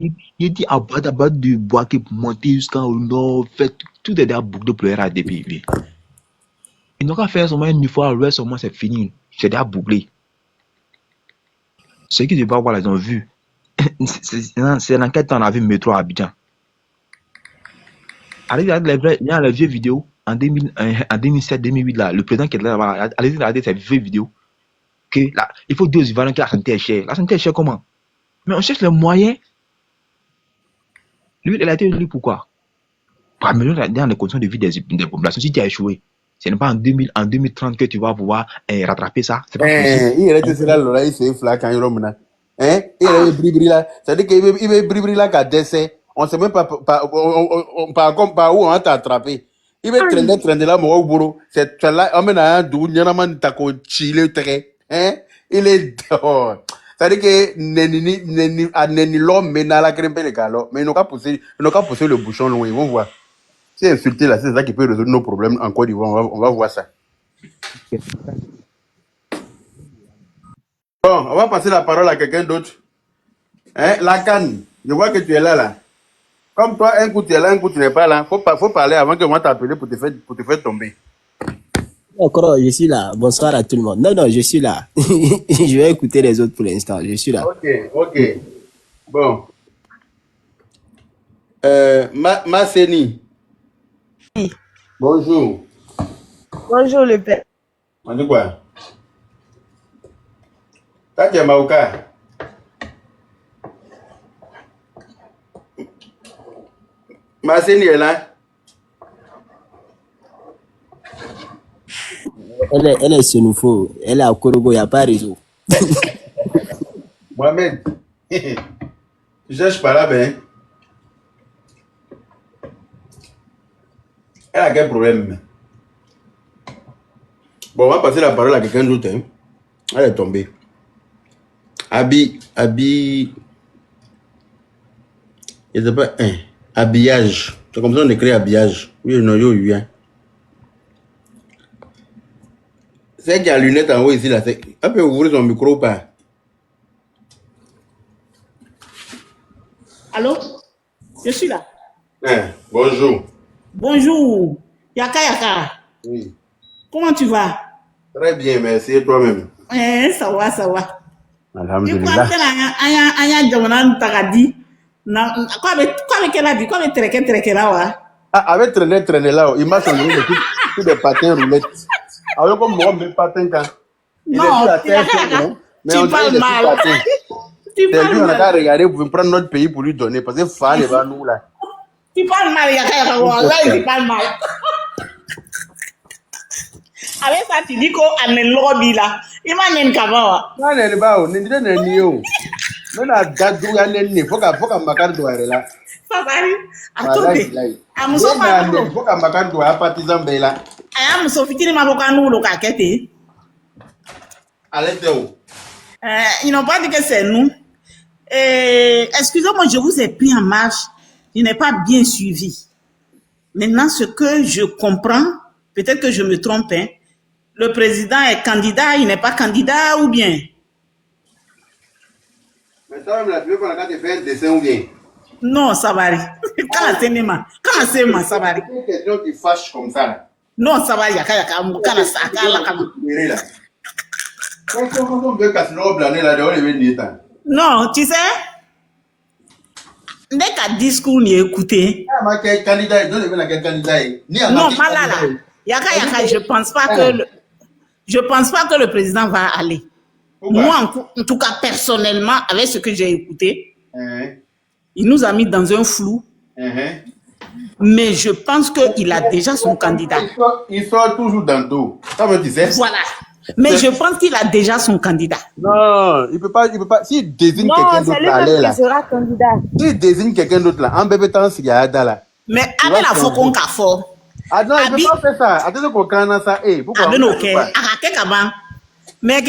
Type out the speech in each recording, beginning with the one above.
Il dit à bas du bois qui monter jusqu'au nord, fait tout est à boucle de pleurer à début. Ils n'ont qu'à faire seulement une fois à l'ouest, seulement c'est fini. C'est déjà bouclé. Ceux qui ne peuvent pas voir, ils ont vu. C'est dans quel temps on a vu le métro à Abidjan? Allez, il y a les vieilles vidéos en 2007-2008, là, le président qui est là, allez regarder ces vieilles vidéos. Que, là, il faut dire aux Ivoiriens que la santé est chère. La santé est chère comment? Mais on cherche les moyens. Lui, il a été élu pourquoi? Pour améliorer les conditions de vie des populations. Si tu as échoué, ce n'est pas en 2030 que tu vas pouvoir rattraper ça. C'est pas possible. Il est là, il s'est flaqué quand il est là. Il est bribri là. C'est-à-dire qu'il est bribri là qu'à décès. On ne sait même pas par où on t'a attrapé. Il va traîner là, mon bourreau. C'est là, on mène un doux, il y a un taco chile très. Il est dehors. C'est-à-dire que Neni l'homme mène à la crème les galops. Mais ils n'ont qu'à pousser le bouchon loin. Ils vont voir. Si insulter là, c'est ça qui peut résoudre nos problèmes en Côte d'Ivoire. On va voir ça. Bon, on va passer la parole à quelqu'un d'autre. Lacan, je vois que tu es là. Comme toi, un coup tu es là, un coup tu n'es pas là. Faut parler avant que moi t'appelle pour te faire tomber. Encore, je suis là. Bonsoir à tout le monde. Non, je suis là. Je vais écouter les autres pour l'instant. Je suis là. Ok. Bon. Masseni. Oui. Bonjour. Bonjour le père. On dit quoi? Katia Maouka. Masseni est là. Elle est sur nous. Elle est à Korogo, il n'y a pas réseau. Mohamed. Je cherche pas là, ben. Elle a quel problème? Bon, on va passer la parole à quelqu'un d'autre. Hein. Elle est tombée. Je sais pas, habillage. C'est comme ça on écrit habillage. Oui, non, oui. Hein. C'est qui a lunettes en haut ici, là. Elle peut ouvrir son micro ou pas? Allô? Je suis là. Bonjour. Bonjour. Yaka. Oui. Comment tu vas? Très bien, merci. Et toi-même? Ça va. Alhamdulillah. Quoi avec elle a dit? Quoi avec Treke là, ouais? Ah, avec traîner là, il m'a changé tous des patins roulettes. Alors comme moi, mes patins quand. Non, tu parles mal. C'est lui, on a qu'à regarder pour prendre notre pays pour lui donner, parce que Fan va nous là. Tu parles mal, Yaka. Là, tu parles mal. Avec ça, tu dis qu'on a un lobby là. Il m'a dit qu'avant. Non, n'est pas, n'est pas, non, na gadu ya nene, faut qu'à macar doire là. Ça va aller. Attendez. Faut qu'à macar doire partisan bela. I am so fitting ma boka nous le kakete. Allez, Théo. Ils n'ont pas dit que c'est nous. Excusez-moi, je vous ai pris en marche. Je n'ai pas bien suivi. Maintenant, ce que je comprends, peut-être que je me trompe, hein, le président est candidat, il n'est pas candidat ou bien? Mais ça, même la tu veux qu'on a qu'à te faire un dessin ou bien? Non, ça va aller. Quand c'est moi, ça va aller. C'est une question qui fâche comme ça là. Non, ça va aller. Quand on veut casser l'ordre l'année là, on est venu temps. Non, tu sais, dès qu'un discours n'est écouté. Ah, quel candidat, quel candidat. Non, pas là. Yaka, je pense pas que le président va aller. Pourquoi? Moi, en tout cas, personnellement, avec ce que j'ai écouté, il nous a mis dans un flou. Mais je pense qu'il a déjà son candidat. Il sort toujours dans le dos. Ça veut dire. Voilà. Mais je pense qu'il a déjà son candidat. Non, il peut pas. S'il désigne quelqu'un d'autre là, il sera candidat. S'il désigne quelqu'un d'autre là, en bébé temps, s'il y a là. Mais avec la fois qu'on a fort. Ah non, il ne peut pas faire ça. Attendez qu'on canne ça. Pourquoi? Mais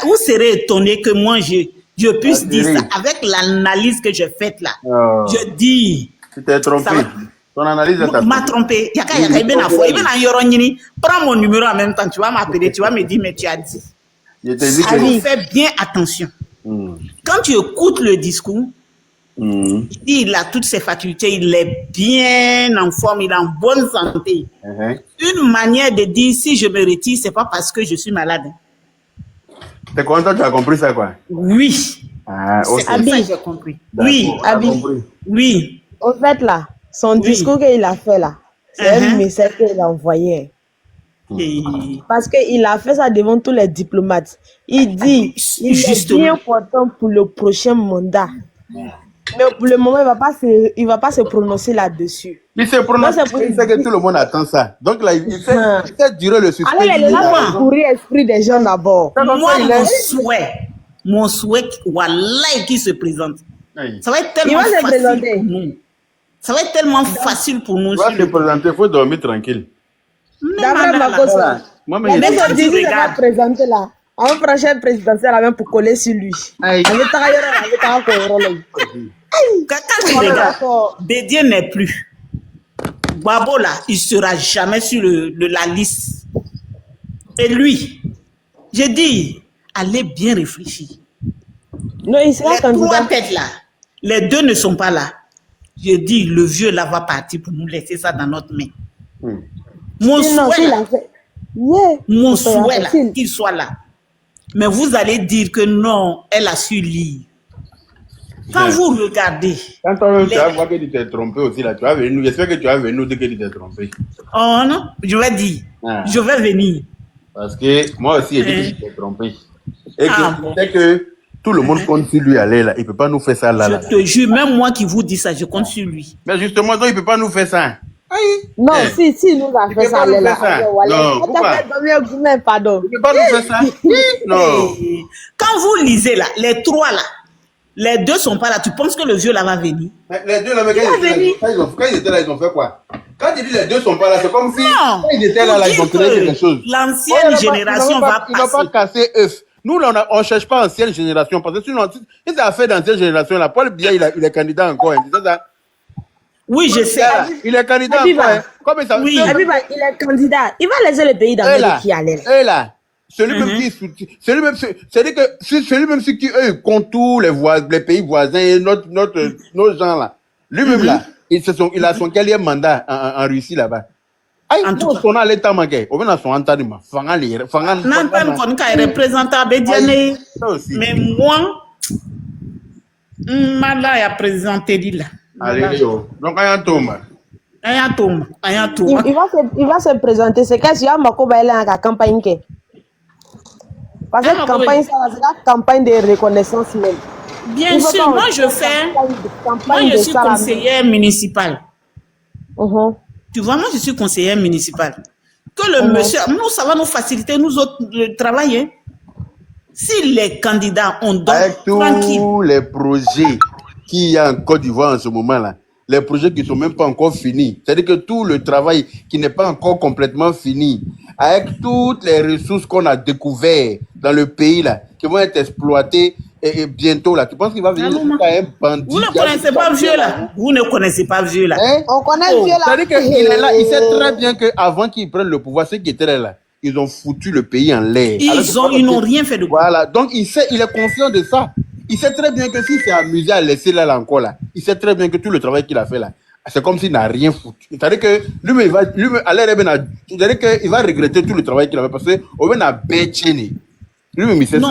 vous serez étonné que moi je puisse dire ça avec l'analyse que j'ai faite là. Je dis. Tu t'es trompé. Ton analyse est m'a trompé. Prends mon numéro en même temps, tu vas m'appeler, tu vas me dire, mais tu as dit. Je te dis que fais bien attention. Quand tu écoutes le discours, Mhm. Il a toutes ses facultés, il est bien en forme, il est en bonne santé. Une manière de dire si je me retire, c'est pas parce que je suis malade. C'est comment toi tu as compris ça quoi? Oui. Ah, C'est comme ça que j'ai compris. Oui. Oui. En fait, là, son discours qu'il a fait là, c'est un message qu'il a envoyé. Parce qu'il a fait ça devant tous les diplomates. Il dit il est bien important pour le prochain mandat. Mais pour le moment, il va pas se prononcer là-dessus. Il se prononce, il sait que tout le monde attend ça. Donc là, il fait durer le suspense. Alors, il est là pour courir l'esprit des gens d'abord. Moi, mon souhait, wallah, qu'il se présente. Ça va être tellement facile pour nous. Ça va être tellement facile pour nous. Il va se présenter, il faut dormir tranquille. D'après ma cause, il va présenter là. Un prochain présidentiel même pour coller sur lui. Quand tu regardes, Bédié n'est plus. Babo là, il sera jamais sur la liste. Et lui, j'ai dit, allez bien réfléchir. Non, il sera candidat. Les trois têtes là, les deux ne sont pas là. J'ai dit, le vieux là va partir pour nous laisser ça dans notre main. Mon souhait là, qu'il soit là. Mais vous allez dire que non, elle a su lire. Quand vous regardez... Quand toi-même tu vas voir que tu t'es trompé aussi là, tu vas venir, j'espère que tu vas venir nous dire que tu t'es trompé. Oh non, je vais dire. Je vais venir. Parce que moi aussi, j'ai dit que je t'ai trompé. Et que tout le monde compte sur lui aller là, il ne peut pas nous faire ça là. Je te jure, même moi qui vous dis ça, je compte sur lui. Mais justement, donc, il ne peut pas nous faire ça. Non, si nous a fait ça, non, pourquoi? Pardon. Il ne peut pas nous faire ça. Non. Quand vous lisez là, les trois là, les deux sont pas là, tu penses que le vieux là va venir? Les deux là, mais quand ils étaient là, ils ont fait quoi? Quand tu dis les deux sont pas là, c'est comme si quand ils étaient là, ils ont créé quelque chose. L'ancienne génération va passer. Il ne va pas casser œuf. Nous, là, on ne cherche pas ancienne génération. Parce que sinon, si ça a fait d'ancienne génération, là, Paul Biya, il est candidat encore. C'est ça? Oui, je sais. Il est candidat encore. Oui. Abiba, il est candidat. Il va laisser le pays dans le qui allait. Et là, celui-même qui eux compte tous les pays voisins et nos gens là. Lui-même là, il a son quatrième mandat en Russie là-bas. En tout cas, on a l'état manqué. On a son entendement. N'entend qu'on est représentant Bédiané. Mais moi, Mala a présenté là. Allez, donc il va se présenter. C'est qu'est-ce qu'il y a dans la campagne. Parce que la campagne, c'est la campagne de reconnaissance même. Bien sûr, moi je suis conseillère municipale. Tu vois, moi je suis conseillère municipale. Que le monsieur, nous, ça va nous faciliter, nous autres, le travail. Hein. Si les candidats ont donc avec tous les projets qu'il y a en Côte d'Ivoire en ce moment-là, les projets qui ne sont même pas encore finis, c'est-à-dire que tout le travail qui n'est pas encore complètement fini, avec toutes les ressources qu'on a découvertes dans le pays, là, qui vont être exploitées et bientôt, là, tu penses qu'il va venir un bandit? Vous ne connaissez pas vieux, là. Vous ne connaissez pas vieux, là. Hein? On connaît vieux, là. C'est-à-dire qu'il est là, il sait très bien qu'avant qu'ils prennent le pouvoir, ceux qui étaient là, ils ont foutu le pays en l'air. Ils n'ont rien fait de quoi. Voilà, donc il est conscient de ça. Il sait très bien que s'il s'est amusé à laisser là encore là, il sait très bien que tout le travail qu'il a fait là, c'est comme s'il n'a rien foutu. C'est-à-dire que lui, il va regretter tout le travail qu'il a fait parce que on a bécheni. Lui-même, il sait ça.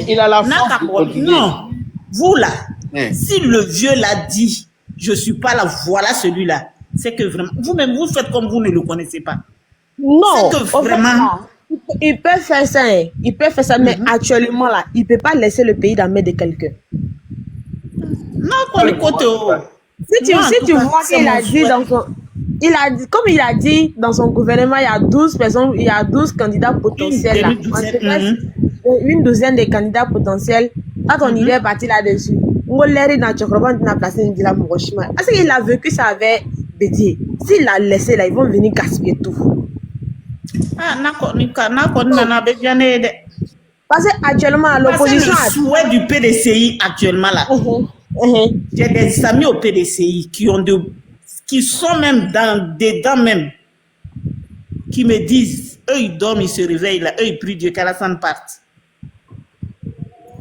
Il a la force de continuer. Non, vous là, si le vieux l'a dit, je suis pas là, voilà celui-là, c'est que vraiment, vous-même, vous faites comme vous ne le connaissez pas. Non, c'est que vraiment... Il peut faire ça, mais actuellement là, il peut pas laisser le pays dans la main de quelqu'un. Non, pour le côté. Si tu vois qu'il a dit dans son... comme il a dit dans son gouvernement, il y a 12 personnes, il y a 12 candidats potentiels là. Une douzaine de candidats potentiels. Quand on y est parti là-dessus, parce qu'il a vécu ça avec Bédié. S'il l'a laissé là, ils vont venir gaspiller tout. Parce qu'actuellement, l'opposition... Le souhait du PDCI actuellement là. J'ai des amis au PDCI qui sont même dedans même, qui me disent, eux ils dorment, ils se réveillent là, eux ils prient Dieu qu'Alassane parte.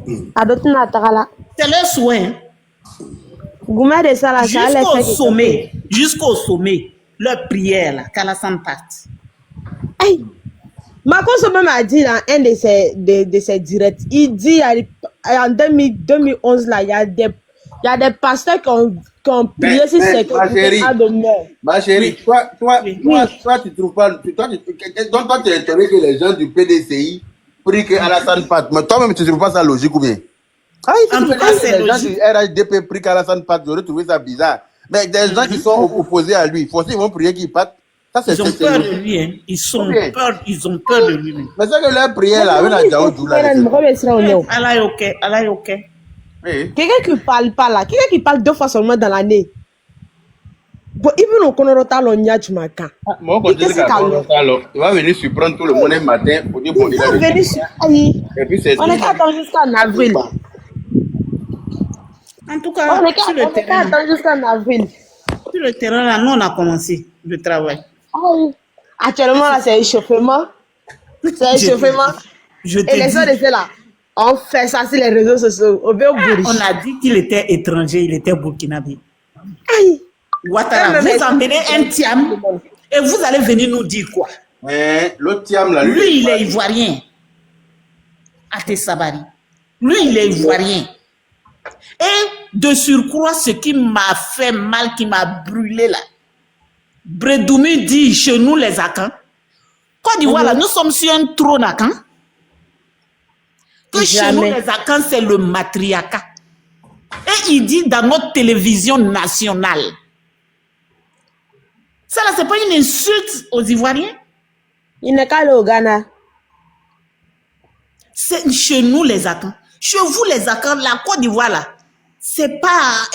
C'est leur souhait. Gouma de ça, là, ça allait faire Jusqu'au sommet, leur prière, là, qu'Alassane parte. Aïe. Macron même a dit dans un de ses directs, il dit en 2011, là, il y a des pasteurs qui ont prié sur ces cas de mort. Ma chérie, toi, tu trouves pas. Donc, toi, tu es étonné que les gens du PDCI prient que Alassane parte. Mais toi-même, tu ne trouves pas ça logique ou bien? En tout cas, c'est les gens du RHDP prient qu'Alassane parte. J'aurais trouvé ça bizarre. Mais des gens qui sont opposés à lui, forcément, ils vont prier qu'il parte. Ils ont peur de lui, hein. Ils ont peur de lui. Mais c'est que leur prière là, avec la Djaoudou là. Allah est ok. Quelqu'un qui parle pas là, quelqu'un qui parle 2 fois seulement dans l'année. Bon, il veut nous connaître dans l'Onyachmaka. Moi, quand je dis il va venir surprendre tout le monde un matin pour dire bon, il a venir sur. Et puis c'est. On est qu'à attendre jusqu'en avril. En tout cas, sur le terrain. Attendre jusqu'en avril. Sur le terrain là, nous on a commencé le travail. Actuellement là, c'est échauffement. C'est échauffement. Et les gens étaient là. On fait ça sur les réseaux sociaux. On a dit qu'il était étranger, il était burkinabé. Ouattara, vous emmenez un Thiam et vous allez venir nous dire quoi? L'autre Thiam là, lui il est ivoirien. Ate Sabari. Lui il est ivoirien. Et de surcroît, ce qui m'a fait mal, qui m'a brûlé là. Bredoumi dit chez nous les Akans. Côte d'Ivoire là, nous sommes sur un trône Akan. Que chez nous les Akans c'est le matriarcat. Et il dit dans notre télévision nationale. Ça là, c'est pas une insulte aux Ivoiriens? Il n'est qu'à aller au Ghana. C'est chez nous les Akans. Chez vous les Akans, la Côte d'Ivoire là, c'est pas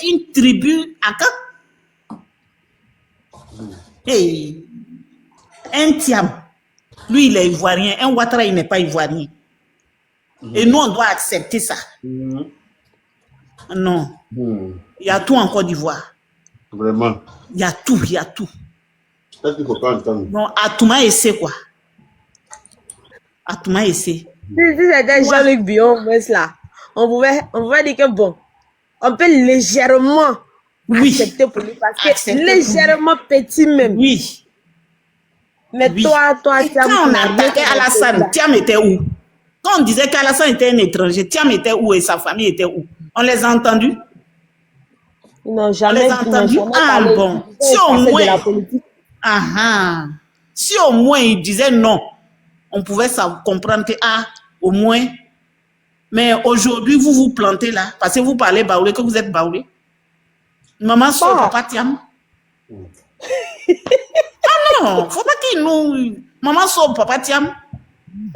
une tribu Akan. Hey, un Thiam, lui il est ivoirien, un Ouattara il n'est pas ivoirien. Et nous on doit accepter ça. Non. Il y a tout en Côte d'Ivoire. Vraiment. Il y a tout, il y a tout. Peut-être qu'il faut pas entendre. Non, Atouma essaie quoi. Atouma essaie. Si c'était Jean-Luc Bion, là, on pouvait dire que bon, on peut légèrement accepter pour lui parce que légèrement petit même. Oui. Mais toi, Thiam, quand on attaquait Alassane, Thiam était où? Quand on disait qu'Alassane était un étranger, Thiam était où et sa famille était où? On les a entendus? Non, jamais. On les a entendus? Ah bon. Si au moins, si au moins il disait non, on pouvait comprendre que au moins. Mais aujourd'hui, vous vous plantez là, parce que vous parlez baoulé, que vous êtes baoulé. Maman sort papa Thiam. Ah non, faut pas qu'il nous... Maman sort papa Thiam.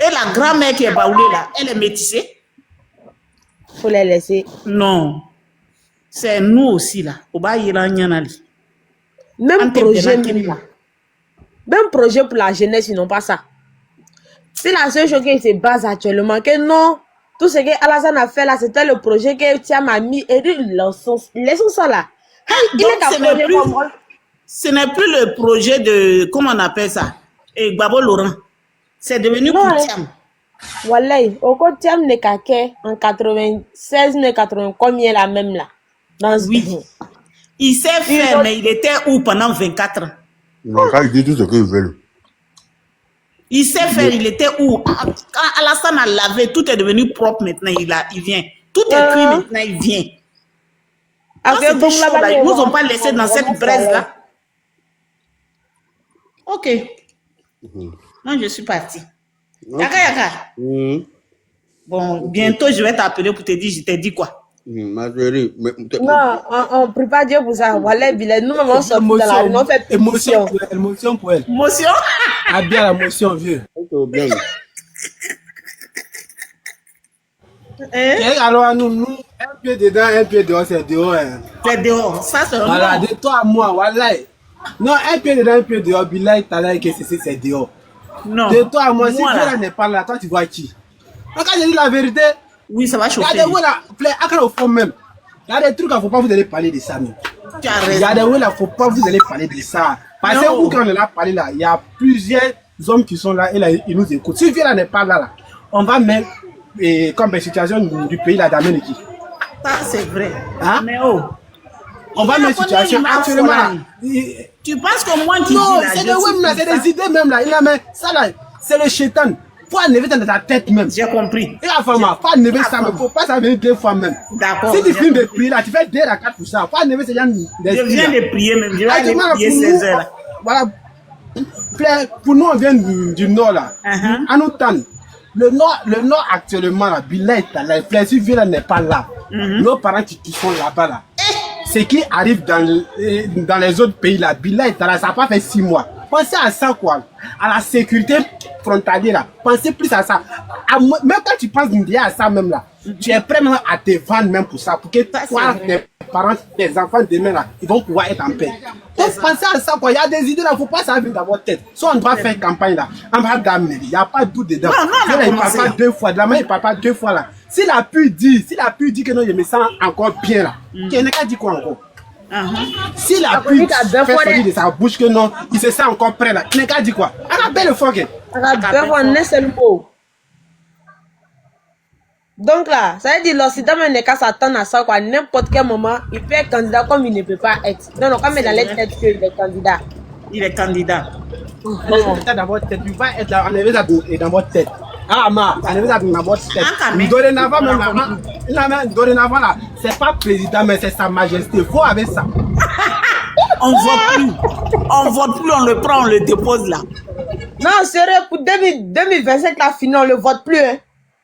Et la grand-mère qui est baoulée là, elle est métissée. Faut les laisser. Non. C'est nous aussi là. Même projet, même projet pour la jeunesse, ils n'ont pas ça. C'est la seule chose qui se base actuellement. Que non, tout ce que Alassane a fait là, c'était le projet que Thiam a mis. Et laissons ça là. Ce n'est plus le projet de, comment on appelle ça, et Babo Laurent. C'est devenu pour Thiam. Wallahi, au côté Thiam n'est qu'à en 96, 80, combien la même là? Oui. Il s'est fait, mais il était où pendant 24 ans? Non, quand il dit tout ce qu'ils veulent. Il sait faire, il était où? Quand Alassane a lavé, tout est devenu propre maintenant, il vient. Tout est cuit maintenant, il vient. Ils ne nous ont pas laissé dans cette braise-là. Ok. Moi, je suis parti. Yaka. Bon, bientôt, je vais t'appeler pour te dire, je t'ai dit quoi? Ma chérie. Non, on ne prie pas Dieu pour ça. Voilà, nous, on sort dans la rue, on fait émotion pour elle. Émotion pour elle. Émotion? Ah bien la motion, vieux. Alors, nous, un pied dedans, un pied dehors, c'est dehors. Hein. C'est dehors, ça c'est voilà, de toi à moi, voilà. Non, un pied dedans, un pied dehors, Bilal, t'as que c'est dehors. Non. De toi à moi, si Bilal n'est pas là, toi tu vois qui? Quand j'ai dit la vérité, oui, ça va chauffer. Il y a des là, au fond même. Il y a des trucs, il ne faut pas vous aller parler de ça. Même. Tu as raison. Il y a des là, il ne faut pas vous aller parler de ça. Parce que vous, quand on est là, parler là, il y a plusieurs hommes qui sont là et là, ils nous écoutent. Si Villa n'est pas là, on va mettre comme situation du pays là, d'amener qui. Ça, c'est vrai. Hein? Mais oh, On va mettre situation actuellement là. Tu penses que moi qui Non, dis là, c'est des idées même là. Il a mais ça là, c'est le chétan. Faut enlever dans ta tête même. J'ai compris. Et la femme, faut enlever ça même. Faut pas ça venir 2 fois même. D'accord. Si tu finis de prier là, tu fais 2 à 4 pour ça. Faut enlever ces gens. Je viens de prier même. Je vais aller prier 16 heures là. Voilà. Pour nous, on vient du nord là. À nous tendre. Le nord actuellement là, Bila est là. Les plaisirs là n'est pas là. Nos parents qui sont là-bas là. Ce qui arrive dans les autres pays là, Bila est là, ça n'a pas fait 6 mois. Pensez à ça quoi, à la sécurité frontalière là. Pensez plus à ça. Même quand tu penses à ça même là, tu es prêt même à te vendre même pour ça, pour que toi, tes parents, tes enfants demain là, ils vont pouvoir être en paix. Donc pensez à ça quoi, il y a des idées là, il ne faut pas ça venir dans votre tête. Soit on doit faire campagne là, on va gagner, il n'y a pas de doute dedans. Il ne parle pas 2 fois, de la main il ne parle pas 2 fois là. S'il a pu dire que non, je me sens encore bien là, il n'a qu'à dire quoi encore? S'il a pu faire sortir de sa bouche que non, il se sent encore prêt là, il n'a qu'à dire quoi? Rappelle le fuck. Donc là, ça veut dire l'Occident n'est qu'à s'attendre à ça quoi. N'importe quel moment, il peut être candidat comme il ne peut pas être. Non, comme il allait être qu'il est candidat. Il est candidat. Dans votre tête, tu vas être là, enlever ça dans votre tête. Ah, enlever ça dans votre tête. Dorénavant là, c'est pas président, mais c'est sa majesté. Faut avec ça. On vote plus. On vote plus, on le prend, on le dépose là. Non, sérieux, pour 2027 là, fini, on le vote plus. Hein.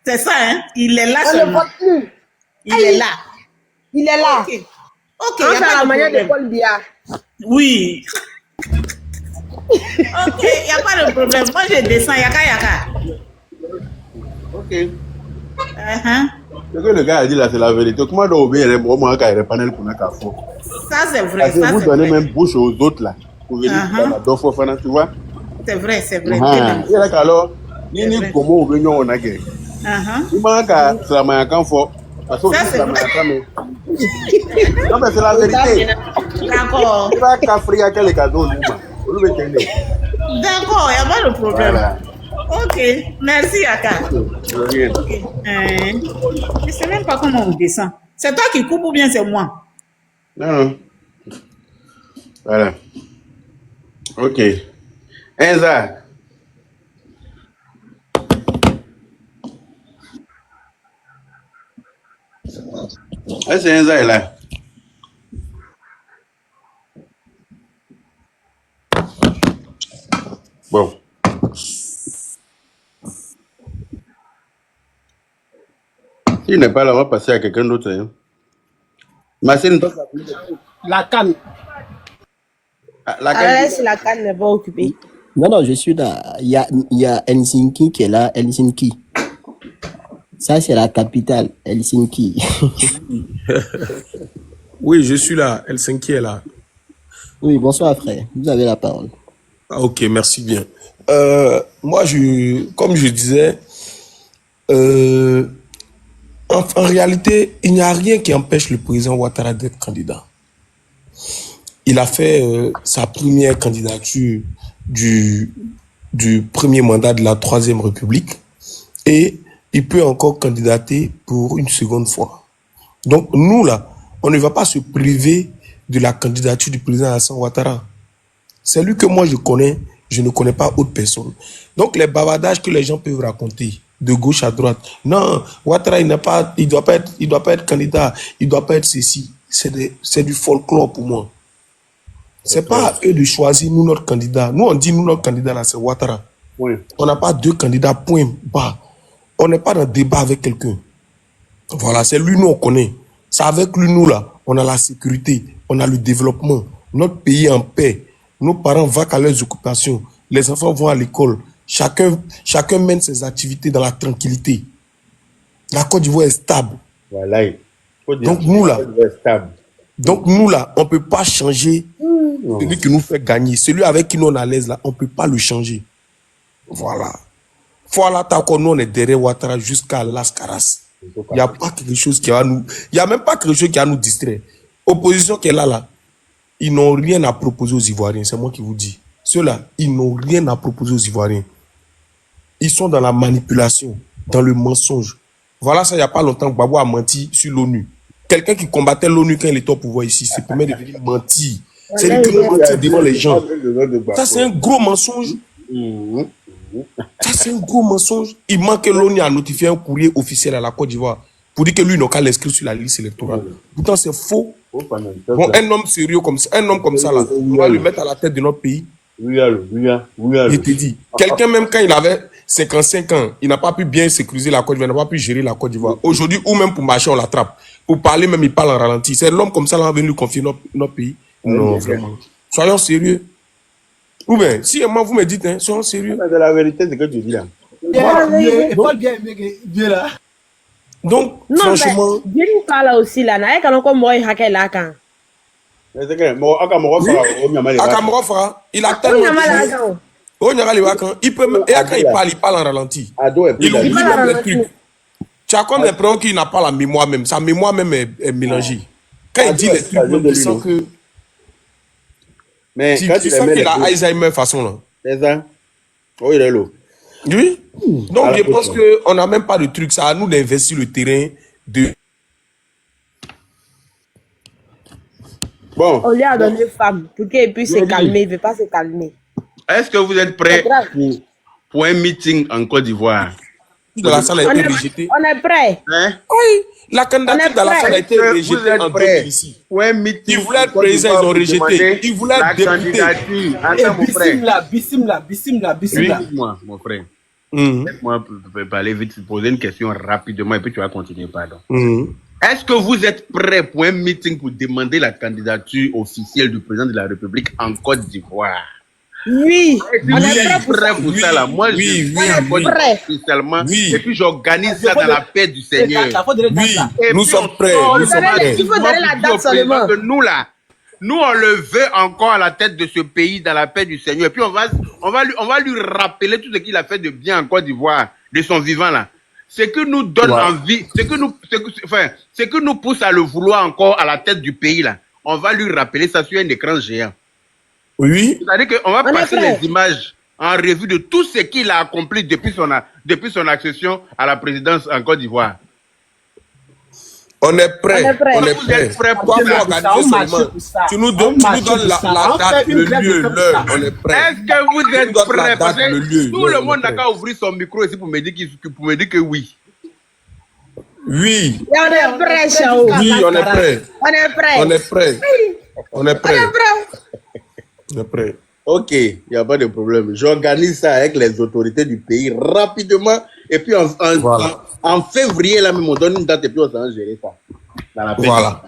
C'est ça, hein? Il est là on seulement. Le vote plus. Il est là. Il est là. Ok, il y a pas la manière de Paul Biya. Oui. Ok, il n'y a pas de problème. Moi, je descends, yaka. Ok. Ce que le gars a dit là, c'est la vérité. Comment on obéit les moments quand il y a panel pour un café? Ça, c'est vrai. Parce que vous donnez même bouche aux autres là. Pour venir faire la deux fois, tu vois? C'est vrai. Et là, alors, ni comment on veut on a gagné. Il manque à la mayakan fort. Parce que c'est la mayakan, mais. Non, mais c'est la vérité. D'accord. Il va cafrer à quel cadeau, d'accord, il n'y a pas de problème. Voilà. Ok, merci Yaka. Okay. Je ne sais même pas comment on descend. C'est toi qui coupe ou bien c'est moi? Non. Voilà. Ok. Enza. Est-ce que Enza est là? Bon. S'il n'est pas là, on va passer à quelqu'un d'autre. Hein. La canne. Si la canne n'est pas occupée. Non, je suis là. Il y a Helsinki qui est là. Helsinki. Ça, c'est la capitale. Helsinki. Oui, je suis là. Helsinki est là. Oui, bonsoir, frère. Vous avez la parole. Ah, ok, merci bien. Moi, comme je disais, en réalité, il n'y a rien qui empêche le président Ouattara d'être candidat. Il a fait sa première candidature du premier mandat de la Troisième République et il peut encore candidater pour une seconde fois. Donc, nous, là, on ne va pas se priver de la candidature du président Alassane Ouattara. C'est lui que moi je connais, je ne connais pas autre personne. Donc, les bavardages que les gens peuvent raconter, de gauche à droite, non, Ouattara, il doit pas être candidat, il doit pas être ceci. C'est du folklore pour moi. C'est pas à eux de choisir nous notre candidat. Nous, on dit nous notre candidat là, c'est Ouattara. Oui. On n'a pas 2 candidats, point bas. On n'est pas dans le débat avec quelqu'un. Voilà, c'est lui, nous, on connaît. C'est avec lui, nous, là, on a la sécurité, on a le développement. Notre pays est en paix. Nos parents vont à leurs occupations. Les enfants vont à l'école. Chacun mène ses activités dans la tranquillité. La Côte d'Ivoire est stable. Voilà. Donc, nous, là, on ne peut pas changer celui qui nous fait gagner. Celui avec qui nous on est à l'aise, là, on ne peut pas le changer. Voilà. Voilà, nous, on est derrière Ouattara jusqu'à Las Caras. Il n'y a pas quelque chose qui va nous... Il n'y a même pas quelque chose qui va nous distraire. Opposition qui est là, ils n'ont rien à proposer aux Ivoiriens. C'est moi qui vous dis. Ceux-là, ils n'ont rien à proposer aux Ivoiriens. Ils sont dans la manipulation, dans le mensonge. Voilà ça, il n'y a pas longtemps que Gbagbo a menti sur l'ONU. quelqu'un qui combattait l'ONU quand il était au pouvoir ici, se permet de venir mentir. C'est lui qui veut mentir devant les gens. Ça, c'est un gros mensonge. Ça, c'est un gros mensonge. Il manque que l'ONU a notifié un courrier officiel à la Côte d'Ivoire pour dire que lui n'a qu'à l'inscrire sur la liste électorale. Pourtant, c'est faux. Bon, un homme sérieux comme ça, là, on va le mettre à la tête de notre pays. Je te dis, quelqu'un même quand il avait 55 ans, il n'a pas pu bien sécuriser la Côte d'Ivoire, il n'a pas pu gérer la Côte d'Ivoire. Aujourd'hui, ou même pour marcher, on l'attrape. Pour parler, même il parle en ralenti. C'est l'homme comme ça là, venu confier notre pays. Non, vraiment. Soyons sérieux. Ou bien, si moi vous me dites, hein, soyons sérieux. C'est la vérité, c'est que tu dis là. Donc, Non, franchement. mais Dieu nous parle aussi là. N'a pas encore moi hacker là quand. C'est que bon, Akamorofara, il a tellement. Il peut même, et quand il parle en ralenti. Il oublie même les trucs. Tu as comme l'impression qu'il n'a pas la mémoire même. Sa mémoire même est mélangée. Quand il dit les trucs, tu sens que. Mais tu sens qu'il a Alzheimer façon là. C'est ça. Oh, il est là. Oui. Donc je pense qu'on n'a même pas de truc. C'est à nous d'investir le terrain de. Bon. On lui a donné femme pour qu'il puisse se calmer. Il ne veut pas se calmer. Est-ce que vous êtes prêts pour un meeting en Côte d'Ivoire? Dans la salle a été rejetée. On est prêt. Hein? Oui, la candidature dans la salle a été rejetée en 2000 ici. Ils voulaient être président, ils ont rejeté. Ils voulaient être député. Bissimla. Moi, mon frère. Laisse-moi parler vite, poser une question rapidement et puis tu vas continuer, pardon. Est-ce que vous êtes prêts pour un meeting pour demander la candidature officielle du président de la République en Côte d'Ivoire? Oui, on est prêt pour ça là. Moi, je suis prêt officiellement et puis j'organise ça dans la paix du Seigneur. Oui, nous sommes prêts. Il faut donner la date seulement. Nous, on le veut encore à la tête de ce pays dans la paix du Seigneur. Et puis on va lui rappeler tout ce qu'il a fait de bien en Côte d'Ivoire, de son vivant là. Ce que nous donne envie, ce que nous pousse à le vouloir encore à la tête du pays là, on va lui rappeler ça sur un écran géant. Oui. C'est-à-dire qu'on va passer les images en revue de tout ce qu'il a accompli depuis son accession à la présidence en Côte d'Ivoire. On est prêt. Vous êtes prêts pour ça? Tu nous donnes la date, le lieu, l'heure. On est prêt. Est-ce que vous êtes prêts? Parce que tout le monde n'a qu'à ouvrir son micro ici pour me dire que oui. Oui. On est prêt, Chao. Oui, on est prêt. On est prêt. On est prêt. On est prêt. On est prêt. Ok, il n'y a pas de problème. J'organise ça avec les autorités du pays rapidement. Et puis en février, là même, on donne une date et puis on s'en gérer ça. Dans la paix. Voilà.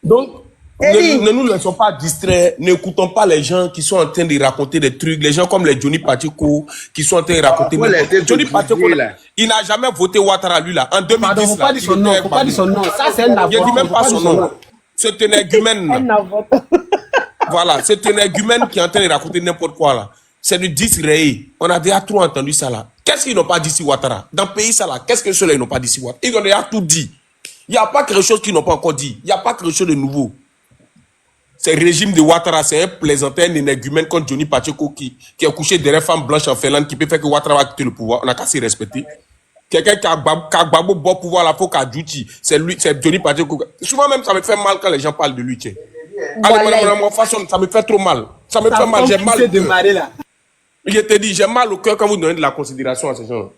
Donc ne nous laissons pas distraire. N'écoutons pas les gens qui sont en train de raconter des trucs. Les gens comme les Johnny Pacheco qui sont en train de raconter. Johnny Pacheco, il n'a jamais voté Ouattara, lui, là. En 2010, pardon, faut pas dire son nom. Faut pas dire son nom. Ça, c'est un avocat. Je dis même pas son nom. C'est un énergumène. Voilà, c'est un énergumène qui est en train de raconter n'importe quoi, là. C'est du disraé. On a déjà trop entendu ça, là. Qu'est-ce qu'ils n'ont pas dit si Ouattara? Dans le pays, ça, là, qu'est-ce que ceux-là, ils n'ont pas dit si Ouattara? Ils ont déjà tout dit. Il n'y a pas quelque chose qu'ils n'ont pas encore dit. Il n'y a pas quelque chose de nouveau. C'est le régime de Ouattara, c'est un plaisantin, un énergumène comme Johnny Pacheco qui est couché derrière femme blanche en Finlande qui peut faire que Ouattara va quitter le pouvoir. On n'a qu'à s'y respecter. Quelqu'un qui a Gbagbo bon pouvoir là, faut qu'à Djouti. C'est lui, c'est Johnny Pacheco. Souvent même, ça me fait mal quand les gens parlent de lui, tiens. Allez, madame, façon, ça me fait trop mal. Ça me fait mal, j'ai mal au cœur. Je te dis, j'ai mal au cœur quand vous donnez de la considération à ces gens.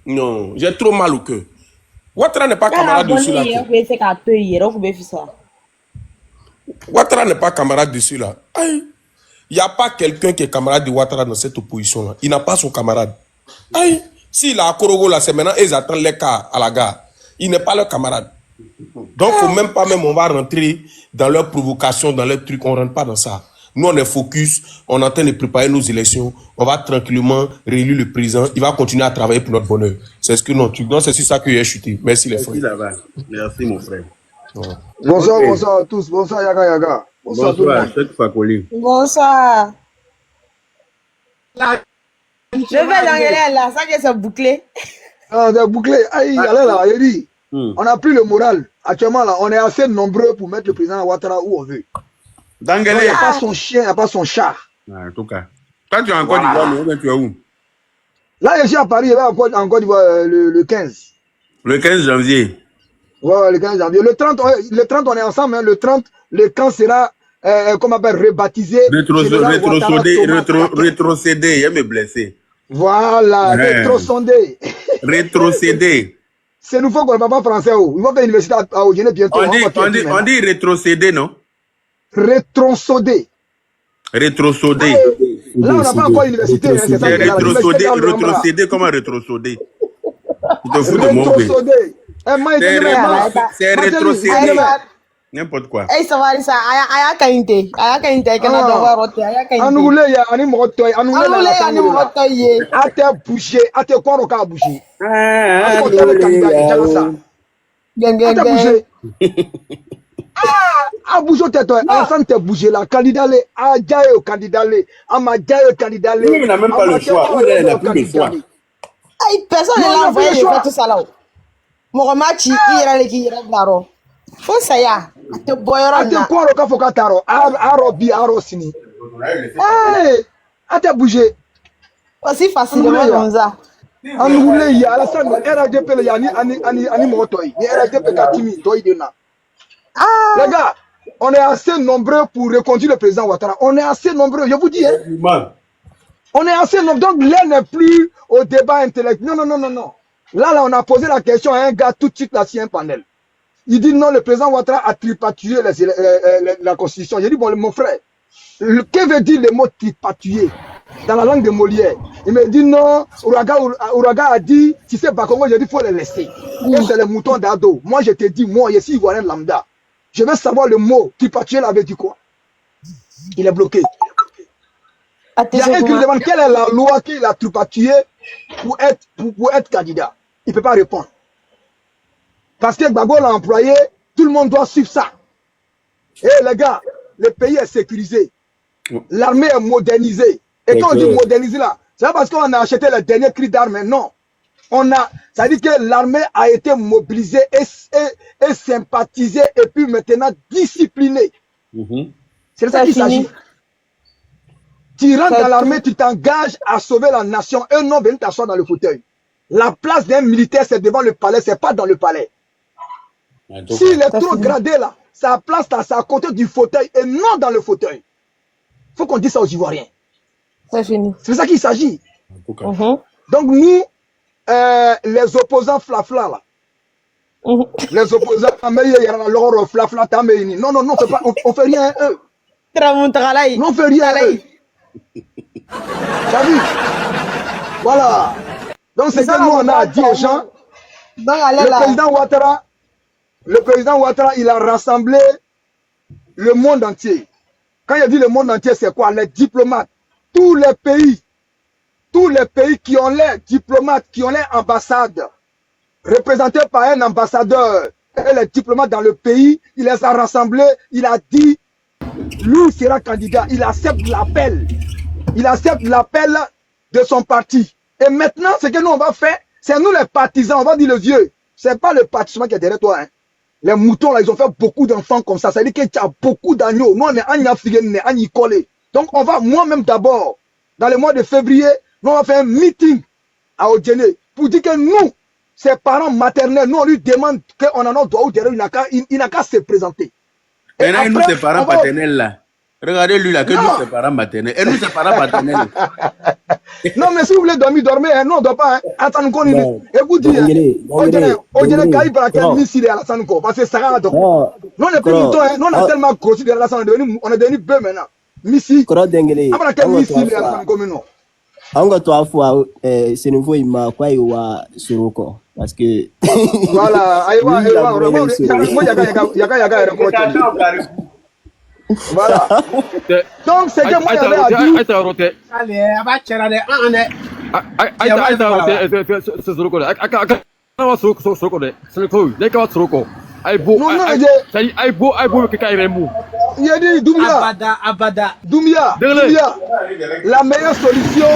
Non, j'ai trop mal au cœur. Ouattara n'est pas camarade de celui-là. Ouattara n'est pas camarade de celui-là. Il n'y a pas quelqu'un qui est camarade de Ouattara dans cette opposition-là. Il n'a pas son camarade. S'il a à Korogo, là, c'est maintenant, ils attendent les cas à la gare. Il n'est pas leur camarade. Donc, faut même pas, on va rentrer dans leurs provocations, dans leurs trucs. On ne rentre pas dans ça. Nous, on est focus. On est en train de préparer nos élections. On va tranquillement réélire le président. Il va continuer à travailler pour notre bonheur. C'est ce que non, c'est sur ça que j'ai chuté. Merci les frères. Merci mon frère. Voilà. Bonsoir à tous. Bonsoir Yaga. Bonsoir Cheikh Fakoli. Bonsoir. Je vais dans là, ça que c'est bouclé. Ah, c'est bouclé. Aïe, allez là, il dit. On n'a plus le moral. Actuellement, là, on est assez nombreux pour mettre le président Ouattara où on veut. Il n'y a pas son chien, il n'y a pas son chat. En tout cas. Toi, tu es en Côte d'Ivoire, mais tu es où? Là, je suis à Paris, je vais en Côte d'Ivoire le 15. Le 15 janvier. Ouais, le 15 janvier. Le 30, on est ensemble. Hein. Le 30, le camp sera, comment on appelle, rebaptisé. Rétrocédé. Il me blessé. Voilà, rétrocédé. Rétrocédé. C'est nous faut qu'on ne parle pas français. Il va faire l'université à Ogéné bientôt. On dit rétrocédé, non? Rétrocédé. Rétrocédé. Là, on n'a pas encore l'université. Rétrocédé, comment rétrocédé? Tu te fous de mon pays. C'est rétrocédé. N'importe quoi. Eh, ça va, ça. Aya kainte. Aya kainte. Kana doit rote. Aya kainte. Anoule ya ani motoy. Anoule ya ani motoy. Ate bouger. Ate quoi on a bouger. Ate bouger. Ah, bouger tête. Alassane te bouger là. Candidat le. Ah, jaye candidat le. Ama jaye candidat le. Il n'a même pas le choix. Il n'a plus le choix. Personne n'a envoyé faire tout ça là. Mon match, il ira le qui ira là. Faut ça y a. Ate boyora. Ate quoi on a fait kataro. Arobi arosini. Ate bouger. Aussi facilement comme ça. Anoule ya Alassane RDP le yani ani motoy. Ni RDP katimi toy dena. Les gars, on est assez nombreux pour reconduire le président Ouattara. On est assez nombreux, je vous dis. Hein. On est assez nombreux. Donc, là n'est plus au débat intellectuel. Non. Là, on a posé la question à un gars tout de suite là, sur un panel. Il dit non, le président Ouattara a tripatouillé la constitution. J'ai dit, bon, mon frère, que veut dire le mot tripatouiller dans la langue de Molière? Il me dit non, Ouraga a dit, si c'est Bakongo, j'ai dit, il faut les laisser. Et c'est le mouton d'ado. Moi, je te dis, moi, je suis ivoirien lambda. Je veux savoir le mot tripatouiller avait dit quoi? Il est bloqué. Il y a un qui me demande quelle est la loi qu'il a tripatouillé pour être candidat. Il ne peut pas répondre. Parce que Gbagbo l'a employé, tout le monde doit suivre ça. Et les gars, le pays est sécurisé. L'armée est modernisée. Et quand on dit moderniser là, c'est pas parce qu'on a acheté les derniers cris d'armes, non. Ça dit que l'armée a été mobilisée et sympathisée et puis maintenant disciplinée. C'est de ça qu'il s'agit. Tu rentres dans l'armée, tu t'engages à sauver la nation et non venir t'asseoir dans le fauteuil. La place d'un militaire, c'est devant le palais, c'est pas dans le palais. S'il est trop gradé là, sa place là, c'est à côté du fauteuil et non dans le fauteuil. Il faut qu'on dise ça aux Ivoiriens. C'est fini. C'est ça qu'il s'agit. Donc nous, les opposants flafla là. Les opposants, flafla, non, on fait rien eux. Non, on fait rien eux. T'as vu? Voilà. Donc c'est ça que nous on a dit aux gens. Le président Ouattara, il a rassemblé le monde entier. Quand il a dit le monde entier, c'est quoi? Les diplomates. Tous les pays qui ont les diplomates, qui ont les ambassades, représentés par un ambassadeur, et les diplomates dans le pays, il les a rassemblés, il a dit, lui sera candidat, il accepte l'appel. Il accepte l'appel de son parti. Et maintenant, ce que nous on va faire, c'est nous les partisans, on va dire le vieux. C'est pas le partisan qui est derrière toi. Hein. Les moutons, là, ils ont fait beaucoup d'enfants comme ça. Ça veut dire qu'il y a beaucoup d'agneaux. Nous, on est en Afrique, en Icolé. Donc, on va, moi-même d'abord, dans le mois de février, nous, on va faire un meeting à Ogéné pour dire que nous, ses parents maternels, nous, on lui demande qu'on en a droit ou derrière, il n'a qu'à se présenter. Et après, nous, ses parents paternels, là. Regardez lui là, que nous, ses parents maternels. Et nous, ses parents paternels. Non, mais si vous voulez dormir, dormez. Hein. Non, on ne doit pas. Hein. Attends, nous connaissons. Et vous dites, Ogéné, Gaï, par laquelle Missile à la Sanko. Parce que ça va donc. Non, on n'est plus moutons. Nous, on a tellement grossi de la Sanko. On est devenu bœuf maintenant. Missile. Après laquelle Missile à la Sanko, non. Encore trois fois, c'est nouveau, il m'a quoi, il va sur le corps. Parce que. Voilà, moi, il y a voilà. Donc c'est que moi j'avais à dire. Il a dit Doumbia. La meilleure solution,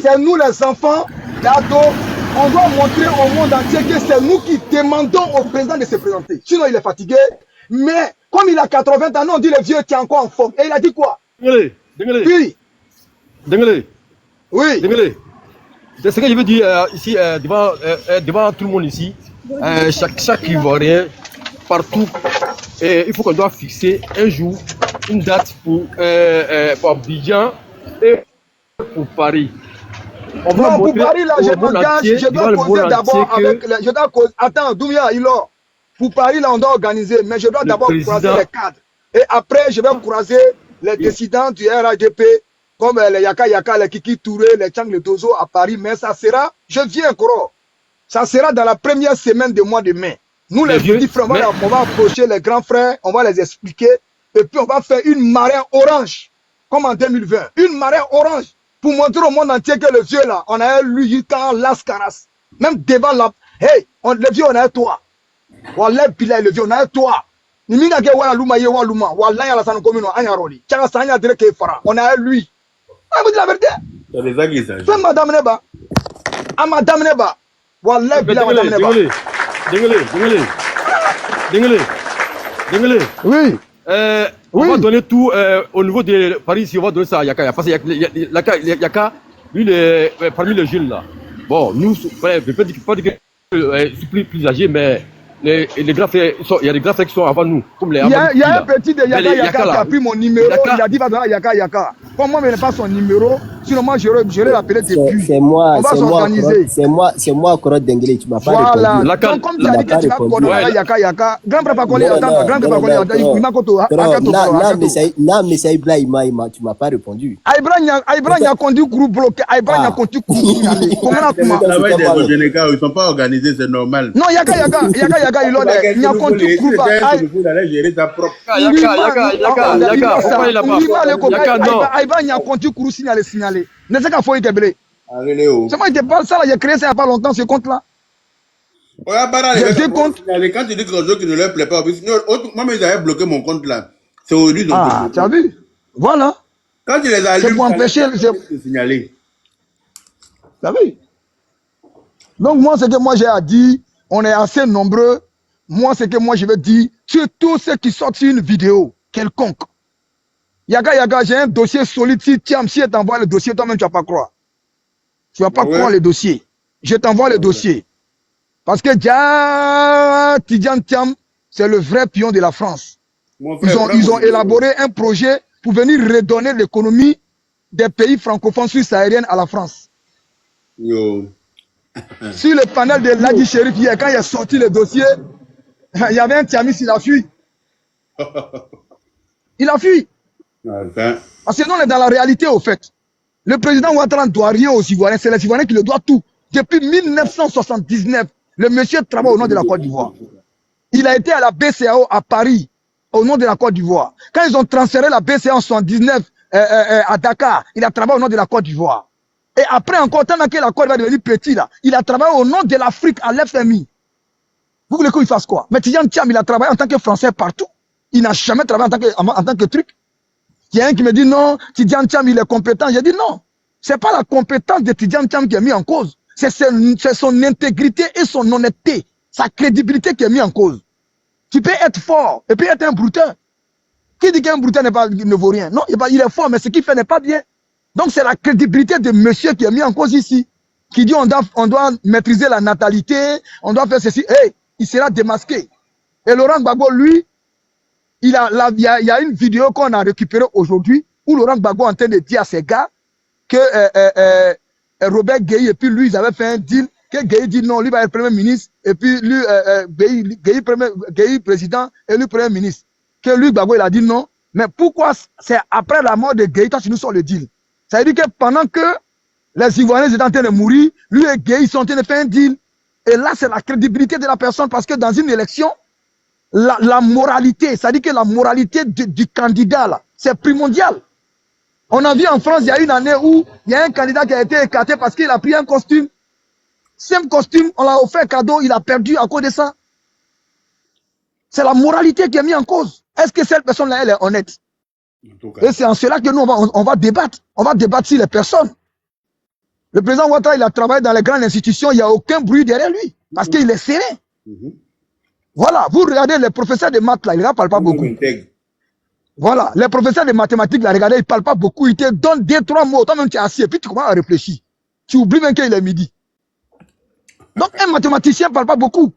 c'est nous les enfants d'ado. On doit montrer au monde entier que c'est nous qui demandons au président de se présenter. Sinon il est fatigué. Mais comme il a 80 ans, on dit le vieux qui est encore en forme. Et il a dit quoi? Oui. C'est ce que je veux dire ici, devant tout le monde ici. Chaque Ivoirien, partout, il faut qu'on doit fixer un jour, une date pour Abidjan et pour Paris. Non, pour Paris, là, je m'engage, je dois causer d'abord avec... Attends, Doumia, pour Paris, là, on doit organiser, mais je dois d'abord croiser les cadres. Et après, je vais croiser les décidents du RADP, comme les Yaka Yaka, les Kiki Touré, les Tchang, les Dozo à Paris. Mais ça sera, je viens encore, ça sera dans la première semaine du mois de mai. Nous, les petits frères, on va approcher les grands frères, on va les expliquer. Et puis, on va faire une marée orange, comme en 2020. Une marée orange, pour montrer au monde entier que le vieux, là, on a eu lui, quand Las Caras. Même devant la... Hey, le vieux, on a eu toi. Wallah, Bilal, le vieux, on a eu toi. On a lui. Ah, vous dites la vérité? C'est madame Neba. Ah, madame Neba. Wallah, Bilal, madame Neba. Désolé. Oui. On va donner tout au niveau de Paris, si on va donner ça à Yaka. Parce que Yaka, lui, parmi les jeunes là. Bon, nous, je ne peux pas dire que je suis plus âgé, mais les grands frères, il y a des grands frères qui sont avant nous. Comme les il y a un petit de Yaka qui a pris mon numéro, il a dit va donner à Yaka. Comme moi, je n'ai pas son numéro, sinon moi, je l'ai appelé depuis. C'est moi, on va s'organiser. C'est moi, Korot Denguele, tu m'as pas répondu. Voilà, donc comme tu as dit que tu vas coordonner à Yaka, grand frère Pakoli, attends, grand frère Pakoli, il m'a coto. Là, mais Ibrahima, tu m'as pas répondu. Aïbran a conduit le groupe bloqué, Aïbran a conduit le groupe signalé. Ils ne sont pas organisés, c'est normal. Non, Yaka, il a conduit le groupe. Aïbran a conduit le groupe signalé. Ne sais qu'à faut être blé. C'est moi qui te parle ça, là, j'ai créé ça il n'y a pas longtemps, ce compte-là. J'ai deux comptes. Quand tu dis que les autres qui ne leur plaît pas, moi, ils avaient bloqué mon compte là. C'est aujourd'hui. Ah, tu as vu? Voilà. Quand tu les as c'est pour empêcher. C'est signalé. Tu as vu? Donc, moi, ce que moi j'ai à dire, on est assez nombreux. Moi, ce que moi je veux dire, sur tous ceux qui sortent sur une vidéo quelconque. Yaka, j'ai un dossier solide. Si je t'envoie le dossier, toi-même, tu ne vas pas croire. Tu ne vas pas croire le dossier. Je t'envoie le dossier. Parce que Tidjane Thiam, c'est le vrai pion de la France. Ils ont élaboré un projet pour venir redonner l'économie des pays francophones sud-sahariens à la France. Sur le panel de Ladi Sherif, hier, quand il a sorti le dossier, il y avait un Thiamis, il a fui. Il a fui. Parce que nous, on est dans la réalité, au fait. Le président Ouattara ne doit rien aux Ivoiriens. C'est les Ivoiriens qui le doivent tout. Depuis 1979, le monsieur travaille au nom de la Côte d'Ivoire. Il a été à la BCAO à Paris, au nom de la Côte d'Ivoire. Quand ils ont transféré la BCAO en 1979 à Dakar, il a travaillé au nom de la Côte d'Ivoire. Et après encore, tant que la Côte va devenir petit, là, il a travaillé au nom de l'Afrique à l'FMI. Vous voulez qu'il fasse quoi? Mais Tidjane Thiam, il a travaillé en tant que Français partout. Il n'a jamais travaillé en tant que truc. Il y a un qui me dit non, Tidjane Thiam, il est compétent. J'ai dit non. Ce n'est pas la compétence de Tidjane Thiam qui est mise en cause. C'est son intégrité et son honnêteté, sa crédibilité qui est mise en cause. Tu peux être fort et puis être un brouteur. Qui dit qu'un brouteur ne vaut rien? Non, il est fort, mais ce qu'il fait n'est pas bien. Donc c'est la crédibilité de monsieur qui est mis en cause ici. Qui dit on doit maîtriser la natalité, on doit faire ceci. Hey, il sera démasqué. Et Laurent Gbagbo, lui, il y a une vidéo qu'on a récupérée aujourd'hui où Laurent Gbagbo est en train de dire à ses gars que Robert Gueye et puis lui, ils avaient fait un deal, que Gueye dit non, lui va être Premier ministre, et puis lui, Gueye président, et lui Premier ministre. Que lui, Gbagbo, il a dit non. Mais pourquoi c'est après la mort de Gueye, toi, tu nous sors le deal? Ça veut dire que pendant que les Ivoiriens étaient en train de mourir, lui et Gueye, ils sont en train de faire un deal. Et là, c'est la crédibilité de la personne, parce que dans une élection, la moralité, c'est-à-dire que la moralité du candidat, là, c'est primordial. On a vu en France, il y a une année où il y a un candidat qui a été écarté parce qu'il a pris un costume. Ce costume, on l'a offert cadeau, il a perdu à cause de ça. C'est la moralité qui est mise en cause. Est-ce que cette personne-là, elle est honnête? Et c'est en cela que nous, on va débattre. On va débattre sur les personnes. Le président Ouattara, il a travaillé dans les grandes institutions, il n'y a aucun bruit derrière lui, parce qu'il est serré. Voilà, vous regardez les professeurs de maths, là, ils ne parlent pas beaucoup. Voilà, les professeurs de mathématiques, là, regardez, ils ne parlent pas beaucoup, ils te donnent 2-3 mots, toi-même tu es assis, et puis tu commences à réfléchir. tu oublies même qu'il est midi. Donc, un mathématicien ne parle pas beaucoup.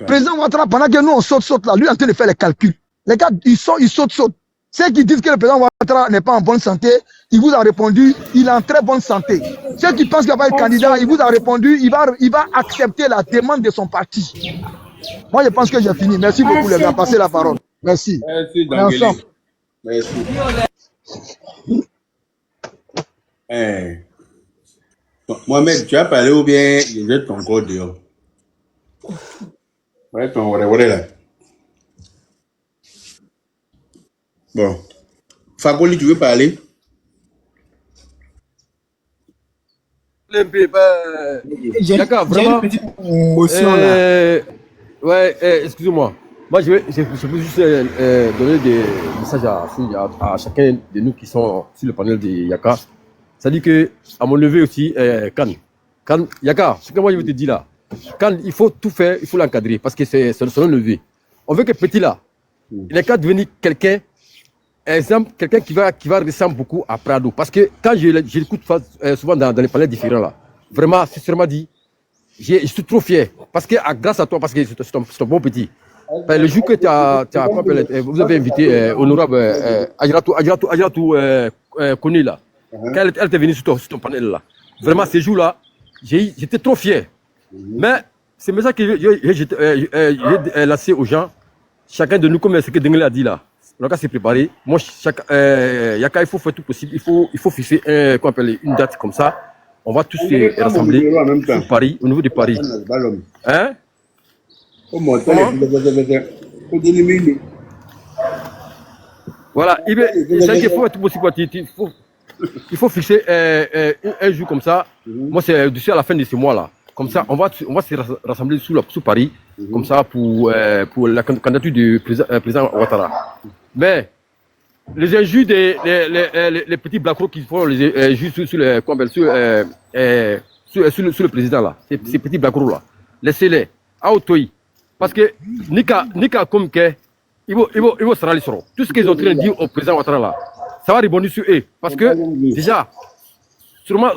Président Ouattara, pendant que nous, on saute là, lui, en train de faire les calculs. Les gars, ils sautent. Ceux qui disent que le président Ouattara n'est pas en bonne santé, il vous a répondu, il est en très bonne santé. Ceux qui pensent qu'il va être candidat, il vous a répondu, il va accepter la demande de son parti. Moi, je pense que j'ai fini. Merci beaucoup, les gars. Passez la parole. Merci. Merci, Dangeli. Merci. Mohamed, tu as parlé ou bien je jette ton corps dehors? Ouais, ton ouais là. Bon. Fagoli, tu veux parler? D'accord, vraiment. J'ai une petite émotion là. Ouais, excusez-moi. Moi, je peux juste donner des messages à chacun de nous qui sont sur le panel de Yaka. C'est-à-dire que, à mon neveu aussi, Kan, Yaka, ce que moi je veux te dire là, Kan, il faut tout faire, il faut l'encadrer parce que c'est son neveu. On veut que petit là, il n'est qu'à devenir quelqu'un, exemple, quelqu'un qui va ressembler beaucoup à Prado. Parce que quand je l'écoute souvent dans les panels différents là, vraiment, sincèrement dit, je suis trop fier. Parce que grâce à toi, parce que c'est ton bon petit. Le jour que vous avez invité honorable Adjaratou Kone là, quand elle était venue sur ton panel là, vraiment ces jours-là, j'étais trop fier. Mais c'est le message que j'ai lancé aux gens, chacun de nous, comme ce que Dengele a dit là, on va se préparer. Moi, Yaka, il faut faire tout possible, il faut fixer une date comme ça. On va tous se rassembler sur Paris, au niveau de Paris. Hein? Voilà, c'est qu'il faut faire tout possible. Il faut fixer un jour comme ça. Moi, c'est d'ici à la fin de ce mois-là. Comme ça, on va se rassembler sous Paris, comme ça, pour la candidature du président Ouattara. Mais les injures les petits blacks qui font les injures sur le président là, ces petits blacks là, laissez-les à Otoï. Parce que Nika comme que ils vont se rallier sur tout ce qu'ils ont en train de dire au président Ouattara là. Ça va rebondir sur eux. Parce que déjà, sûrement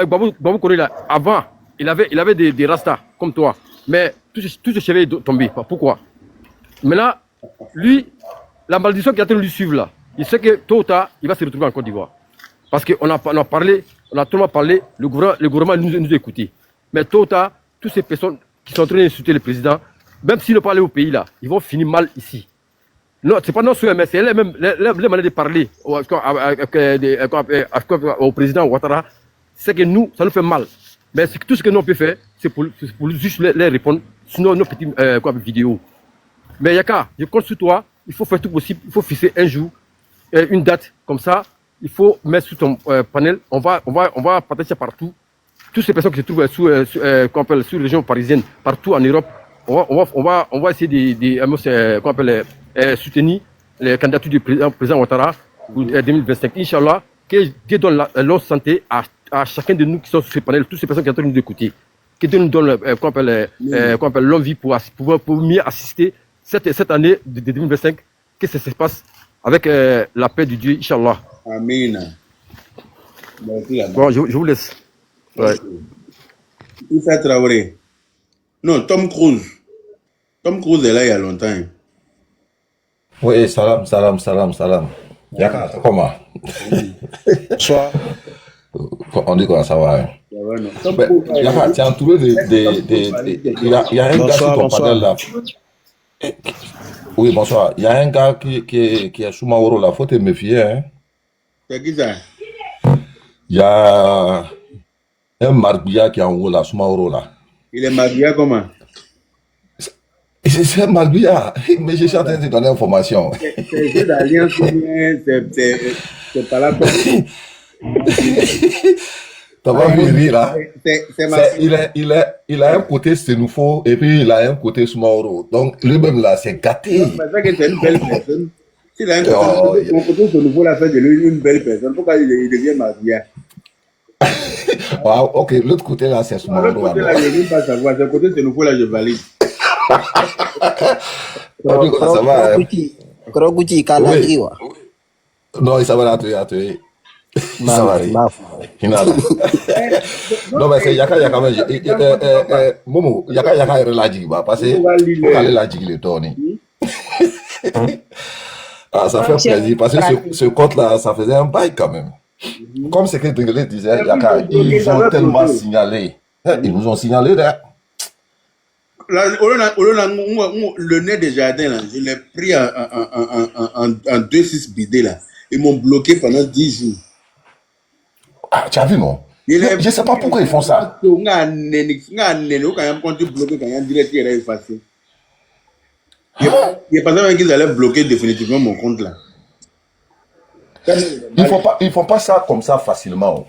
Babou Kone là, avant, il avait des rastas comme toi. Mais tous ces cheveux sont tombés. Pourquoi? Maintenant, lui, la malédiction qui est en train de lui suivre là, il sait que tôt ou tard, il va se retrouver en Côte d'Ivoire. Parce qu'on a tellement parlé, le gouvernement nous a écoutés. Mais tôt ou tard, toutes ces personnes qui sont en train d'insulter le président, même s'ils ne parlent pas au pays là, ils vont finir mal ici. Non, c'est pas non seulement, mais c'est les manières de parler au président Ouattara, c'est que nous, ça nous fait mal. Mais tout ce que nous on peut faire, c'est pour juste les répondre, sinon nos petites vidéos. Mais Yaka, je compte sur toi, il faut faire tout possible, il faut fixer un jour, une date, comme ça, il faut mettre sur ton panel, on va partager partout. Toutes ces personnes qui se trouvent sur la région parisienne, partout en Europe, on va essayer de soutenir les candidatures du président Ouattara pour 2025. Inch'Allah, que Dieu donne la longue santé à chacun de nous qui sont sur ce panel, toutes ces personnes qui sont en train de nous écouter. Que Dieu nous donne longue vie pour mieux assister cette année de 2025, que ça se passe avec la paix de Dieu, Inch'Allah. Amen. Bon, je vous laisse. Ouais. Issa Traoré. Non, Tom Cruise. Tom Cruise est là il y a longtemps. Oui, salam. Yaka, comment? Bonsoir. On dit comment ça va? Hein? Ça va, non? Yaka, tu es entouré il y a un gars sur ton panel là. Oui, bonsoir. Il y a un gars qui est sous Mauro là, faut te méfier. Hein? C'est qui ça? Il y a un Marbilla qui est en haut là, sous Mauro là. Il est Marbilla comment? C'est un Marbilla, mais je suis en train de te donner l'information. C'est d'alliance, c'est pas là. T'as pas vu rire là? Il a un côté Sénoufo et puis il a un côté Soumaoro. Donc lui-même là, c'est gâté. C'est une belle personne. S'il a un côté Sénoufo là, c'est une belle personne. Pourquoi il devient Marbilla? Wow, ok, l'autre côté là, c'est Soumaoro. L'autre côté là, je ne veux pas savoir. C'est le côté Sénoufo là, je valide. Ça va. Non, ça va là, tu es. Ça va aller. Non, mais c'est Yaka Yaka, Momo, Yaka Yaka est la Djiba, parce que faut aller la Djiba le tourner. Ah, ça fait plaisir, parce que ce compte-là, ça faisait un bail quand même. Comme ce que Dengele disait, Yaka, ils ont tellement signalé. Ils nous ont signalé là. Là, le nez des jardins, là, je l'ai pris en 2-6 bidets là. Ils m'ont bloqué pendant 10 jours. Ah, tu as vu, non? Je ne sais pas pourquoi ils font ça. Il est pas sûr qu'ils allaient bloquer définitivement mon compte là. Ils font pas ça comme ça facilement.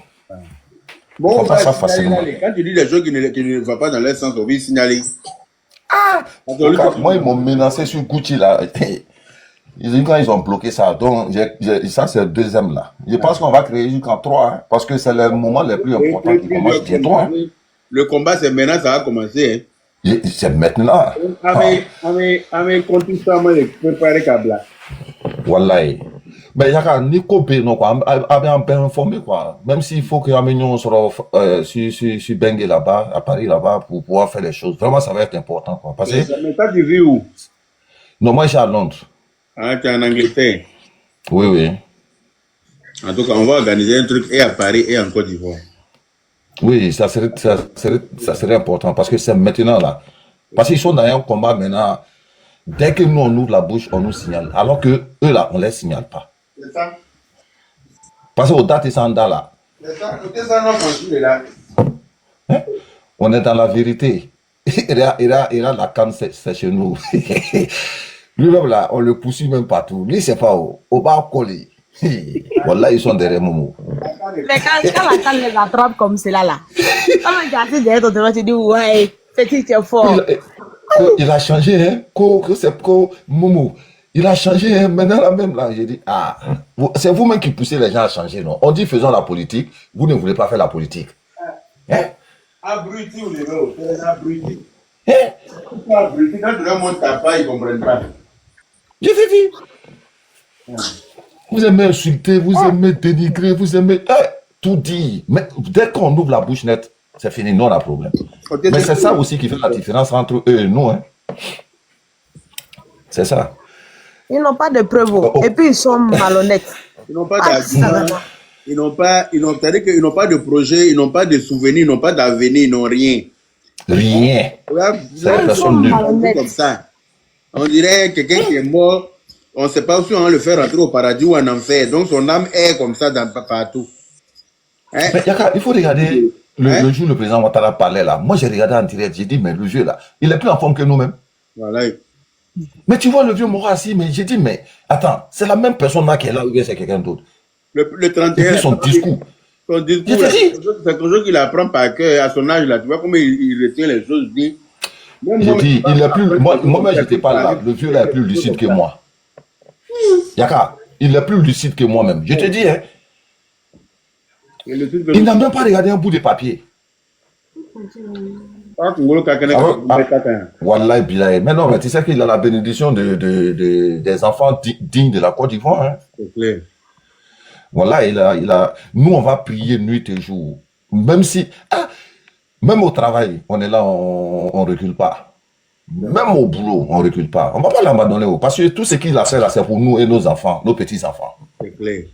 Bon, pas ça facilement. Quand tu dis des choses qui ne vont pas dans leur sens, on va signaler. Ah! Moi, ils m'ont menacé sur Gucci là. Quand ils ont bloqué ça, donc ça c'est le deuxième là. Je pense qu'on va créer jusqu'en 3, hein, parce que c'est le moment le plus important qui commence. Hein. Le combat c'est maintenant, ça va commencer. Hein. C'est maintenant. Wallahi. Mais il y a Nico Beno, quoi, un peu informé, quoi. Même s'il faut que nous sur Bengue là-bas, à Paris là-bas, pour pouvoir faire les choses. Vraiment, ça va être important, quoi. Parce que. Mais toi, tu vis où? Non, moi, je suis à Londres. Ah, tu es en Angleterre? Oui, oui. En tout cas, on va organiser un truc et à Paris et en Côte d'Ivoire. Oui, ça serait important parce que c'est maintenant là. Parce qu'ils sont dans un combat maintenant. Dès que nous on ouvre la bouche, on nous signale. Alors que eux là, on ne les signale pas. C'est ça. Parce qu'au date Sanda là. C'est ça, là. Hein? On est dans la vérité. Il a la canne, c'est chez nous. Lui-même là, on le poursuit même partout. Lui, c'est pas au bas collé. Voilà, ils sont derrière Momo. Mais quand la canne les attrape comme cela là, quand tu as derrière ton devant, tu dis ouais, petit, tu es fort. Il a changé, hein. Momo. Il a changé, hein. Maintenant là même là, j'ai dit, ah, c'est vous-même qui poussez les gens à changer, non? On dit faisons la politique, vous ne voulez pas faire la politique. Hein? Abruti ou les gars, c'est abruti. Hein? Abruti, quand tu leur montres ta part, ils ne comprennent pas. Je vais dire. Vous aimez insulter, vous aimez dénigrer, vous aimez tout dire. Mais dès qu'on ouvre la bouche nette, c'est fini, nous on a problème. Mais c'est ça aussi qui fait la différence entre eux et nous. Hein. C'est ça. Ils n'ont pas de preuves. Et puis ils sont malhonnêtes. Ils n'ont pas d'argument. Ils n'ont pas de projet, ils n'ont pas de souvenirs, ils n'ont pas d'avenir, ils n'ont rien. Rien. Ils sont malhonnêtes. Comme ça. On dirait quelqu'un qui est mort. On ne sait pas si on va le faire rentrer au paradis ou en enfer. Donc son âme est comme ça partout. Hein? Mais Yaka, il faut regarder le jour où le président Ouattara parlait là. Moi j'ai regardé en direct, j'ai dit mais le jeu là, il est plus en forme que nous-mêmes. Voilà. Mais tu vois le vieux Mora assis, mais j'ai dit mais attends, c'est la même personne là qui est là ou bien c'est quelqu'un d'autre. Le 31. Et puis son discours. Son discours, c'est quelque chose qu'il apprend par cœur à son âge là. Tu vois comment il retient les choses. J'ai dit, il est plus. Moi-même, j'étais pas là. Le vieux là est plus lucide que moi. Yaka, il est plus lucide que moi-même. Je te dis, hein. Il n'a même pas regardé un bout de papier. Wallah, bilaye. Mais non, mais tu sais qu'il a la bénédiction des enfants dignes de la Côte d'Ivoire. Hein. C'est clair. Voilà, nous, on va prier nuit et jour. Même si. Même au travail, on est là, on ne recule pas. Même au boulot, on ne recule pas. On ne va pas l'abandonner. Parce que tout ce qu'il a fait là, c'est pour nous et nos enfants, nos petits-enfants. C'est clair.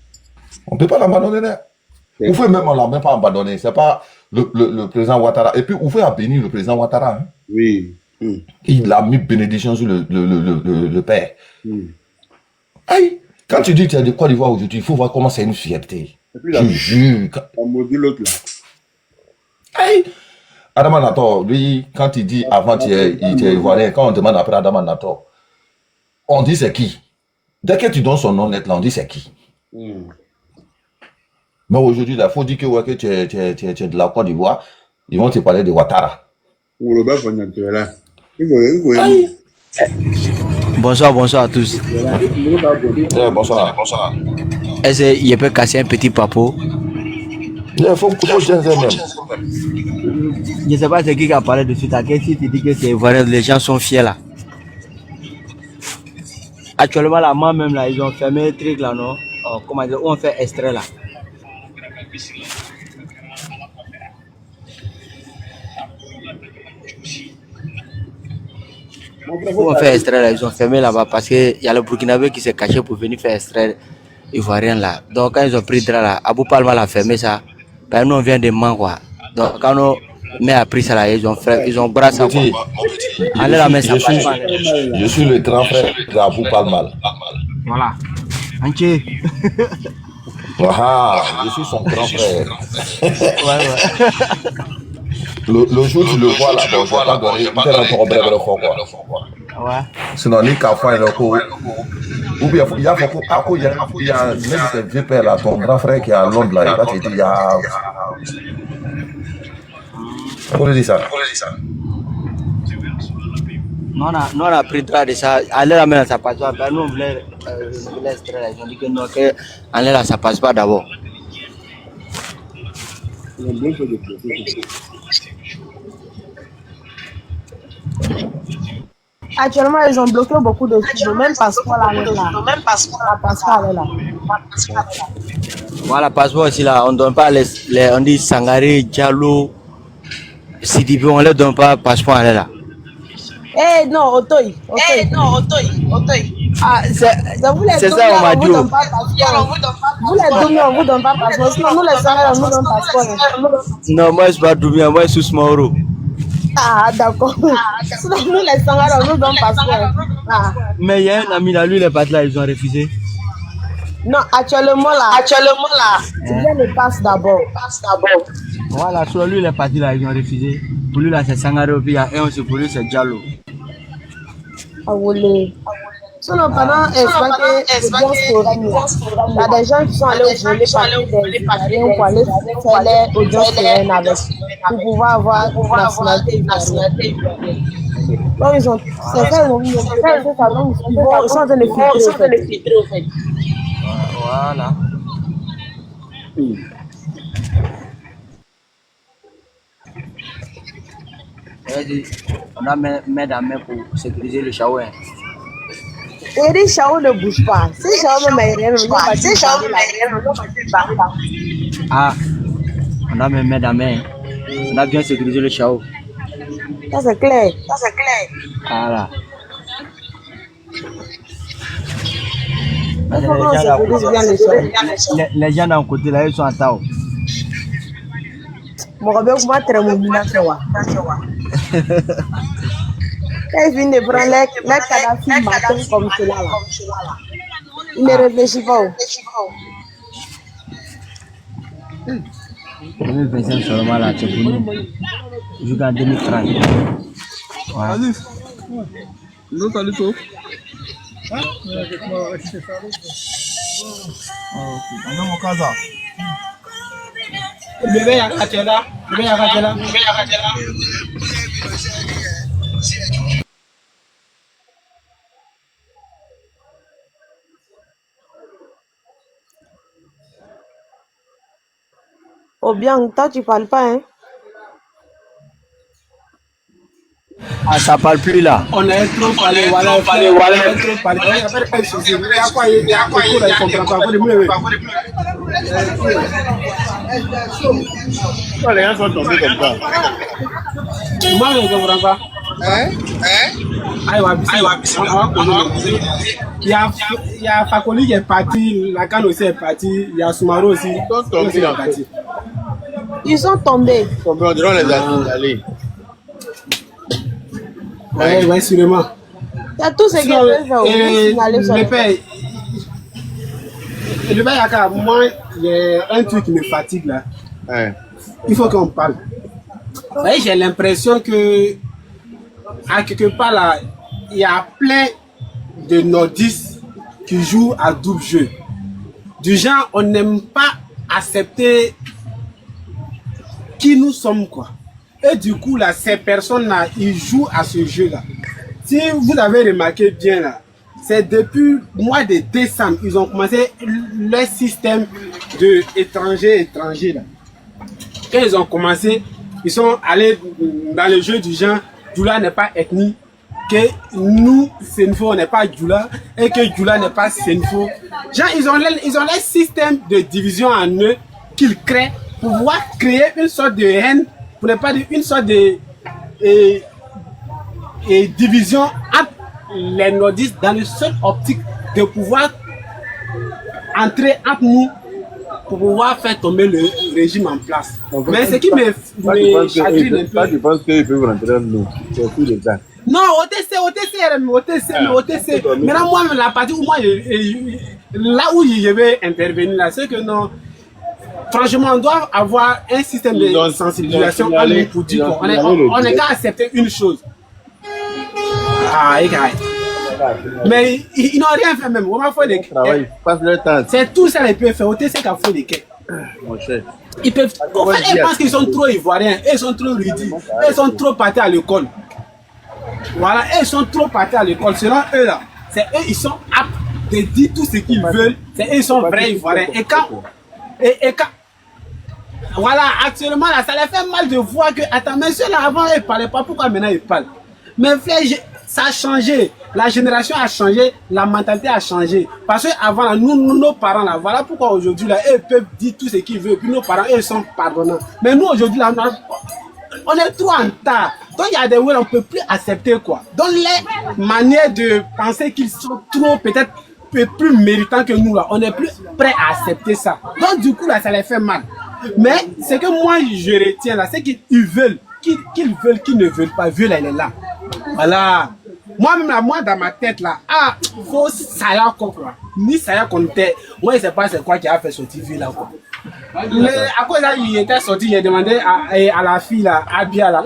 On ne peut pas l'abandonner là. Oufé même, on ne l'a même pas abandonné. Ce n'est pas le président Ouattara. Et puis, Oufé a béni le président Ouattara. Hein. Oui. Il a mis bénédiction sur le père. Aïe. Quand tu dis que tu as de Côte d'Ivoire aujourd'hui, il faut voir comment c'est une fierté. Je jure. On maudit l'autre là. Aïe. Adama Nator, lui, quand il dit avant il est ivoirien, quand on demande après Adama Nator, on dit c'est qui. Dès que tu donnes son nom net là, on dit c'est qui. Mais aujourd'hui, il faut dire que tu es de la Côte d'Ivoire, ils vont te parler de Ouattara. Bonsoir à tous. Bonsoir. Est-ce qu'il peut casser un petit papo? Il faut changer même. Je ne sais pas c'est qui a parlé de suite. À quel site il dit que c'est vrai, les gens sont fiers là. Actuellement là, moi-même là, ils ont fermé le truc là, non? Comment dire, on fait extrait là. Pour faire extraire, là, ils ont fermé là-bas parce qu'il y a le Burkinabé qui s'est caché pour venir faire extraire Ivoirien là. Donc quand ils ont pris Dra là, Abou Palma a fermé ça. Ben, nous on vient de Man quoi. Donc quand nous mais a pris ça là, ils ont brassé quoi. Allez la main ça passe pas. Je suis le grand frère d'Abou Palmal. Voilà. Entier. Voilà, je suis son grand frère. Ouais. Le jour où tu le vois là, bon, je vais pas donner, il te rend ton bref le fond quoi. Ouais. Sinon, ni qu'à faire le coup. Ou bien, il y a beaucoup, il y a même ce vieux père là, ton grand frère qui est à Londres là, il va te dire, il y a. Pour lui dire ça. Nous on a pris Dra de ça. Allez la main ça passe pas. Ben, nous on voulait extraire là. Ils ont dit que non, que allez là ça passe pas d'abord. Actuellement, ils ont bloqué beaucoup de choses. Même passeport là, la passeport là. Voilà, passeport aussi là, on donne pas on dit Sangaré, Diallo, Sidibe, on ne donne pas passeport là. Eh non, Otoy. Ah, c'est ça, on m'a dit. Vous les Doumia, on vous donne pas passeport. Sinon, nous les Sangaré, on nous donne passeport. Non, moi je suis pas Doumia, moi je suis Smaoro. Ah, d'accord. Sinon, nous les Sangaré, on nous donne passeport. Ah. Mais il y a un ami là, lui, les pattes là, ils ont refusé. Non, actuellement là. Tu viens le passe d'abord. Voilà, sur lui, les partis là, ils ont refusé. Pour lui là, c'est Sangaré, puis il y a un aussi, pour lui, c'est Diallo. Ah, oui. Sinon, pendant il y a des gens qui sont allés au voler partir des pour aller faire les audiences foraines avec pour pouvoir avoir nationalité ivoirienne. Donc, ils ont c'est ça, ils ont fait ça, donc ils sont en train de filtrer au fait. Voilà. On a mis la main pour sécuriser le Chao. Et les Chao ne bougent pas. Si Chao ne met rien, Ah, on a mis la main. On a bien sécurisé le Chao. Ça c'est clair. Voilà. Les gens d'un côté là, ils sont à Tao. Mon Robert, comment tu as mon bilan? Quand il vient de prendre les Kadhafi matin comme cela là, il ne réfléchit pas. 2025 seulement là, c'est pour nous. Jusqu'en 2030. Ouais. Oh bien, toi tu parles pas hein? Ah, ça parle plus là. On a trop parlé, voilà. On a trop parlé. Il y a pas de souci. Il y a quoi, il comprend pas. Les gens sont tombés comme ça. Moi, je ne comprends pas. Il y a Fakoli qui est parti, Lacan aussi est parti, il y a Soumaro aussi. Ils sont tombés. On dirait les aller. Oui, sûrement. Il y a tout ce qui est fait. Le père Yaka, moi, il y a un truc qui me fatigue là. Il faut qu'on parle. Vous voyez, j'ai l'impression que, à quelque part là, il y a plein de nordistes qui jouent à double jeu. Du genre, on n'aime pas accepter qui nous sommes, quoi. Et du coup, là, ces personnes-là, ils jouent à ce jeu-là. Si vous avez remarqué bien, là, c'est depuis le mois de décembre, ils ont commencé leur système de étrangers, là. Quand ils ont commencé, ils sont allés dans le jeu du genre, Djoula n'est pas ethnique, que nous, Senfo, on n'est pas Djoula, et que Djoula n'est pas Senfo. Genre, ils ont leur système de division en eux qu'ils créent pour pouvoir créer une sorte de haine, pour ne pas dire une sorte de division entre les nordistes dans le seul optique de pouvoir entrer entre nous pour pouvoir faire tomber le régime en place. Mais ce qui me chagrine un peu... Tu penses qu'ils peuvent rentrer en nous? C'est tout le temps. Non, OTC. Maintenant, moi, la partie où moi, là où je vais intervenir, là, c'est que non... Franchement, on doit avoir un système de sensibilisation en nous pour dire qu'on n'est qu'à accepter une chose. Mais ils n'ont rien fait même. C'est tout ça qu'ils peuvent faire. OTC qui a fait des quais. Ils peuvent. En fait, ils pensent qu'ils sont trop ivoiriens. Ils sont trop ridicules. Ils sont trop partis à l'école. Voilà, ils sont trop partis à l'école. Selon eux là, c'est eux, ils sont aptes de dire tout ce qu'ils veulent. C'est eux, ils sont vrais ivoiriens. Et quand voilà, actuellement là, ça les fait mal de voir que, attends, mais ceux-là avant ils ne parlaient pas, pourquoi maintenant ils parlent? Mais frère, ça a changé, la génération a changé, la mentalité a changé. Parce qu'avant là, nos parents là, voilà pourquoi aujourd'hui là, ils peuvent dire tout ce qu'ils veulent, puis nos parents, ils sont pardonnants. Mais nous aujourd'hui là, on est trop en retard. Donc il y a des choses on ne peut plus accepter quoi. Donc les manières de penser qu'ils sont trop peut-être plus méritants que nous là, on n'est plus prêt à accepter ça. Donc du coup là, ça les fait mal. Mais ce que moi je retiens là, c'est qu'ils veulent, qu'ils ne veulent pas, veulent elle est là. Voilà. Moi-même là, moi dans ma tête là, faut ça y a quoi. Ni ça y a qu'on était. Moi je sais pas c'est quoi qui a fait sortir vie là quoi. À cause là, il était sorti, il a demandé à la fille là, à Bia là,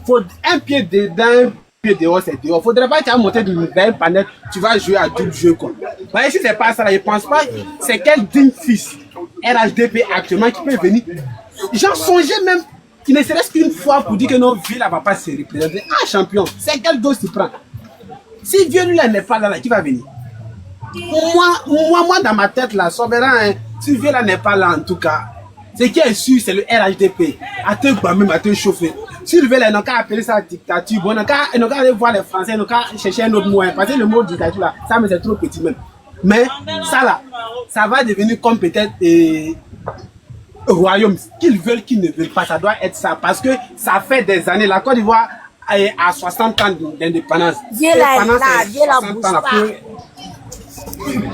faut un pied dedans, un pied dehors, c'est dehors. Faudrait pas que tu as monté dans une panette, tu vas jouer à double jeu quoi. Mais si c'est pas ça là, je pense pas, c'est quel digne fils RHDP actuellement qui peut venir. J'en songeais même, qui ne serait-ce qu'une fois pour dire que non, Villa va pas se représenter. Champion, c'est quel dos tu prends? Si Vieux lui là n'est pas là, qui va venir? Moi dans ma tête là, Soberan, si Vieux là n'est pas là en tout cas, ce qui est sûr c'est le RHDP. À te même à te chauffer. Si Vieux là, ils n'ont qu'à appeler ça dictature, bon, ils n'ont qu'à aller voir les Français, ils n'ont qu'à chercher un autre mot, parce que le mot dictature là, ça mais c'est trop petit même. Mais ça là, ça va devenir comme peut-être royaume. Qu'ils veulent, qu'ils ne veulent pas, ça doit être ça. Parce que ça fait des années, la Côte d'Ivoire a 60 ans d'indépendance.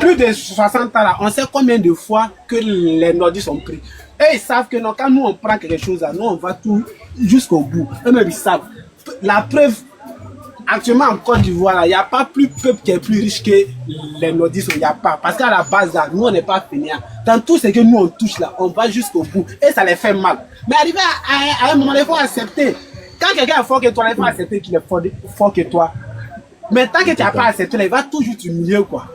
Plus de 60 ans là, on sait combien de fois que les nordistes ont pris. Et ils savent que non, quand nous on prend quelque chose là, nous on va tout jusqu'au bout. Eux-mêmes ils savent. La preuve, actuellement en Côte d'Ivoire, il n'y a pas plus peuple qui est plus riche que les nordistes, il n'y a pas. Parce qu'à la base, là, nous, on n'est pas fainéants. Dans tout ce que nous, on touche là, on va jusqu'au bout. Et ça les fait mal. Mais arriver à un moment, il faut accepter. Quand quelqu'un est fort que toi, il faut accepter qu'il est fort que toi. Mais tant que tu n'as pas accepté, là, il va toujours t'humilier, quoi.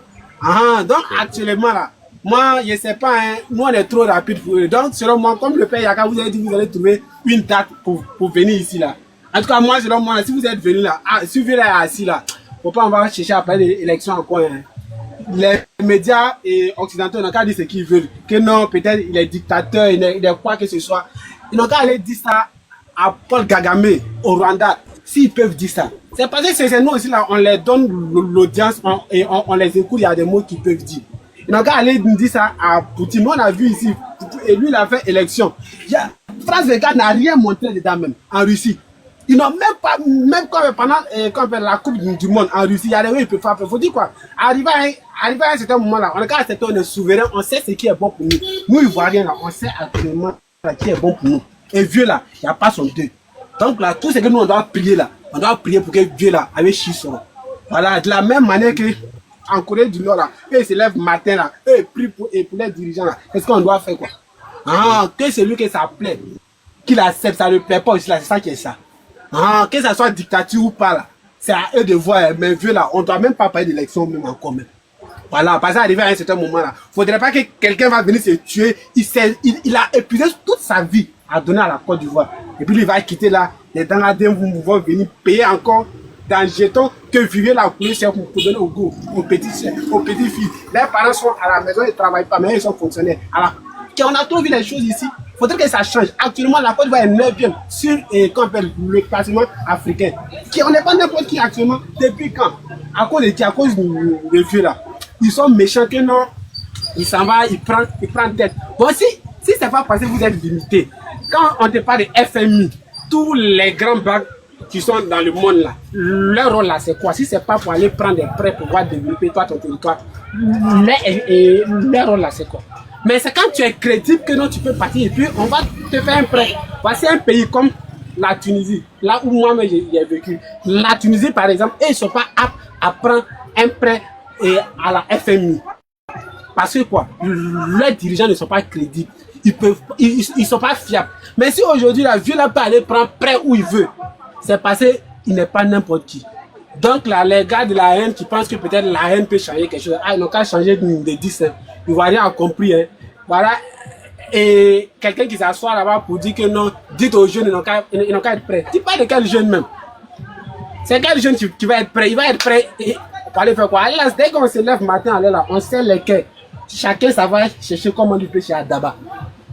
Donc, actuellement, là, moi, je ne sais pas, hein, nous, on est trop rapide pour eux. Donc, selon moi, comme le père Yaka vous avez dit, vous allez trouver une date pour venir ici, là. En tout cas, moi, selon moi, si vous êtes venu là, si vous êtes assis là, faut pas on va chercher à parler d'élections encore. Hein. Les médias occidentaux n'ont qu'à dire ce qu'ils veulent. Que non, peut-être il est dictateur, il est quoi que ce soit. Ils n'ont qu'à aller dire ça à Paul Kagame au Rwanda, s'ils peuvent dire ça. C'est parce que c'est nous aussi là, on les donne l'audience et on les écoute, il y a des mots qu'ils peuvent dire. Ils n'ont qu'à aller dire ça à Poutine. On a vu ici, et lui il a fait élection. France 24 n'a rien montré dedans même, en Russie. Ils n'ont même pas, même comme pendant la Coupe du Monde en Russie, il y a des gens qui peuvent faire. Il faut dire quoi? Arriver à un certain moment là, on est accepter, on est souverain, on sait ce qui est bon pour nous. Nous, Ivoiriens là, on sait actuellement ce qui est bon pour nous. Et Vieux là, il n'y a pas son deux. Donc là, tout ce que nous on doit prier là, on doit prier pour que Vieux là, avec Chisson. Voilà, de la même manière que en Corée du Nord là, eux ils se lèvent matin là, eux ils prient pour les dirigeants là. Qu'est-ce qu'on doit faire quoi? Que celui que ça plaît, qu'il accepte, ça ne plaît pas aussi là, c'est ça qui est ça. Que ça soit dictature ou pas là, c'est à eux de voir, mais Vieux là, on ne doit même pas parler d'élection même encore même. Voilà, parce qu'arriver à un certain moment là, faudrait pas que quelqu'un va venir se tuer, il a épuisé toute sa vie à donner à la Côte d'Ivoire. Et puis il va quitter là, les Dangadins vont venir payer encore dans jetons que Vieux là pour donner aux petits filles. Les parents sont à la maison, ils ne travaillent pas, mais ils sont fonctionnaires. Alors, on a trop vu les choses ici. Il faudrait que ça change. Actuellement, la Côte d'Ivoire est 9e sur le classement africain. On n'est pas n'importe qui actuellement. Depuis quand? À cause de qui? À cause de Vieux là. Ils sont méchants que non. Il s'en va, il prend tête. Bon, si c'est pas parce que vous êtes limité, quand on te parle de FMI, tous les grands banques qui sont dans le monde là, leur rôle là, c'est quoi? Si c'est pas pour aller prendre des prêts pour pouvoir développer toi ton territoire, leur rôle là, c'est quoi? Mais c'est quand tu es crédible que non, tu peux partir et puis on va te faire un prêt. Voici un pays comme la Tunisie, là où moi-même j'ai vécu. La Tunisie, par exemple, ils ne sont pas aptes à prendre un prêt à la FMI. Parce que quoi? Leurs dirigeants ne sont pas crédibles. Ils sont pas fiables. Mais si aujourd'hui, la ville peut aller prendre prêt où il veut, c'est parce qu'il n'est pas n'importe qui. Donc là, les gars de la haine qui pensent que peut-être la haine peut changer quelque chose, ils n'ont qu'à changer de 10. Ils voient rien compris. Hein. Voilà. Et quelqu'un qui s'assoit là-bas pour dire que non, dites aux jeunes, ils n'ont qu'à être prêts. Dis pas de quel jeune même. C'est quel jeune qui va être prêt? Il va être prêt pour aller faire quoi? Allez là, dès qu'on se lève matin, allez là, on sait lesquels. Chacun, ça va chercher comment il peut chez Adaba.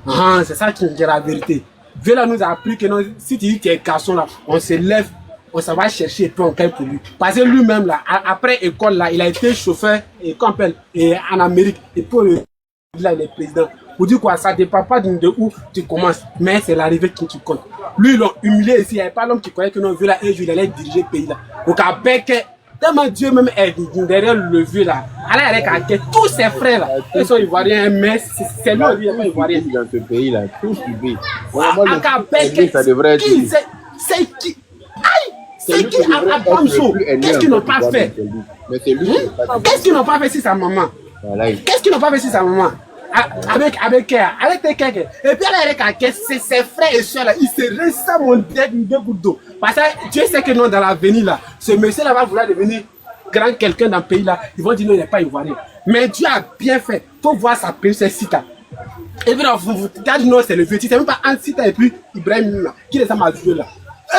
Ah, c'est ça qui est la vérité. Vela nous a appris que non, si tu dis que tu es garçon là, on se lève, on s'en va chercher et puis on paye pour lui. Parce que lui-même là, après école là, il a été chauffeur et qu'on appelle en Amérique. Et pour là, il est président. Pour dire quoi, ça ne dépend pas de où tu commences, mais c'est l'arrivée qui compte. Lui, ils l'ont humilié ici. Il n'y avait pas l'homme qui croyait que non, Vela, un jour, il allait diriger le pays là. Donc, avec tellement Dieu même est derrière le vieux là. Alors, avec tous ses frères là, ils sont ivoiriens, mais c'est lui, il n'est pas ivoirien. Dans ce pays là, tous suivis. Ça devrait être. C'est qui? Aïe! C'est qui à Bamso? Qu'est-ce qu'ils n'ont pas fait? Qu'est-ce qu'ils n'ont pas fait si sa maman? Qu'est-ce qu'ils n'ont pas fait si sa maman? Avec quelqu'un. Et puis avec ses frères et soeurs là, ils se ressemblent mon deux gouttes d'eau. Parce que Dieu sait que non, dans l'avenir là, ce monsieur là va vouloir devenir grand quelqu'un dans le pays là. Ils vont dire non, il n'est pas ivoirien. Mais Dieu a bien fait. Faut voir sa princesse Sita. Et puis là, vous dites non, c'est le vieux. C'est même pas Ansita et puis Ibrahim là, qui ressemble à Dieu là.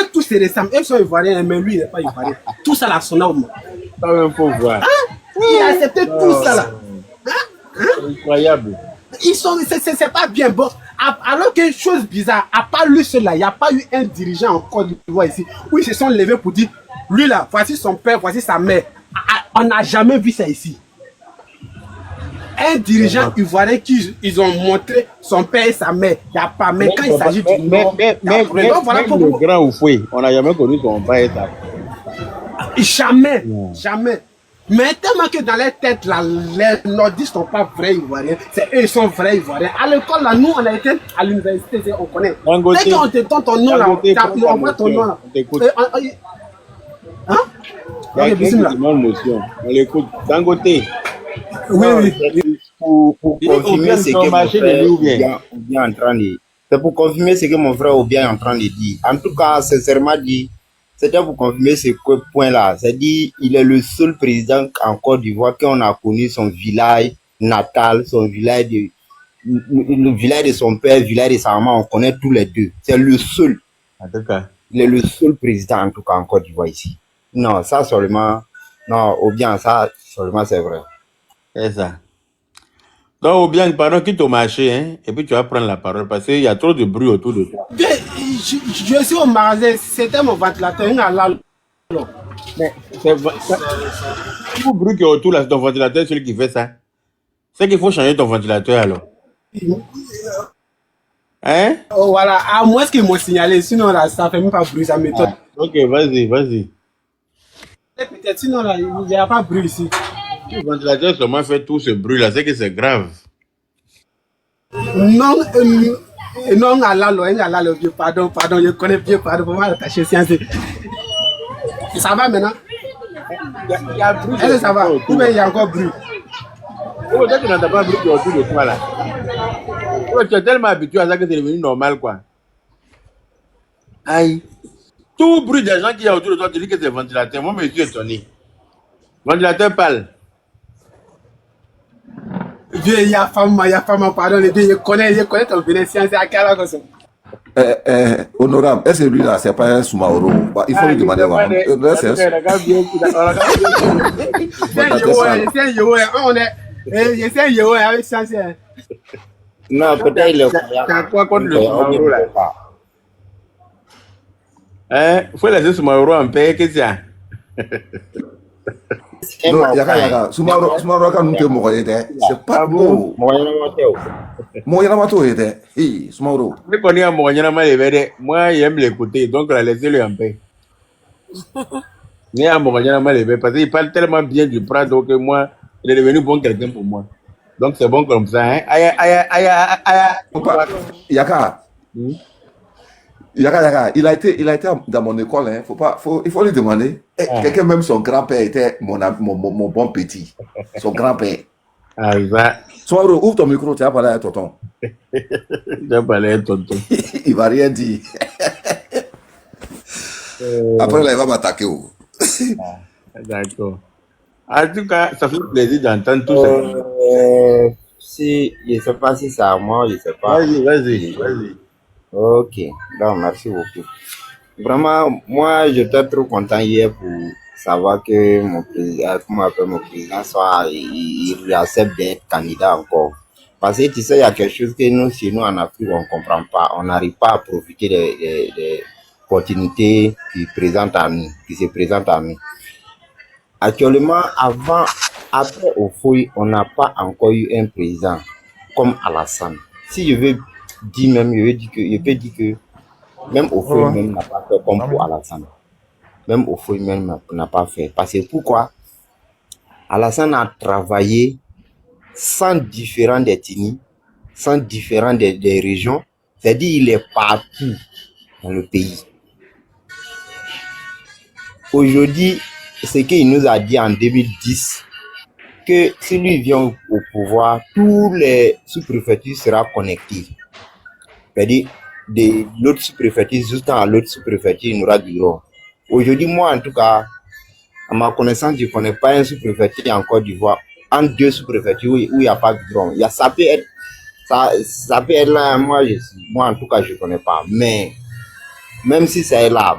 Eux tous se ressemblent. Eux sont ivoiriens, mais lui il n'est pas ivoirien. Tout ça là, son homme. Ça même faut voir. Il a accepté tout ça là. Incroyable. Ils sont, c'est pas bien bon. Alors que chose bizarre, à part lui seul là, il n'y a pas eu un dirigeant en Côte d'Ivoire ici où ils se sont levés pour dire, lui là, voici son père, voici sa mère. On n'a jamais vu ça ici. Un dirigeant ivoirien qui ils ont montré son père et sa mère, il n'y a pas. Mais quand il s'agit du Nord, voilà pour le grand Oufoué, on n'a jamais connu son père et sa mère. Jamais, jamais. Mais tellement que dans les têtes, là, les nordistes ne sont pas vrais ivoiriens, c'est eux qui sont vrais ivoiriens. À l'école, là, nous, on a été à l'université, on connaît. Dès qu'on te donne ton nom, là, on voit ton nom, là. Hein? On l'écoute. Dangote. Oui. Pour confirmer ce que mon frère Obiang est en train de... C'est pour confirmer ce que mon frère Obiang est en train de dire. En tout cas, sincèrement dit, c'était pour confirmer ce point-là. C'est-à-dire, il est le seul président en Côte d'Ivoire qu'on a connu son village natal, son village le village de son père, le village de sa maman, on connaît tous les deux. C'est le seul. En tout cas. Il est le seul président, en tout cas, en Côte d'Ivoire ici. Non, ça seulement, non, Obiang, ça seulement c'est vrai. C'est ça. Donc, Obiang, pardon, quitte au marché, hein, et puis tu vas prendre la parole parce qu'il y a trop de bruit autour de toi. Je suis au magasin, c'était mon ventilateur, Mais tout le bruit qui est autour, là, c'est ton ventilateur, celui qui fait ça. C'est qu'il faut changer ton ventilateur alors. Hein? Oh, voilà, à moins qu'ils m'ont signalé, sinon là, ça fait même pas bruit, ça m'étonne. Ok, vas-y. Peut-être sinon là, il n'y a pas de bruit ici. Le ventilateur seulement fait tout ce bruit là, c'est que c'est grave. Non, pardon, je connais bien, pardon, pour moi, attacher science. Ça va maintenant? Il y a bruit. Est-ce que ça va? Ou bien il y a encore bruit? Oh, tu n'entends pas bruit autour de toi là. Oh, tu es tellement habitué à ça que c'est devenu normal quoi. Aïe. Tout bruit des gens qui y a autour de toi, tu dis que c'est ventilateur. Moi, je suis étonné. Ventilateur parle. Il y a femme, pardon, je connais ton vénétien, c'est à quel âge ça? Honorable, est-ce que lui là, c'est pas un Soumaoro? Il faut lui demander. Non, peut-être il est. T'as quoi contre le Soumaoro là? Hein? Faut laisser Soumaoro en paix, qu'est-ce qu'il y a? Non, Yaka, Soumaoro quand nous te mourons, c'est pas beau. Moi, Soumaoro. Mais quand il y a moi, j'aime l'écouter, donc la laissez-le en paix. Mais à mon parce qu'il parle tellement bien du Prado que moi, il est devenu bon quelqu'un pour moi. Donc c'est bon comme ça. Hein? Yaka. Yaka, il a été dans mon école. Hein. Il faut lui demander. Quelqu'un, même son grand-père était mon bon petit. Son grand-père. Ah, ça. Soiro, ouvre ton micro, tu vas parler à tonton. Tu vas parler à tonton. Il va rien dire. Après, là, il va m'attaquer. D'accord. En tout cas, ça fait plaisir d'entendre tout ça. Si, je ne sais pas si c'est à moi, je ne sais pas. Vas-y. Ok, donc merci beaucoup. Vraiment, moi, j'étais trop content hier pour savoir que mon président soit, il accepte d'être candidat encore. Parce que tu sais, il y a quelque chose que nous, chez nous en Afrique, on ne comprend pas. On n'arrive pas à profiter des opportunités qui se présentent à nous. Actuellement, après au fouille, on n'a pas encore eu un président comme Alassane. Si je veux dire même, je peux dire que même au fouille même n'a pas fait comme pour Alassane. Même au fouille même n'a pas fait. Parce que pourquoi? Alassane a travaillé sans différents ethnies, sans différents des régions. C'est-à-dire il est partout dans le pays. Aujourd'hui, ce qu'il nous a dit en 2010, que si lui vient au pouvoir, tous les sous-préfectures seront connectés. C'est-à-dire, de l'autre sous-préfecture jusqu'à l'autre sous-préfecture, il y aura du droit. Aujourd'hui, moi, en tout cas, à ma connaissance, je ne connais pas un sous-préfecture en Côte d'Ivoire, en deux sous-préfectures où il n'y a pas de droit. Ça peut être là, moi, en tout cas, je ne connais pas. Mais, même si c'est là,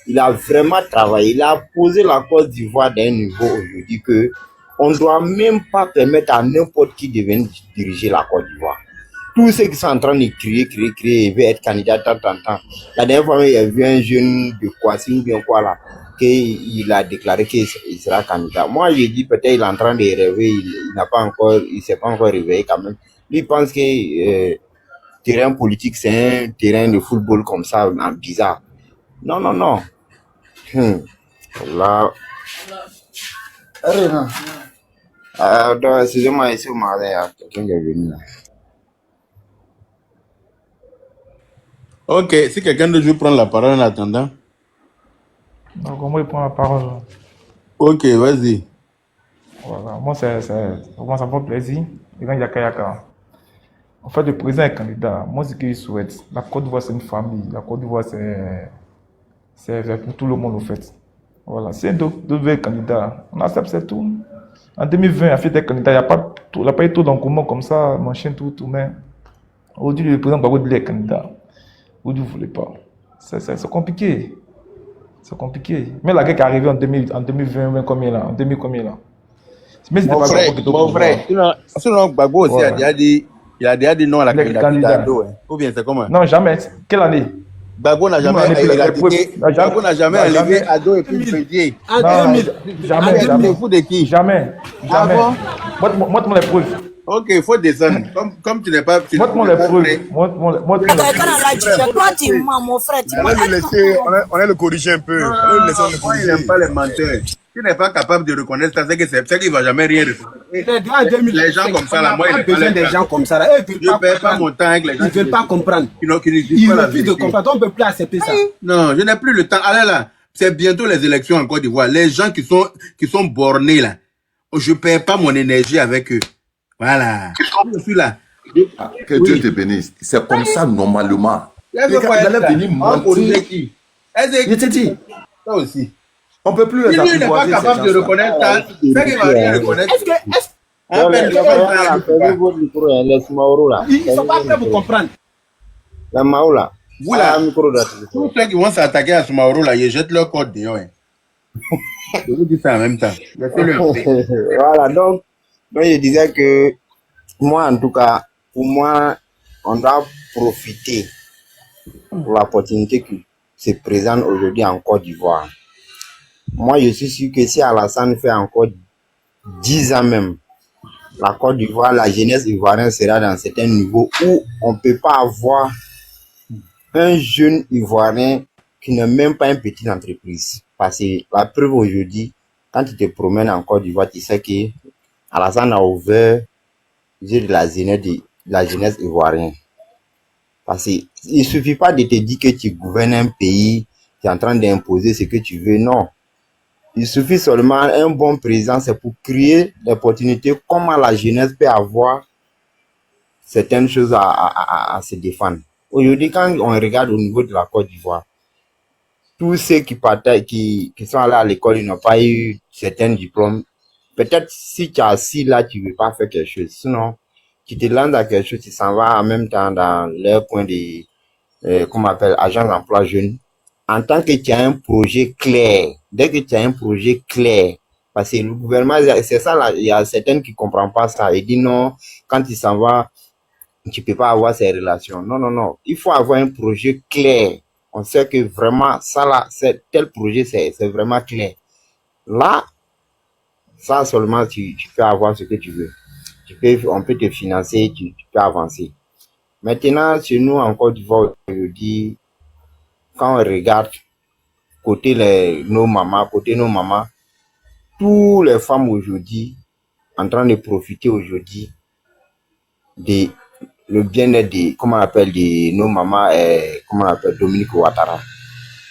il a vraiment travaillé. Il a posé la Côte d'Ivoire d'un niveau aujourd'hui que on ne doit même pas permettre à n'importe qui de venir diriger la Côte d'Ivoire. Tous ceux qui sont en train de crier, ils veulent être candidats tant. La dernière fois, il y a vu un jeune de Kwasi ou bien quoi là, qu'il a déclaré qu'il sera candidat. Moi, j'ai dit peut-être il est en train de rêver, il ne s'est pas encore réveillé quand même. Lui, il pense que terrain politique, c'est un terrain de football comme ça, bizarre. Non. Là. Donc, excusez-moi, ici, quelqu'un qui est venu là. Ok, si quelqu'un d'autre veut prendre la parole en attendant. Donc, moi, il prend la parole. Ok, vas-y. Voilà, moi, ça me fait plaisir. Président Yaka. En fait, le président est candidat. Moi, ce que je souhaite, la Côte d'Ivoire, c'est une famille. La Côte d'Ivoire, c'est pour tout le monde, en fait. Voilà, c'est un nouvel candidat. On accepte, c'est tout. En 2020, il a fait des candidats. Il n'a pas eu tout dans le commun comme ça, machin, tout. Mais aujourd'hui, le président Gbagbo est candidat. Aujourd'hui, vous ne voulez pas. C'est compliqué. C'est compliqué. Mais la guerre qui est arrivée en 2020, combien là? En 2000, combien là? Mais Mon frère, sinon Gbagbo aussi il a déjà dit non à la candidature d'Ado. Ou bien c'est comment? Non, jamais. Quelle année? Gbagbo n'a jamais enlevé Ado et puis Bédié. Jamais. De qui? Jamais. Montre-moi les preuves. Ok, il faut descendre. Comme tu n'es pas... Montre-moi les preuves. Montre-moi les preuves. Toi, tu mens, mon frère. On a le corriger un peu. Il n'aime pas les menteurs. Tu n'es pas capable de reconnaître ça, c'est qu'il ne va jamais rien reconnaître. Les gens comme ça, là, moi, j'ai besoin des gens comme ça. Là. Je ne perds pas mon temps avec les gens. Ils ne veulent pas comprendre. Ils refusent de comprendre. On ne peut plus accepter ça. Non, je n'ai plus le temps. Allez là, c'est bientôt les élections en Côte d'Ivoire. Les gens qui sont bornés là, je ne perds pas mon énergie avec eux. Voilà. Je suis là. Que Dieu te bénisse. C'est comme ça normalement. Il allait venir mentir. Je te dis. Ça aussi. On ne peut plus les apprivoiser. Il n'est pas capable de reconnaître ça. C'est qu'il ne va rien reconnaître. Ils ne sont pas prêts pour comprendre. La Maoula. Vous là, tous ceux qui vont s'attaquer à Soumaoro là, ils jettent leur code dehors. Je vous dis ça en même temps. Voilà, donc je disais que moi, en tout cas, pour moi, on doit profiter pour l'opportunité qui se présente aujourd'hui en Côte d'Ivoire. Moi, je suis sûr que si Alassane fait encore 10 ans même, la Côte d'Ivoire, la jeunesse ivoirienne sera dans un certain niveau où on ne peut pas avoir un jeune Ivoirien qui n'est même pas une petite entreprise. Parce que la preuve aujourd'hui, quand tu te promènes en Côte d'Ivoire, tu sais que Alassane a ouvert de la jeunesse ivoirienne. Parce qu'il ne suffit pas de te dire que tu gouvernes un pays, tu es en train d'imposer ce que tu veux. Non. Il suffit seulement un bon président, c'est pour créer l'opportunité, comment la jeunesse peut avoir certaines choses à se défendre. Aujourd'hui, quand on regarde au niveau de la Côte d'Ivoire, tous ceux qui sont allés à l'école, ils n'ont pas eu certains diplômes. Peut-être si tu es assis là, tu ne veux pas faire quelque chose. Sinon, tu te lances à quelque chose, tu s'en vas en même temps dans leur point de, comment on appelle, agence d'emploi jeune. En tant que tu as un projet clair, dès que tu as un projet clair, parce que le gouvernement, c'est ça là, il y a certains qui ne comprennent pas ça. Ils disent non, quand il s'en va, tu ne peux pas avoir ces relations. Non, non, non. Il faut avoir un projet clair. On sait que vraiment, ça là, tel projet, c'est vraiment clair. Là, ça seulement, tu peux avoir ce que tu veux. On peut te financer, tu peux avancer. Maintenant, chez nous, en Côte d'Ivoire, aujourd'hui, quand on regarde côté nos mamans, toutes les femmes aujourd'hui, en train de profiter aujourd'hui de le bien-être de, comment on appelle, de nos mamans, comment on appelle, Dominique Ouattara.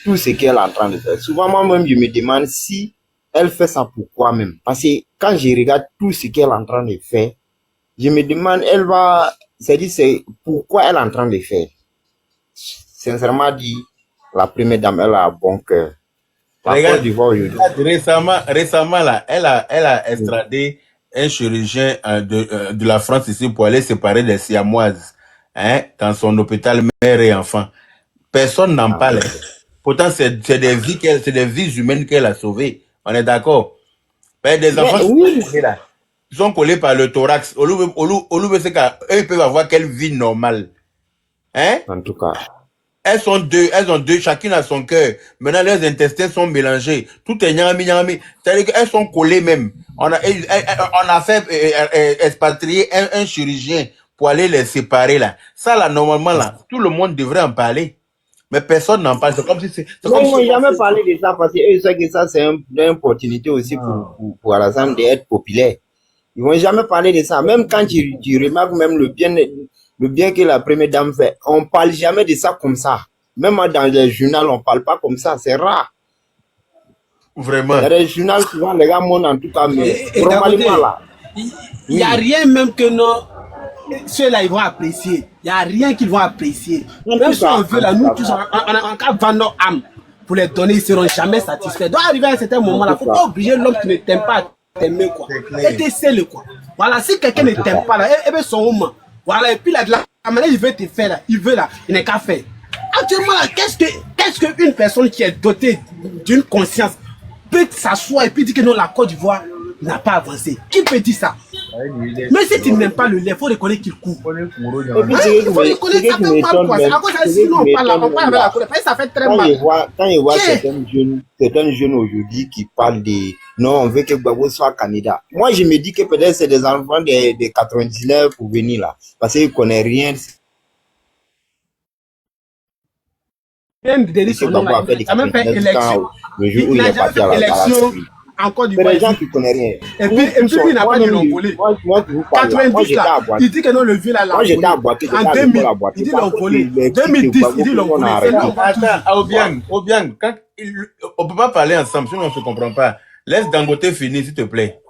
Tout ce qu'elle est en train de faire. Souvent, moi-même, je me demande si elle fait ça pourquoi même. Parce que quand je regarde tout ce qu'elle est en train de faire, je me demande, c'est pourquoi elle est en train de faire. Sincèrement dit, la première dame, elle a un bon cœur. Regarde, récemment là, elle a extradé un chirurgien de la France ici pour aller séparer les siamoises, hein, dans son hôpital mère et enfant. Personne n'en parle. Pourtant, c'est des vies humaines qu'elle a sauvées. On est d'accord. Mais des enfants sont collés par le thorax. Au lieu c'est qu'eux peuvent avoir quelle vie normale. Hein? En tout cas. Elles ont deux, chacune a son cœur. Maintenant, leurs intestins sont mélangés. Tout est nyami. C'est-à-dire qu'elles sont collées même. On a fait expatrier un chirurgien pour aller les séparer là. Ça là, normalement là, tout le monde devrait en parler. Mais personne n'en parle. C'est comme si ils n'ont jamais parlé de ça parce qu'ils savent que ça c'est une opportunité aussi pour Alassane d'être populaire. Ils vont jamais parler de ça. Même quand tu remarques même le bien que la première dame fait, on parle jamais de ça comme ça. Même dans les journaux, on parle pas comme ça. C'est rare. Vraiment. Dans les journaux, souvent, les gars montrent en tout cas, mais normalement là. Il n'y a rien même que ceux-là, ils vont apprécier. Il n'y a rien qu'ils vont apprécier. Même si on veut là, nous tous, en cas de nos âmes, pour les donner, ils ne seront jamais satisfaits. Il doit arriver à un certain moment là. Il ne faut pas obliger l'homme qui ne t'aime pas à t'aimer, quoi. Et t'essaies quoi. Voilà, si quelqu'un ne t'aime pas là, eh bien, son homme. Voilà, et puis là, de la manière, il veut te faire là, il n'est qu'à faire. Actuellement, là, qu'est-ce qu'une personne qui est dotée d'une conscience peut s'asseoir et puis dire que non, la Côte d'Ivoire n'a pas avancé? Qui peut dire ça? Mais si tu n'aimes pas le lait, il faut reconnaître qu'il court. Il faut reconnaître ça fait mal, quoi. C'est à cause de sinon on parle avec la colère. Ça fait très mal. Quand je vois certains jeunes aujourd'hui qui parlent de non, on veut que Gbagbo soit candidat. Moi, je me dis que peut-être c'est des enfants de 99 pour venir là. Parce qu'ils ne connaissent rien. Il a même fait élection. Il a jamais fait élection. Encore du des gens qui ne connaissent rien. Et puis il n'a pas de l'envolé. 90 là, il dit que non, le vieux là, moi j'étais à Boaké. En 2000, il dit l'envolé. 2010, il dit l'envolé. Attends, Obiang, on ne peut pas parler ensemble, sinon on ne se comprend pas. Laisse Dangote finir, s'il te plaît.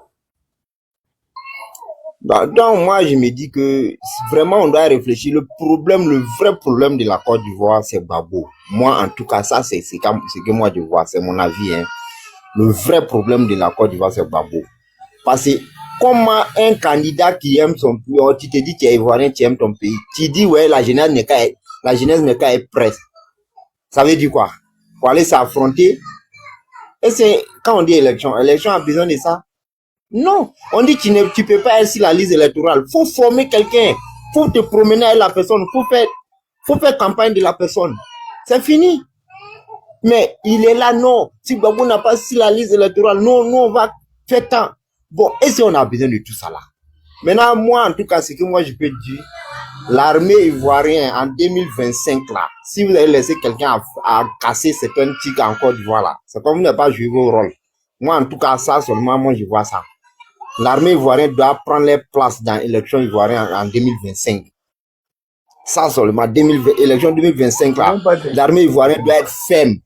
Donc moi je me dis que vraiment on doit réfléchir. Le vrai problème de la Côte d'Ivoire, c'est Gbagbo. Moi en tout cas, ça c'est ce que moi je vois, c'est mon avis, hein. Le vrai problème de la Côte d'Ivoire, c'est Gbagbo. Parce que comment un candidat qui aime son pays, tu te dis tu es ivoirien, tu aimes ton pays, tu dis ouais, la jeunesse n'est qu'à être prête. Ça veut dire quoi? Pour aller s'affronter. Et c'est quand on dit élection a besoin de ça? Non. On dit tu ne peux pas être sur la liste électorale. Faut former quelqu'un. Faut te promener avec la personne. Faut faire campagne de la personne. C'est fini. Mais il est là, non. Si Gbagbo n'a pas sur la liste électorale, non, on va faire tant. Bon, et si on a besoin de tout ça là? Maintenant, moi, en tout cas, ce que moi je peux dire, L'armée ivoirienne en 2025 là, si vous avez laissé quelqu'un à casser certains tics en Côte d'Ivoire là, c'est comme vous n'avez pas joué vos rôles. Moi en tout cas ça seulement moi je vois ça. L'armée ivoirienne doit prendre les places dans l'élection ivoirienne en 2025. Ça seulement, élection 2025 là, l'armée ivoirienne doit être ferme.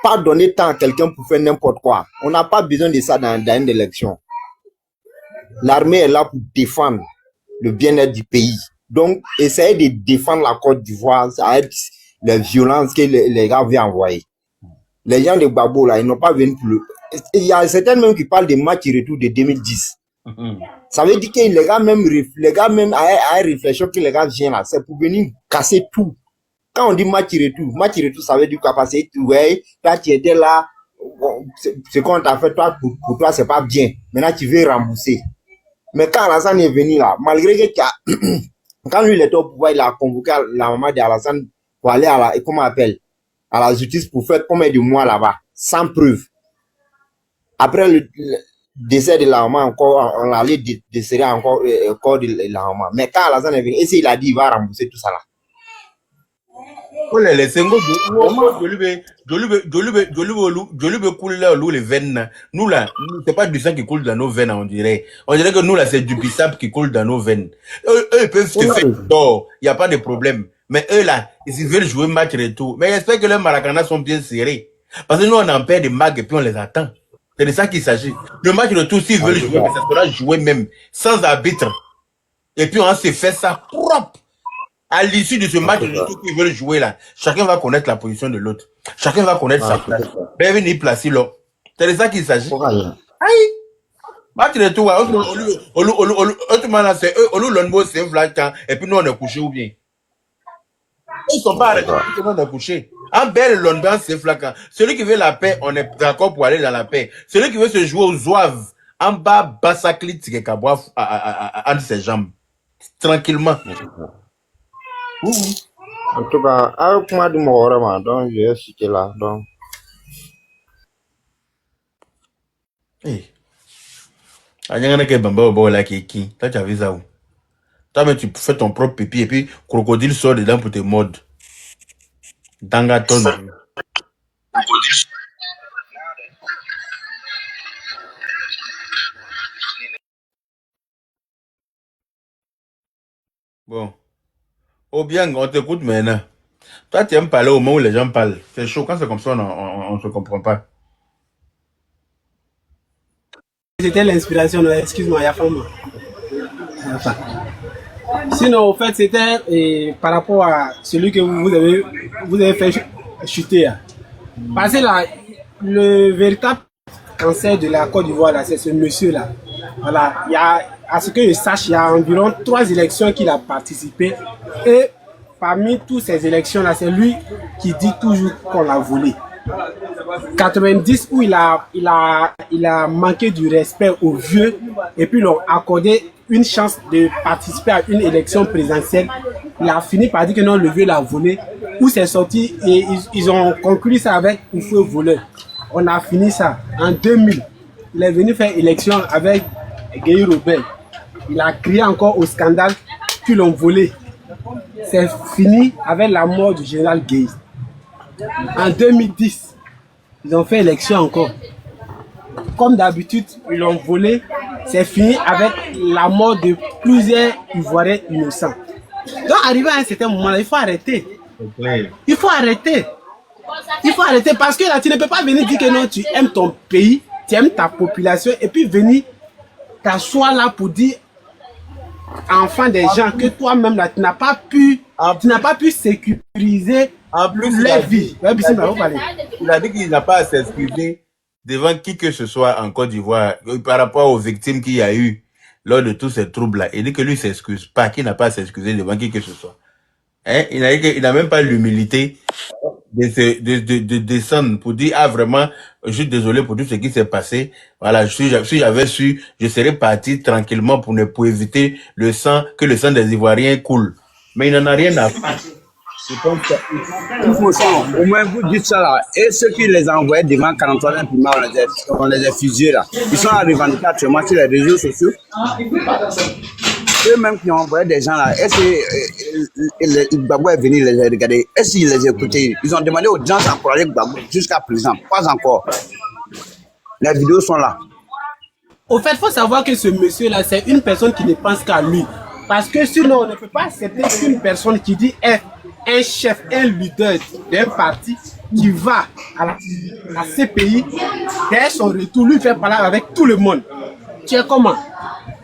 Pas donner temps à quelqu'un pour faire n'importe quoi. On n'a pas besoin de ça dans une élection. L'armée est là pour défendre le bien-être du pays. Donc, essayez de défendre la Côte d'Ivoire avec les violences que les gars veulent envoyer. Les gens de Gbagbo là, ils n'ont pas venu pour le... Il y a certains même qui parlent de match retour de 2010. Ça veut dire que les gars même à réfléchir que les gars viennent là, c'est pour venir casser tout. Quand on dit match retour, ça veut dire quoi? Parce que ouais, toi tu étais là, ce qu'on t'a fait, toi, pour toi c'est pas bien. Maintenant tu veux rembourser. Mais quand Alassane est venu là, malgré que quand lui il était au pouvoir, il a convoqué la maman d'Alassane pour aller à la justice pour faire combien de mois là-bas, sans preuve. Après le décès de la maman, encore, on allait décéder encore le corps de la maman. Mais quand Alassane est venu, et il a dit il va rembourser tout ça là. Les Sengo, je lui coule là, les veines. Nous là, c'est pas du sang qui coule dans nos veines, on dirait. On dirait que nous là, c'est du bissap qui coule dans nos veines. Eux ils peuvent se faire tort, il n'y a pas de problème. Mais eux là, ils veulent jouer match retour. Mais j'espère que les Maracana sont bien serrés. Parce que nous, on en perd des mags et puis on les attend. C'est de ça qu'il s'agit. Le match retour, s'ils veulent jouer, ça sera joué même, sans arbitre. Et puis on se fait ça propre. À l'issue de ce match qu'ils veulent jouer là, chacun va connaître la position de l'autre. Chacun va connaître sa place. Bienvenue placer là. C'est de ça qu'il s'agit. Aïe! Match de tout, c'est eux, l'onbo c'est un flaquant, et puis nous on est couché ou bien. Ils sont pas arrêtés, on est couché. En belle l'onbo c'est flaquant. Celui qui veut la paix, on est d'accord pour aller dans la paix. Celui qui veut se jouer aux zouaves, en bas, bassaclit, c'est qu'à entre ses jambes. Tranquillement. En tout cas, avec moi, donc je vais citer là. Donc. Hey. Toi, tu as vu ça où? Toi, mais tu fais ton propre pipi et puis crocodile sort dedans pour te mordre. Dangaton. Bon. Oh bien, on t'écoute maintenant. Toi, tu aimes parler au moment où les gens parlent. C'est chaud, quand c'est comme ça, on ne se comprend pas. C'était l'inspiration, excuse-moi, Yafama. Sinon, au fait, c'était par rapport à celui que vous avez fait chuter. Parce que là, le véritable cancer de la Côte d'Ivoire, c'est ce monsieur-là. Voilà, à ce que je sache, il y a environ 3 élections qu'il a participé. Et parmi toutes ces élections-là, c'est lui qui dit toujours qu'on l'a volé. 90 où il a manqué du respect aux vieux et puis leur accordé une chance de participer à une élection présidentielle. Il a fini par dire que non, le vieux l'a volé. Où c'est sorti et ils ont conclu ça avec un feu voleur. On a fini ça en 2000. Il est venu faire élection avec Guy Robert. Il a crié encore au scandale qu'ils l'ont volé. C'est fini avec la mort du général Guy. En 2010, ils ont fait élection encore. Comme d'habitude, ils l'ont volé. C'est fini avec la mort de plusieurs Ivoiriens innocents. Donc, arrivé à un certain moment, il faut arrêter. Il faut arrêter. Il faut arrêter parce que là, tu ne peux pas venir dire que non, tu aimes ton pays, tu aimes ta population et puis venir t'asseoir là pour dire enfant des gens que toi-même là, tu n'as pas pu sécuriser leur vie. Il a dit qu'il n'a pas à s'excuser devant qui que ce soit en Côte d'Ivoire par rapport aux victimes qu'il y a eu lors de tous ces troubles-là. Il dit que lui ne s'excuse pas, qu'il n'a pas à s'excuser devant qui que ce soit. Hein? Il n'a même pas l'humilité de descendre pour dire vraiment, je suis désolé pour tout ce qui s'est passé. Voilà, si j'avais su, je serais parti tranquillement pour éviter que le sang des Ivoiriens coule. Mais il n'en a rien à faire. Il faut ça, au moins vous dites ça là. Et ceux qui les envoyaient devant 43e primaire, on les a fusillés là. Ils sont à revendiquer actuellement sur les réseaux sociaux. eux-mêmes qui ont envoyé des gens là, est-ce que Gbagbo est venu les regarder? Est-ce qu'ils les écoutaient? Ils ont demandé aux gens d'encourager Gbagbo jusqu'à présent. Pas encore. Les vidéos sont là. Au fait, il faut savoir que ce monsieur-là, c'est une personne qui ne pense qu'à lui. Parce que sinon, on ne peut pas accepter qu'une personne qui dit est un chef, un leader d'un parti qui va à la CPI, dès son retour, lui faire parler avec tout le monde. Tu es comment?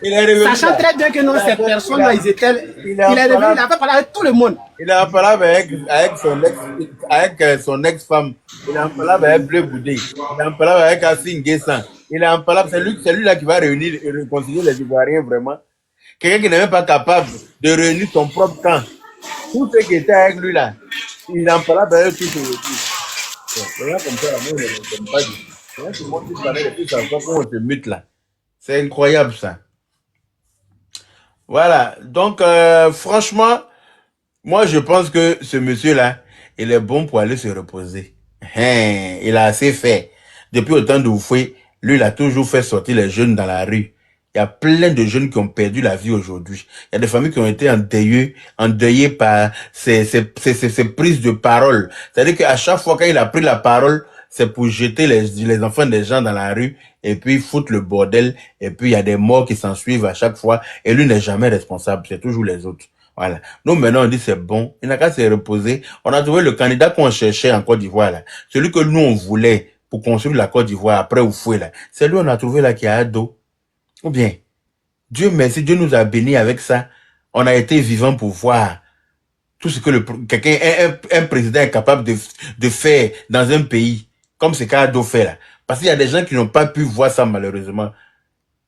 Sachant très bien que non, ces personnes-là, il est revenu, il a fait parler avec tout le monde. Il a parlé avec son ex-femme. Il a parlé avec Bleu Boudé. Il a parlé avec Assine Guessan. Il a parlé, c'est lui là qui va réunir et réconcilier les Ivoiriens vraiment. Quelqu'un qui n'est même pas capable de réunir son propre camp. Tout ce qui était avec lui là, il en parlait avec tout ce qui était. Comme ça, moi, je ne pas dire. Tout le monde qui parlait de tout ça, comment on se mute là. C'est incroyable ça. Voilà. Donc, franchement, moi, je pense que ce monsieur-là, il est bon pour aller se reposer. Il a assez fait. Depuis autant de Oufoué, lui, il a toujours fait sortir les jeunes dans la rue. Il y a plein de jeunes qui ont perdu la vie aujourd'hui. Il y a des familles qui ont été endeuillées par ces prises de parole. C'est-à-dire qu'à chaque fois quand il a pris la parole, c'est pour jeter les enfants des gens dans la rue et puis foutre le bordel. Et puis il y a des morts qui s'en suivent à chaque fois. Et lui n'est jamais responsable, c'est toujours les autres. Voilà. Nous, maintenant, on dit c'est bon. Il n'a qu'à se reposer. On a trouvé le candidat qu'on cherchait en Côte d'Ivoire, là. Celui que nous, on voulait pour construire la Côte d'Ivoire après Oufoué, là. C'est lui, on a trouvé là qui a dos. Ou bien, Dieu merci, Dieu nous a bénis avec ça. On a été vivants pour voir tout ce que un président est capable de faire dans un pays, comme ce qu'Ado fait là. Parce qu'il y a des gens qui n'ont pas pu voir ça malheureusement.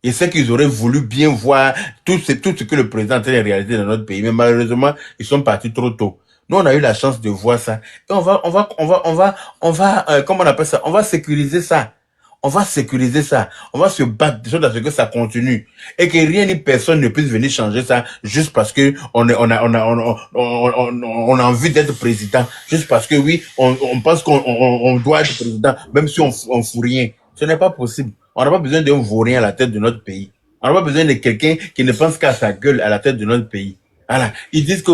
Et c'est qu'ils auraient voulu bien voir tout ce que le président a réalisé dans notre pays. Mais malheureusement, ils sont partis trop tôt. Nous, on a eu la chance de voir ça. Et on va, comment on appelle ça? On va sécuriser ça. On va sécuriser ça. On va se battre de sorte à ce que ça continue. Et que rien ni personne ne puisse venir changer ça juste parce que on a envie d'être président. Juste parce que oui, on pense qu'on doit être président, même si on fout rien. Ce n'est pas possible. On n'a pas besoin d'un vaurien à la tête de notre pays. On n'a pas besoin de quelqu'un qui ne pense qu'à sa gueule à la tête de notre pays. Voilà. Ils disent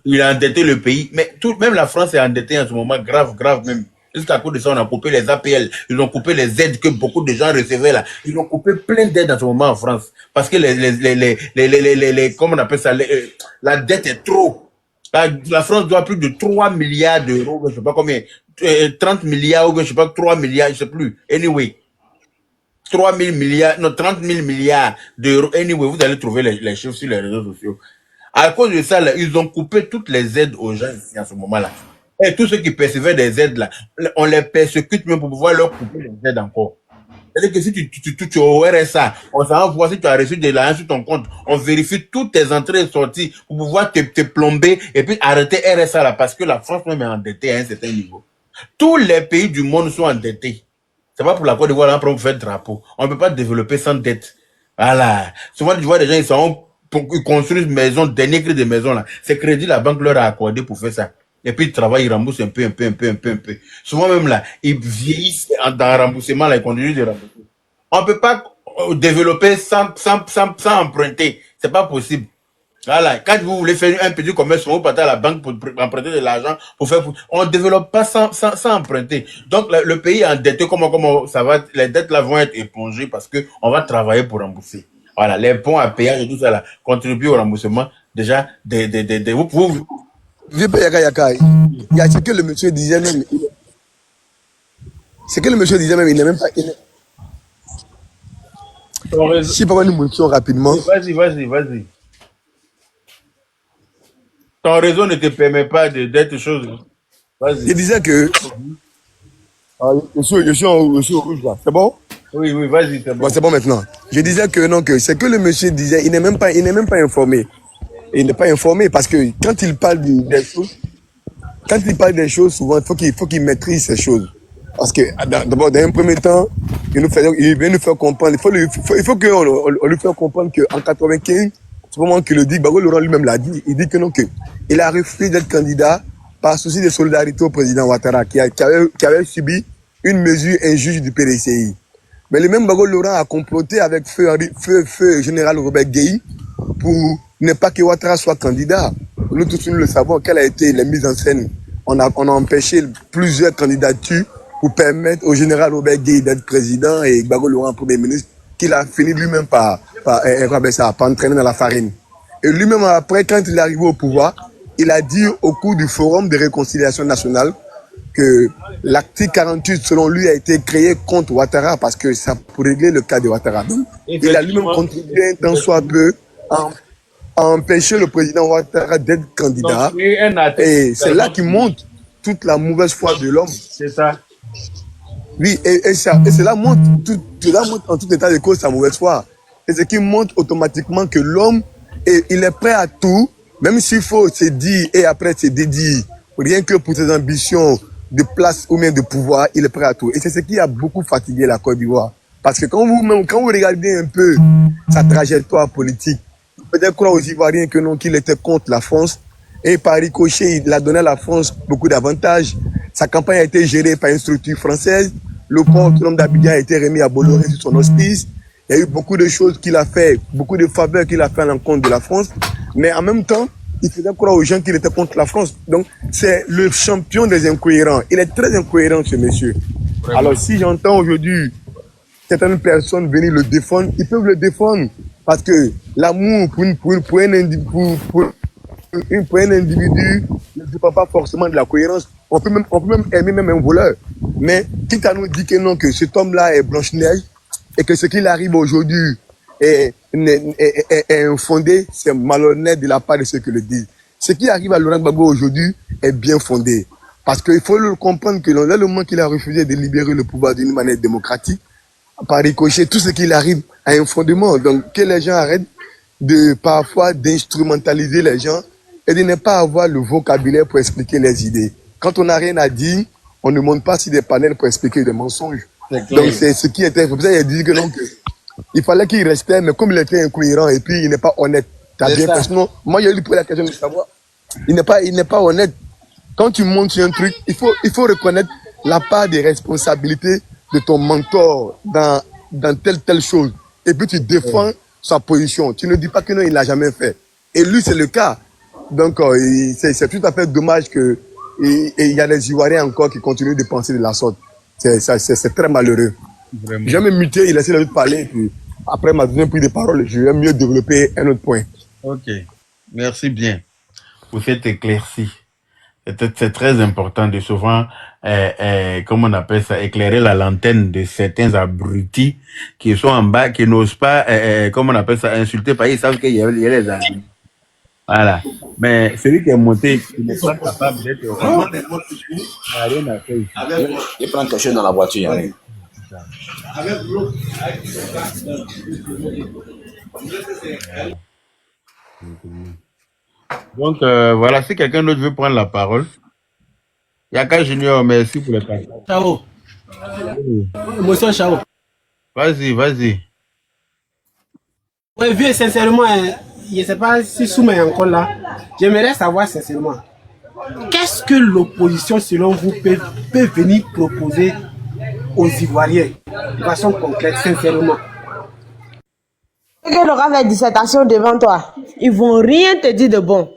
il a endetté le pays. Mais même la France est endettée en ce moment, grave même. Jusqu'à cause de ça, on a coupé les APL. Ils ont coupé les aides que beaucoup de gens recevaient là. Ils ont coupé plein d'aides en ce moment en France. Parce que comment on appelle ça, la dette est trop. La France doit plus de 3 milliards d'euros, je sais pas combien, 30 milliards ou je sais pas, 3 milliards, je sais plus. Anyway. 30 000 milliards d'euros. Anyway, vous allez trouver les chiffres sur les réseaux sociaux. À cause de ça, là, ils ont coupé toutes les aides aux gens ici en ce moment-là. Et tous ceux qui percevaient des aides là, on les persécute même pour pouvoir leur couper les aides encore. C'est-à-dire que si tu aurais ça, on s'en voir si tu as reçu de l'argent sur ton compte, on vérifie toutes tes entrées et sorties pour pouvoir te plomber et puis arrêter RSA là, parce que la France même est endettée à un certain niveau. Tous les pays du monde sont endettés. C'est pas pour la Côte d'Ivoire là, pour faire drapeau. On ne peut pas développer sans dette. Voilà. Souvent, tu vois des gens, ils construisent une maison, dernier cri de maison là. C'est crédit, la banque leur a accordé pour faire ça. Et puis, ils travaillent, ils remboursent un peu. Souvent même là, ils vieillissent dans le remboursement là, ils continuent de rembourser. On ne peut pas développer sans emprunter. C'est pas possible. Voilà. Quand vous voulez faire un petit commerce, vous partez à la banque pour emprunter de l'argent on ne développe pas sans emprunter. Donc, le pays est endetté, comment ça va, les dettes là vont être épongées parce que on va travailler pour rembourser. Voilà. Les ponts à péage et tout ça là, contribuent au remboursement. Déjà, vous Vieux Yaka, il y a ce que le monsieur disait même. Ce que le monsieur disait même, il n'est même pas. Si pas nous montrons rapidement. Vas-y. Ton réseau ne te permet pas d'être chose. Vas-y. Je disais que. Je suis au rouge là. C'est bon? Oui, vas-y, c'est bon. Bon, c'est bon maintenant. Je disais que non, que c'est que le monsieur disait, il n'est même pas informé. Il n'est pas informé parce que quand il parle des choses, souvent il faut qu'il maîtrise ces choses. Parce que d'abord, dans un premier temps, il vient nous faire comprendre. Il faut qu'on lui fasse comprendre qu'en 95, c'est le moment qu'il le dit, Gbagbo Laurent lui-même l'a dit. Il dit que non, il a refusé d'être candidat par souci de solidarité au président Ouattara, qui avait subi une mesure injuste du PDCI. Mais le même Gbagbo Laurent a comploté avec feu général Robert Gueye pour ne pas que Ouattara soit candidat. Nous tous nous le savons, quelle a été la mise en scène. On a empêché plusieurs candidatures pour permettre au général Robert Gueye d'être président et Gbagbo Laurent Premier ministre, qu'il a fini lui-même par entraîner dans la farine. Et lui-même après, quand il est arrivé au pouvoir, il a dit au cours du forum de réconciliation nationale que l'article 48, selon lui, a été créé contre Ouattara parce que ça pour régler le cas de Ouattara. Donc, il a lui-même contribué un tant soit peu à empêcher le président Ouattara d'être candidat. Et c'est là qu'il montre toute la mauvaise foi de l'homme. C'est ça. Oui, et cela montre en tout état de cause sa mauvaise foi. Et ce qui montre automatiquement que l'homme, il est prêt à tout, même s'il faut se dire et après se dédier, rien que pour ses ambitions de place ou même de pouvoir, il est prêt à tout. Et c'est ce qui a beaucoup fatigué la Côte d'Ivoire. Parce que quand vous regardez un peu sa trajectoire politique, peut-être croire aux Ivoiriens que non, qu'il était contre la France. Et par ricochet, il a donné à la France beaucoup d'avantages. Sa campagne a été gérée par une structure française. Le port autonome d'Abidjan a été remis à Bolloré sur son auspice. Il y a eu beaucoup de choses qu'il a fait, beaucoup de faveurs qu'il a fait à l'encontre de la France. Mais en même temps, il faisait croire aux gens qu'il était contre la France. Donc, c'est le champion des incohérents. Il est très incohérent, ce monsieur. Vraiment. Alors, si j'entends aujourd'hui certaines personnes venir le défendre, ils peuvent le défendre. Parce que l'amour pour un individu ne dépend pas forcément de la cohérence. On peut même aimer même un voleur. Mais quitte à nous dire que non, que cet homme-là est Blanche-Neige et que ce qu'il arrive aujourd'hui est infondé, c'est malhonnête de la part de ceux qui le disent. Ce qui arrive à Laurent Gbagbo aujourd'hui est bien fondé. Parce qu'il faut le comprendre que dans le moment qu'il a refusé de libérer le pouvoir d'une manière démocratique, par ricochet, tout ce qu'il arrive a un fondement. Donc que les gens arrêtent parfois d'instrumentaliser les gens et de ne pas avoir le vocabulaire pour expliquer les idées. Quand on n'a rien à dire, on ne monte pas sur des panels pour expliquer des mensonges. Donc c'est ce qui était... C'est pour ça qu'il a dit que non, il fallait qu'il restait, mais comme il était incohérent et puis il n'est pas honnête. T'as bien fait. Sinon, moi j'ai lui posé la question de savoir. Il n'est pas honnête. Quand tu montes sur un truc, il faut reconnaître la part des responsabilités de ton mentor dans telle chose. Et puis tu défends sa position. Tu ne dis pas que non, il l'a jamais fait. Et lui, c'est le cas. Donc, c'est tout à fait dommage que il y a des Ivoiriens encore qui continuent de penser de la sorte. C'est très malheureux. Vraiment. Je vais me muter, il essaie de parler. Et puis, après ma deuxième prise de parole, je vais mieux développer un autre point. Ok. Merci bien pour cette éclaircie. C'est très important de souvent, comment on appelle ça, éclairer la lanterne de certains abrutis qui sont en bas, qui n'osent pas, comment on appelle ça, insulter, parce qu'ils savent qu'il y a les amis. Voilà. Mais celui qui est monté, il n'est pas capable d'être vraiment des mots tout il n'a rien à faire. Il prend quelque chose dans la voiture. Hein. Donc, voilà, si quelqu'un d'autre veut prendre la parole. Yaka Junior, merci pour le partage. Ciao. Monsieur Ciao. Vas-y. Oui, vieux, sincèrement, je ne sais pas si Souma est encore là. J'aimerais savoir sincèrement, qu'est-ce que l'opposition, selon vous, peut venir proposer aux Ivoiriens de façon concrète, sincèrement? Que l'aura fait dissertation devant toi, ils vont rien te dire de bon.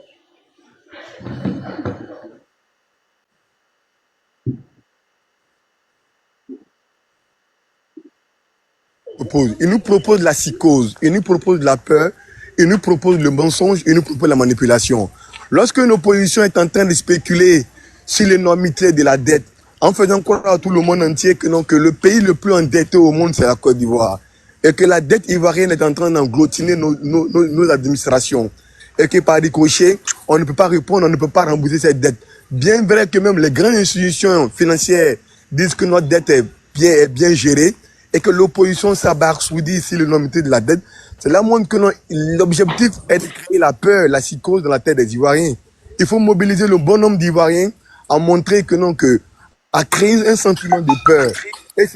Il nous propose la psychose, il nous propose de la peur, il nous propose le mensonge, il nous propose la manipulation. Lorsque l'opposition est en train de spéculer sur l'énormité de la dette, en faisant croire à tout le monde entier que non, que le pays le plus endetté au monde, c'est la Côte d'Ivoire. Et que la dette ivoirienne est en train d'engloutiner nos administrations. Et que par ricochet, on ne peut pas répondre, on ne peut pas rembourser cette dette. Bien vrai que même les grandes institutions financières disent que notre dette est bien gérée et que l'opposition s'abarsoudit sur l'énormité de la dette. Cela montre que l'objectif est de créer la peur, la psychose dans la tête des Ivoiriens. Il faut mobiliser le bon nombre d'Ivoiriens à montrer que non, à créer un sentiment de peur. Et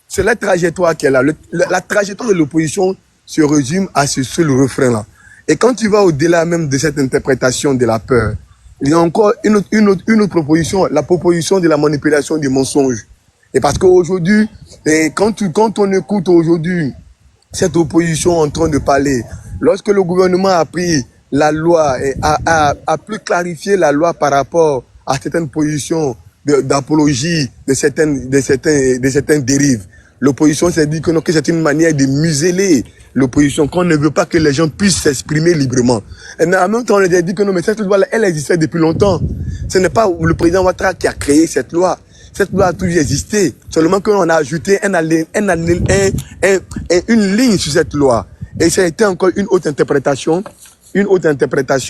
c'est la trajectoire qui est là. La trajectoire de l'opposition se résume à ce seul refrain-là. Et quand tu vas au-delà même de cette interprétation de la peur, il y a encore une autre proposition, la proposition de la manipulation du mensonge. Et parce qu'aujourd'hui, quand on écoute aujourd'hui cette opposition en train de parler, lorsque le gouvernement a pris la loi et a plus clarifié la loi par rapport à certaines positions d'apologie de certaines dérives, l'opposition s'est dit que c'est une manière de museler l'opposition, qu'on ne veut pas que les gens puissent s'exprimer librement. Et mais en même temps, on a dit que non, mais cette loi-là, elle existait depuis longtemps. Ce n'est pas le président Ouattara qui a créé cette loi. Cette loi a toujours existé. Seulement qu'on a ajouté une ligne sur cette loi. Et ça a été encore une autre interprétation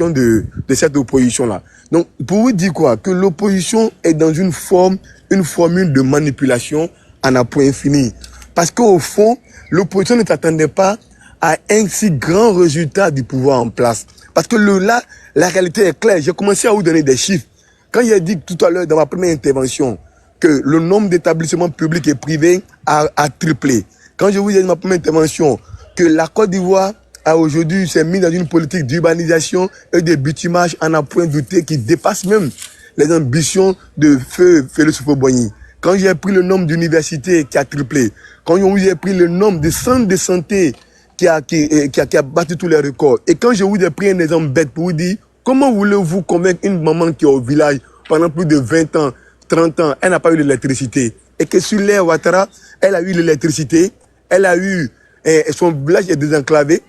de cette opposition-là. Donc, pour vous dire quoi? Que l'opposition est dans une formule de manipulation à un point infini. Parce qu'au fond, l'opposition ne s'attendait pas à un si grand résultat du pouvoir en place. Parce que là, la réalité est claire. J'ai commencé à vous donner des chiffres. Quand j'ai dit tout à l'heure dans ma première intervention que le nombre d'établissements publics et privés a triplé. Quand je vous ai dit dans ma première intervention que la Côte d'Ivoire a aujourd'hui s'est mis dans une politique d'urbanisation et de bitumage en un point douté qui dépasse même les ambitions de feu Félix Houphouët-Boigny. Quand j'ai pris le nombre d'universités qui a triplé, quand j'ai pris le nombre de centres de santé qui a battu tous les records, et quand je vous ai pris un exemple bête pour vous dire, comment voulez-vous convaincre une maman qui est au village pendant plus de 20 ans, 30 ans, elle n'a pas eu l'électricité, et que sur l'ère Ouattara, elle a eu l'électricité, elle a eu, son village est désenclavé,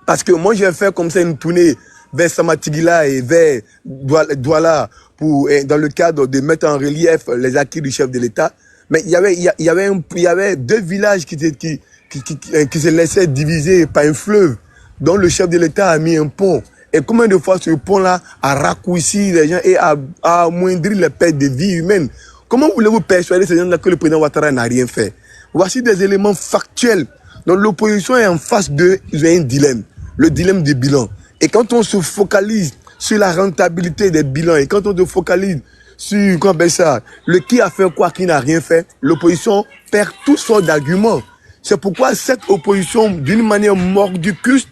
parce que moi j'ai fait comme ça une tournée vers Samatigila et vers Douala dans le cadre de mettre en relief les acquis du chef de l'État. Mais il y avait deux villages qui se laissaient diviser par un fleuve, dont le chef de l'État a mis un pont. Et combien de fois ce pont-là a raccourci les gens et a amoindri les pertes de vie humaine? Comment voulez-vous persuader ces gens-là que le président Ouattara n'a rien fait? Voici des éléments factuels. Donc l'opposition est en face d'un dilemme, le dilemme du bilan. Et quand on se focalise sur la rentabilité des bilans et quand on se focalise sur, comment on appelle ça, le qui a fait quoi, qui n'a rien fait, l'opposition perd toutes sortes d'arguments. C'est pourquoi cette opposition, d'une manière mordicus,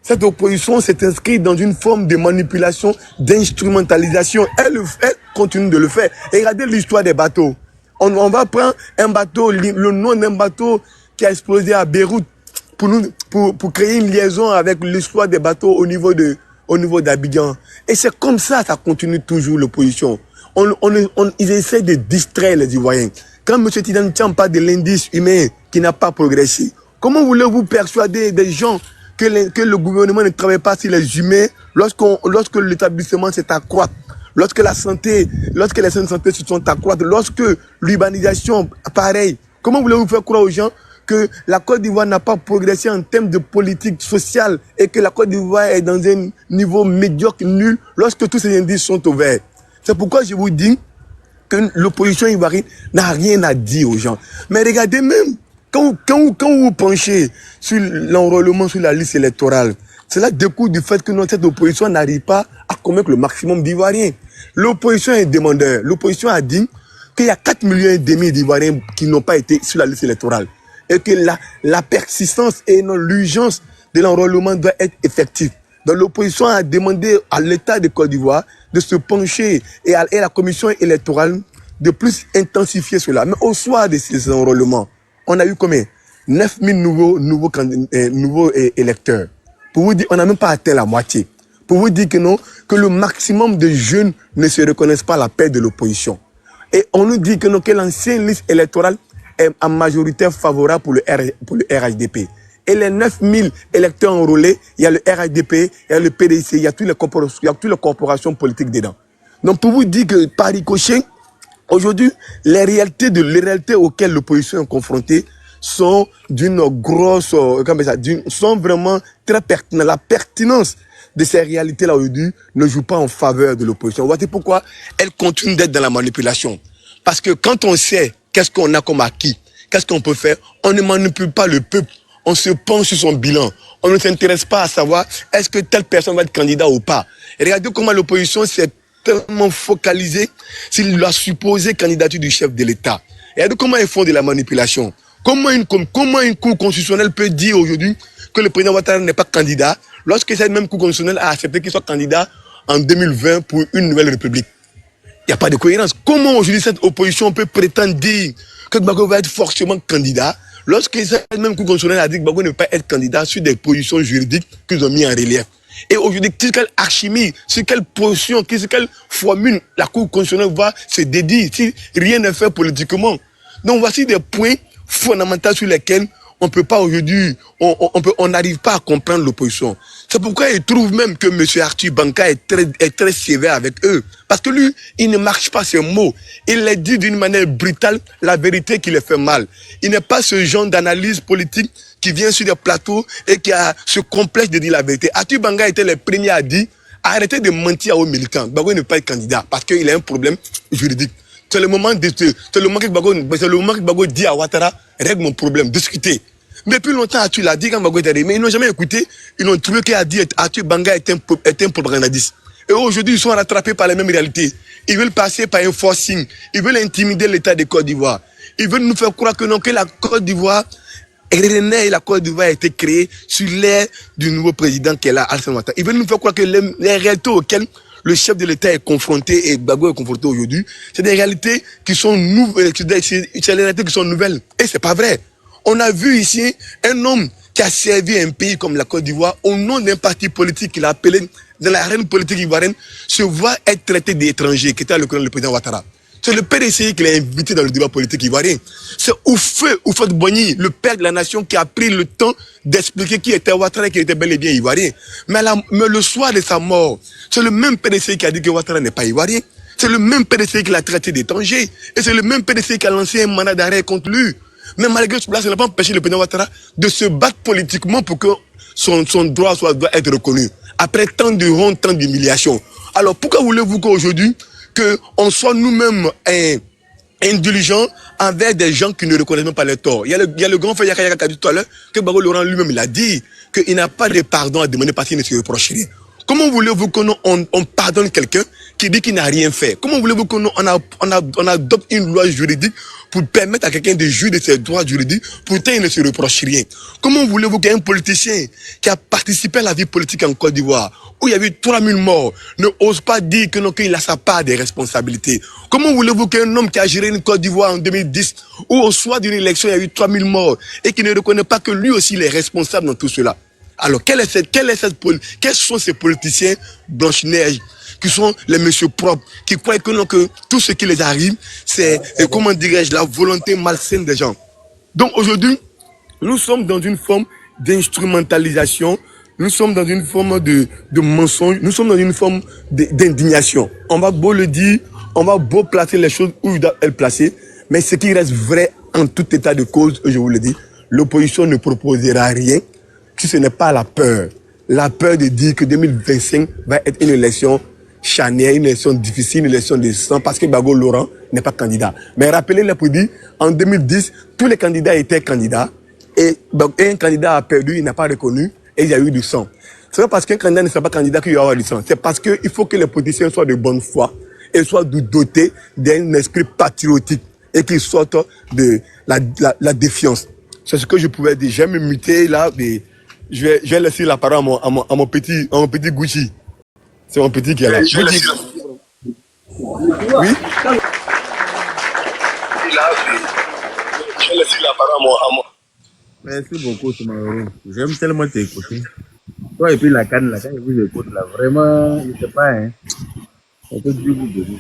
cette opposition s'est inscrite dans une forme de manipulation, d'instrumentalisation. Elle continue de le faire. Et regardez l'histoire des bateaux. On va prendre un bateau, le nom d'un bateau qui a explosé à Beyrouth pour créer une liaison avec l'histoire des bateaux au niveau d'Abidjan. Et c'est comme ça continue toujours l'opposition. Ils essaient de distraire les Ivoiriens. Quand M. Tidjane Thiam parle de l'indice humain qui n'a pas progressé, comment voulez-vous persuader des gens que le gouvernement ne travaille pas sur les humains lorsque l'établissement s'est accroître, lorsque les soins de santé se sont accroître, lorsque l'urbanisation, pareil. Comment voulez-vous faire croire aux gens que la Côte d'Ivoire n'a pas progressé en termes de politique sociale et que la Côte d'Ivoire est dans un niveau médiocre, nul, lorsque tous ces indices sont au vert? C'est pourquoi je vous dis que l'opposition ivoirienne n'a rien à dire aux gens. Mais regardez même, quand vous penchez sur l'enrôlement sur la liste électorale, cela découle du fait que cette opposition n'arrive pas à convaincre le maximum d'Ivoiriens. L'opposition est demandeur. L'opposition a dit qu'il y a 4,5 millions d'Ivoiriens qui n'ont pas été sur la liste électorale. Et que la persistance et non l'urgence de l'enrôlement doit être effective. Donc l'opposition a demandé à l'État de Côte d'Ivoire de se pencher et à la commission électorale de plus intensifier cela. Mais au soir de ces enrôlements, on a eu combien? 9 000 nouveaux électeurs. Pour vous dire, on n'a même pas atteint la moitié. Pour vous dire que non, que le maximum de jeunes ne se reconnaissent pas à la paix de l'opposition. Et on nous dit que non, que l'ancienne liste électorale est en majorité favorable pour le RHDP. Et les 9 000 électeurs enrôlés, il y a le RHDP, il y a le PDC, il y a toutes les corporations politiques dedans. Donc pour vous dire que par ricochet, aujourd'hui, les réalités auxquelles l'opposition est confrontée sont d'une grosse, sont vraiment très pertinentes. La pertinence de ces réalités-là aujourd'hui ne joue pas en faveur de l'opposition. Voici pourquoi elle continue d'être dans la manipulation. Parce que quand on sait qu'est-ce qu'on a comme acquis, qu'est-ce qu'on peut faire, on ne manipule pas le peuple. On se penche sur son bilan. On ne s'intéresse pas à savoir est-ce que telle personne va être candidat ou pas. Et regardez comment l'opposition s'est tellement focalisée sur la supposée candidature du chef de l'État. Et regardez comment ils font de la manipulation. Comment une cour constitutionnelle peut dire aujourd'hui que le président Ouattara n'est pas candidat lorsque cette même cour constitutionnelle a accepté qu'il soit candidat en 2020 pour une nouvelle république? Il n'y a pas de cohérence. Comment aujourd'hui cette opposition peut prétendre dire que Gbagbo va être forcément candidat Lorsque cette même Cour constitutionnelle a dit que Gbagbo ne peut pas être candidat sur des positions juridiques qu'ils ont mis en relief. Et aujourd'hui, sur quelle alchimie, sur quelle position, sur quelle formule la Cour constitutionnelle va se dédier si rien n'est fait politiquement. Donc voici des points fondamentaux sur lesquels on peut pas aujourd'hui, on n'arrive pas à comprendre l'opposition. C'est pourquoi il trouve même que M. Arthur Banka est très sévère avec eux. Parce que lui, il ne marche pas ses mots. Il les dit d'une manière brutale, la vérité qui les fait mal. Il n'est pas ce genre d'analyse politique qui vient sur des plateaux et qui a ce complexe de dire la vérité. Arthur Banka était le premier à dire, arrêtez de mentir aux militants. Gbagbo ne peut pas être candidat parce qu'il a un problème juridique. C'est le moment que Gbagbo dit à Ouattara, règle mon problème, discutez. Mais depuis longtemps, Arthur l'a dit quand Gbagbo est arrivé, mais ils n'ont jamais écouté. Ils ont trouvé qu'il a dit Arthur Banka est un propagandiste. Et aujourd'hui, ils sont rattrapés par les mêmes réalités. Ils veulent passer par un forcing. Ils veulent intimider l'État de Côte d'Ivoire. Ils veulent nous faire croire que non, que la Côte d'Ivoire la Côte d'Ivoire a été créée sur l'ère du nouveau président qui est là, Alassane Ouattara. Ils veulent nous faire croire que les réalités auxquelles le chef de l'État est confronté et Gbagbo est confronté aujourd'hui, c'est des réalités qui sont nouvelles, c'est des réalités qui sont nouvelles. Et c'est pas vrai. On a vu ici un homme qui a servi un pays comme la Côte d'Ivoire au nom d'un parti politique qu'il a appelé dans l'arène politique ivoirienne, se voit être traité d'étranger, qui était le président Ouattara. C'est le PDCI qui l'a invité dans le débat politique ivoirien. C'est Houphouët Boigny, le père de la nation, qui a pris le temps d'expliquer qui était Ouattara et qui était bel et bien ivoirien. Mais le soir de sa mort, c'est le même PDCI qui a dit que Ouattara n'est pas ivoirien. C'est le même PDCI qui l'a traité d'étranger. Et c'est le même PDCI qui a lancé un mandat d'arrêt contre lui. Mais malgré cela, ça n'a pas empêché le président Ouattara de se battre politiquement pour que son droit doit être reconnu. Après tant de honte, tant d'humiliation. Alors pourquoi voulez-vous qu'aujourd'hui, qu'on soit nous-mêmes indulgents envers des gens qui ne reconnaissent pas les torts? Il y a le grand frère Yaka Yaka qui a dit tout à l'heure que Gbagbo Laurent lui-même il a dit qu'il n'a pas de pardon à demander parce qu'il ne se reproche rien. Comment voulez-vous qu'on pardonne quelqu'un qui dit qu'il n'a rien fait? Comment voulez-vous qu'on adopte une loi juridique pour permettre à quelqu'un de jouir de ses droits juridiques, pourtant il ne se reproche rien? Comment voulez-vous qu'un politicien qui a participé à la vie politique en Côte d'Ivoire, où il y a eu 3000 morts, ne ose pas dire qu'il a sa part des responsabilités? Comment voulez-vous qu'un homme qui a géré une Côte d'Ivoire en 2010, où au soir d'une élection il y a eu 3000 morts, et qui ne reconnaît pas que lui aussi il est responsable dans tout cela? Alors, quels sont ces politiciens Blanche-Neige qui sont les messieurs propres, qui croient que tout ce qui les arrive, c'est, comment dirais-je, la volonté malsaine des gens. Donc aujourd'hui, nous sommes dans une forme d'instrumentalisation, nous sommes dans une forme de mensonge, nous sommes dans une forme d'indignation. On va beau le dire, on va beau placer les choses où il doit être placé, mais ce qui reste vrai en tout état de cause, je vous le dis, l'opposition ne proposera rien si ce n'est pas la peur de dire que 2025 va être une élection charnière, une élection difficile, une élection de sang, parce que Gbagbo Laurent n'est pas candidat. Mais rappelez-le pour dire, en 2010, tous les candidats étaient candidats, et un candidat a perdu, il n'a pas reconnu, et il y a eu du sang. C'est pas parce qu'un candidat ne sera pas candidat qu'il y aura du sang. C'est parce qu'il faut que les politiciens soient de bonne foi, et soient dotés d'un esprit patriotique, et qu'ils sortent de la défiance. C'est ce que je pouvais dire. Je vais me muter là, mais je vais laisser la parole à mon petit Gucci. C'est mon petit qui est là. Oui. Je vais laisser la parole à mon... Merci beaucoup, Soumaroro. J'aime tellement t'écouter. Toi et puis la canne, je vous écoute là. Vraiment, je ne sais pas, hein. On peut dire vous donner.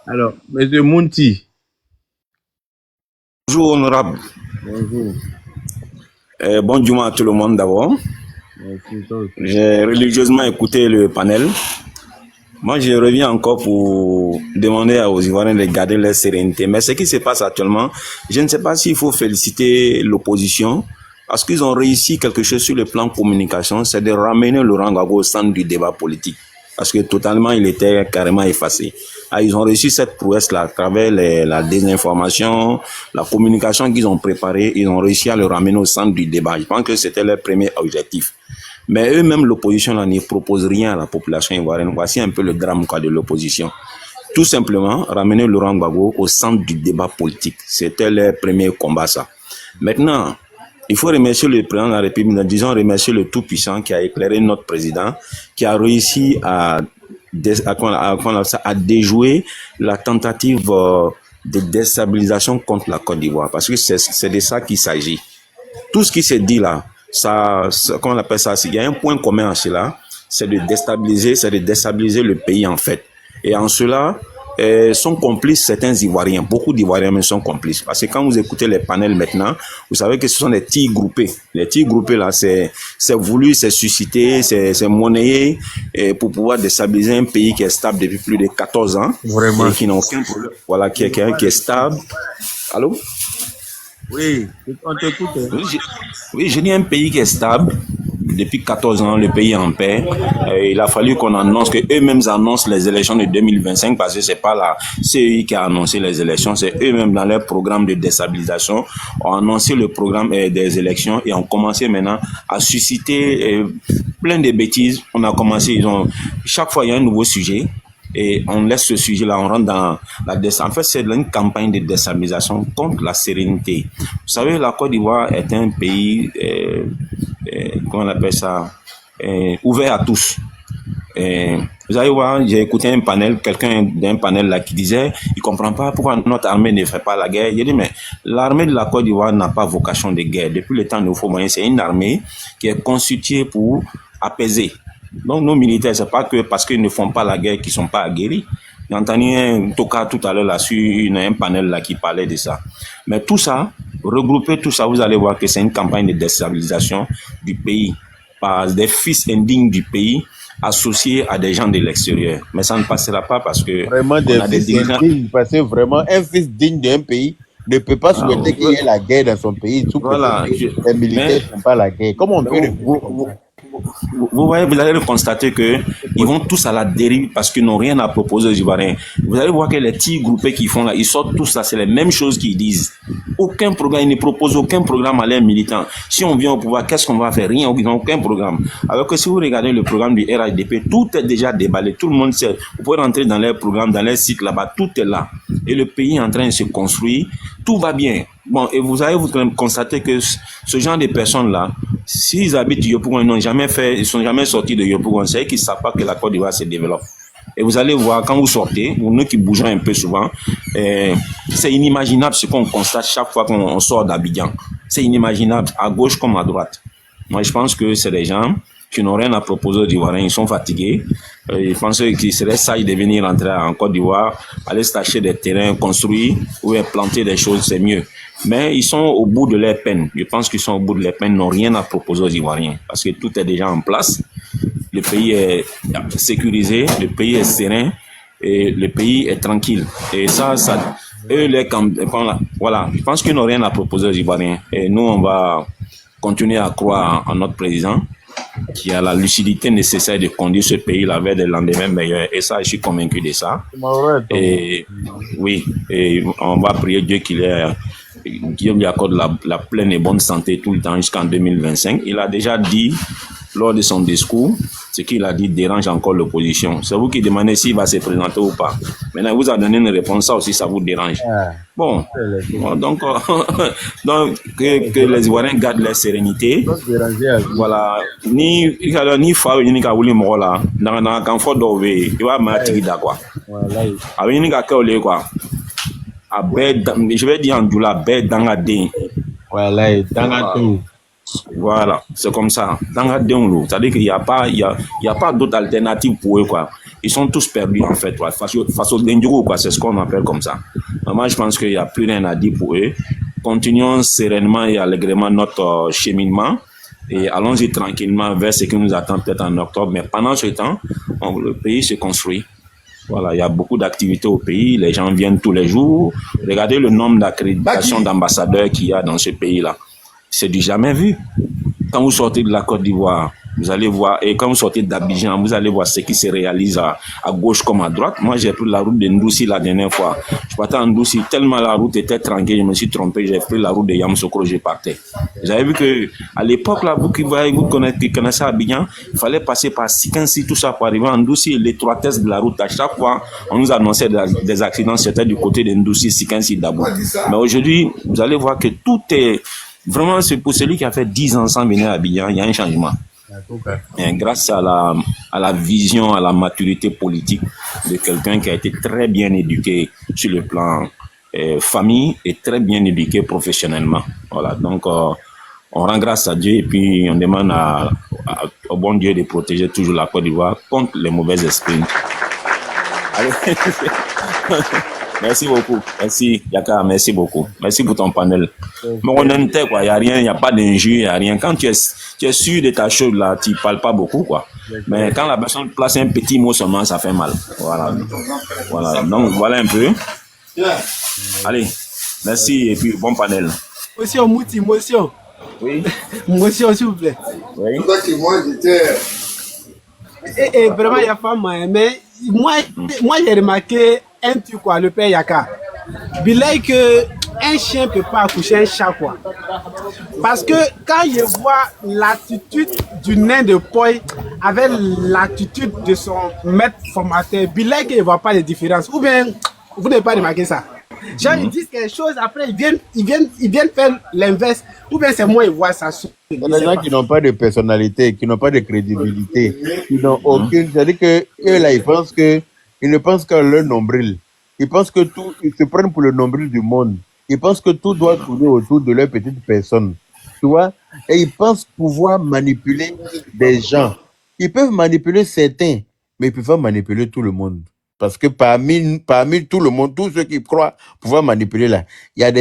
Alors, monsieur Mounti. Bonjour, honorable. Bonjour. Bonjour à tout le monde d'abord. J'ai religieusement écouté le panel. Moi, je reviens encore pour demander aux Ivoiriens de garder leur sérénité. Mais ce qui se passe actuellement, je ne sais pas s'il faut féliciter l'opposition parce qu'ils ont réussi quelque chose sur le plan communication, c'est de ramener Laurent Gbagbo au centre du débat politique. Parce que totalement, il était carrément effacé. Ils ont réussi cette prouesse-là à travers la désinformation, la communication qu'ils ont préparée. Ils ont réussi à le ramener au centre du débat. Je pense que c'était leur premier objectif. Mais eux-mêmes, l'opposition ne propose rien à la population ivoirienne. Voici un peu le drame de l'opposition. Tout simplement, ramener Laurent Gbagbo au centre du débat politique. C'était leur premier combat, ça. Maintenant, il faut remercier le président de la République, disons remercier le Tout-Puissant qui a éclairé notre président, qui a réussi à déjouer la tentative de déstabilisation contre la Côte d'Ivoire, parce que c'est de ça qu'il s'agit. Tout ce qui se dit là, comment on appelle ça, il y a un point commun à cela, c'est de déstabiliser le pays en fait. Et en cela, sont complices certains Ivoiriens, beaucoup d'Ivoiriens même sont complices. Parce que quand vous écoutez les panels maintenant, vous savez que ce sont des tirs groupés. Les tirs groupés là, c'est voulu, c'est suscité, c'est monnayé pour pouvoir déstabiliser un pays qui est stable depuis plus de 14 ans. Vraiment. Et qui n'a aucun problème. Voilà, qui est stable. Allô? Oui, on t'écoute. Oui, je dis un pays qui est stable. Depuis 14 ans, le pays est en paix. Il a fallu qu'on annonce, que eux-mêmes annoncent les élections de 2025 parce que c'est pas la CEI qui a annoncé les élections, c'est eux-mêmes dans leur programme de déstabilisation ont annoncé le programme des élections et ont commencé maintenant à susciter plein de bêtises. On a commencé, chaque fois il y a un nouveau sujet. Et on laisse ce sujet-là, on rentre dans la déstabilisation. En fait, c'est une campagne de déstabilisation contre la sérénité. Vous savez, la Côte d'Ivoire est un pays, comment on appelle ça, ouvert à tous. Vous allez voir, j'ai écouté un panel, quelqu'un d'un panel là qui disait, il comprend pas pourquoi notre armée ne fait pas la guerre. J'ai dit, mais l'armée de la Côte d'Ivoire n'a pas vocation de guerre. Depuis le temps de Houphouët-Boigny, c'est une armée qui est constituée pour apaiser. Donc nos militaires, c'est pas que parce qu'ils ne font pas la guerre qu'ils sont pas aguerris. J'ai entendu un toka tout à l'heure là sur un panel là qui parlait de ça. Mais tout ça, regrouper tout ça, vous allez voir que c'est une campagne de déstabilisation du pays par des fils indignes du pays associés à des gens de l'extérieur. Mais ça ne passera pas parce que vraiment des fils indignes, parce que vraiment un fils digne d'un pays ne peut pas souhaiter qu'il y ait la guerre dans son pays. Voilà, les militaires ne font pas la guerre. Comment on peut vous voyez, vous allez constater que ils vont tous à la dérive parce qu'ils n'ont rien à proposer aux Ivoiriens. Vous allez voir que les petits groupés qu'ils font là, ils sortent tous là, c'est les mêmes choses qu'ils disent. Aucun programme, ils ne proposent aucun programme à leurs militants. Si on vient au pouvoir, qu'est-ce qu'on va faire? Rien, ils n'ont aucun programme. Alors que si vous regardez le programme du RHDP, tout est déjà déballé, tout le monde sait. Vous pouvez rentrer dans leur programme, dans leur site là-bas, tout est là. Et le pays est en train de se construire, tout va bien. Bon, et vous allez vous constater que ce genre de personnes-là, s'ils habitent Yopougon, ils ne sont jamais sortis de Yopougon, c'est qu'ils ne savent pas que la Côte d'Ivoire se développe. Et vous allez voir, quand vous sortez, nous qui bougeons un peu souvent, c'est inimaginable ce qu'on constate chaque fois qu'on sort d'Abidjan. C'est inimaginable, à gauche comme à droite. Moi, je pense que c'est des gens qui n'ont rien à proposer aux Ivoiriens, ils sont fatigués. Ils pensent qu'il serait sage de venir rentrer en Côte d'Ivoire, aller se tâcher des terrains, construire ou planter des choses, c'est mieux. Mais ils sont au bout de leur peine. Je pense qu'ils sont au bout de leur peine, n'ont rien à proposer aux Ivoiriens parce que tout est déjà en place. Le pays est sécurisé, le pays est serein et le pays est tranquille. Et voilà, je pense qu'ils n'ont rien à proposer aux Ivoiriens. Et nous, on va continuer à croire en notre président qui a la lucidité nécessaire de conduire ce pays là vers des lendemains meilleurs. Et ça, je suis convaincu de ça. Et oui, et on va prier Dieu qu'il lui accorde la pleine et bonne santé tout le temps jusqu'en 2025. Il a déjà dit lors de son discours, ce qu'il a dit dérange encore l'opposition. C'est vous qui demandez s'il va se présenter ou pas. Maintenant, il vous a donné une réponse, ça aussi, ça vous dérange. Bon, donc que les Ivoiriens gardent leur sérénité. Voilà. Ni Faou, ni Kaouli Mola, dans un fort d'Ové, il va m'attirer d'accord. Avec une gâteau, quoi. Je vais dire en doula, bête dans la dé. Voilà, c'est comme ça. Dans la dé, c'est-à-dire qu'il n'y a pas d'autre alternative pour eux, quoi. Ils sont tous perdus, en fait, face au Dendjourou, quoi. C'est ce qu'on appelle comme ça. Moi, je pense qu'il n'y a plus rien à dire pour eux. Continuons sereinement et allègrement notre cheminement. Et allons-y tranquillement vers ce qui nous attend peut-être en octobre. Mais pendant ce temps, le pays se construit. Voilà, il y a beaucoup d'activités au pays, les gens viennent tous les jours. Regardez le nombre d'accréditations d'ambassadeurs qu'il y a dans ce pays-là. C'est du jamais vu. Quand vous sortez de la Côte d'Ivoire, vous allez voir, et quand vous sortez d'Abidjan, vous allez voir ce qui se réalise à gauche comme à droite. Moi, j'ai pris la route de Ndoussi la dernière fois. Je partais à Ndoussi, tellement la route était tranquille, je me suis trompé, j'ai pris la route de Yamoussoukro, je partais. Vous avez vu que, à l'époque, là, vous qui connaissez Abidjan, il fallait passer par Sikansi, tout ça pour arriver à Ndoussi, l'étroitesse de la route. À chaque fois, on nous annonçait des accidents, c'était du côté de Ndoussi, Sikansi, d'abord. Mais aujourd'hui, vous allez voir que tout est, vraiment, c'est pour celui qui a fait 10 ans sans venir à Abidjan, il y a un changement. Et grâce à la vision, à la maturité politique de quelqu'un qui a été très bien éduqué sur le plan famille et très bien éduqué professionnellement. Voilà, donc on rend grâce à Dieu et puis on demande au bon Dieu de protéger toujours la Côte d'Ivoire contre les mauvais esprits. Allez. Merci beaucoup. Merci, Yaka, merci beaucoup. Merci pour ton panel. Mais on n'était quoi, il n'y a rien, il n'y a pas d'injure, il n'y a rien. Quand tu es sûr de ta chose là, tu ne parles pas beaucoup, quoi. Mais quand la personne place un petit mot seulement, ça fait mal. Voilà. Voilà. Donc, voilà un peu. Allez, merci et puis bon panel. Motion, Mouti, motion. Oui. Motion, s'il vous plaît. Oui. Et vraiment, il y a pas mal. Mais moi j'ai remarqué un truc, quoi, le père Yaka. Bilay que un chien peut pas accoucher un chat, quoi. Parce que quand je vois l'attitude du nain de Poi avec l'attitude de son maître formateur, Bilay qu'il ne voit pas les différences. Ou bien, vous n'avez pas remarqué ça? Genre, ils disent quelque chose, après ils viennent faire l'inverse. Ou bien c'est moi, ils voient ça. Il y a des gens qui n'ont pas de personnalité, qui n'ont pas de crédibilité, qui n'ont aucune. C'est-à-dire que eux là, ils ne pensent qu'à leur nombril. Ils pensent que tout, ils se prennent pour le nombril du monde. Ils pensent que tout doit tourner autour de leur petite personne. Tu vois? Et ils pensent pouvoir manipuler des gens. Ils peuvent manipuler certains, mais ils peuvent pas manipuler tout le monde. Parce que parmi tout le monde, tous ceux qui croient pouvoir manipuler là, il y a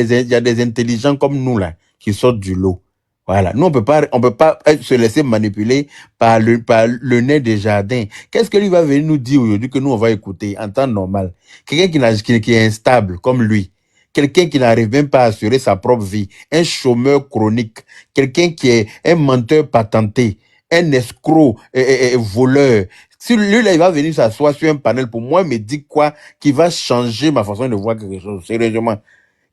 des intelligents comme nous là, qui sortent du lot. Voilà. Nous, on peut pas se laisser manipuler par le nez des jardins. Qu'est-ce que lui va venir nous dire aujourd'hui que nous, on va écouter en temps normal? Quelqu'un qui est instable, comme lui. Quelqu'un qui n'arrive même pas à assurer sa propre vie. Un chômeur chronique. Quelqu'un qui est un menteur patenté. Un escroc, voleur. Si lui, là, il va venir s'asseoir sur un panel pour moi, me dit quoi, qui va changer ma façon de voir quelque chose, sérieusement.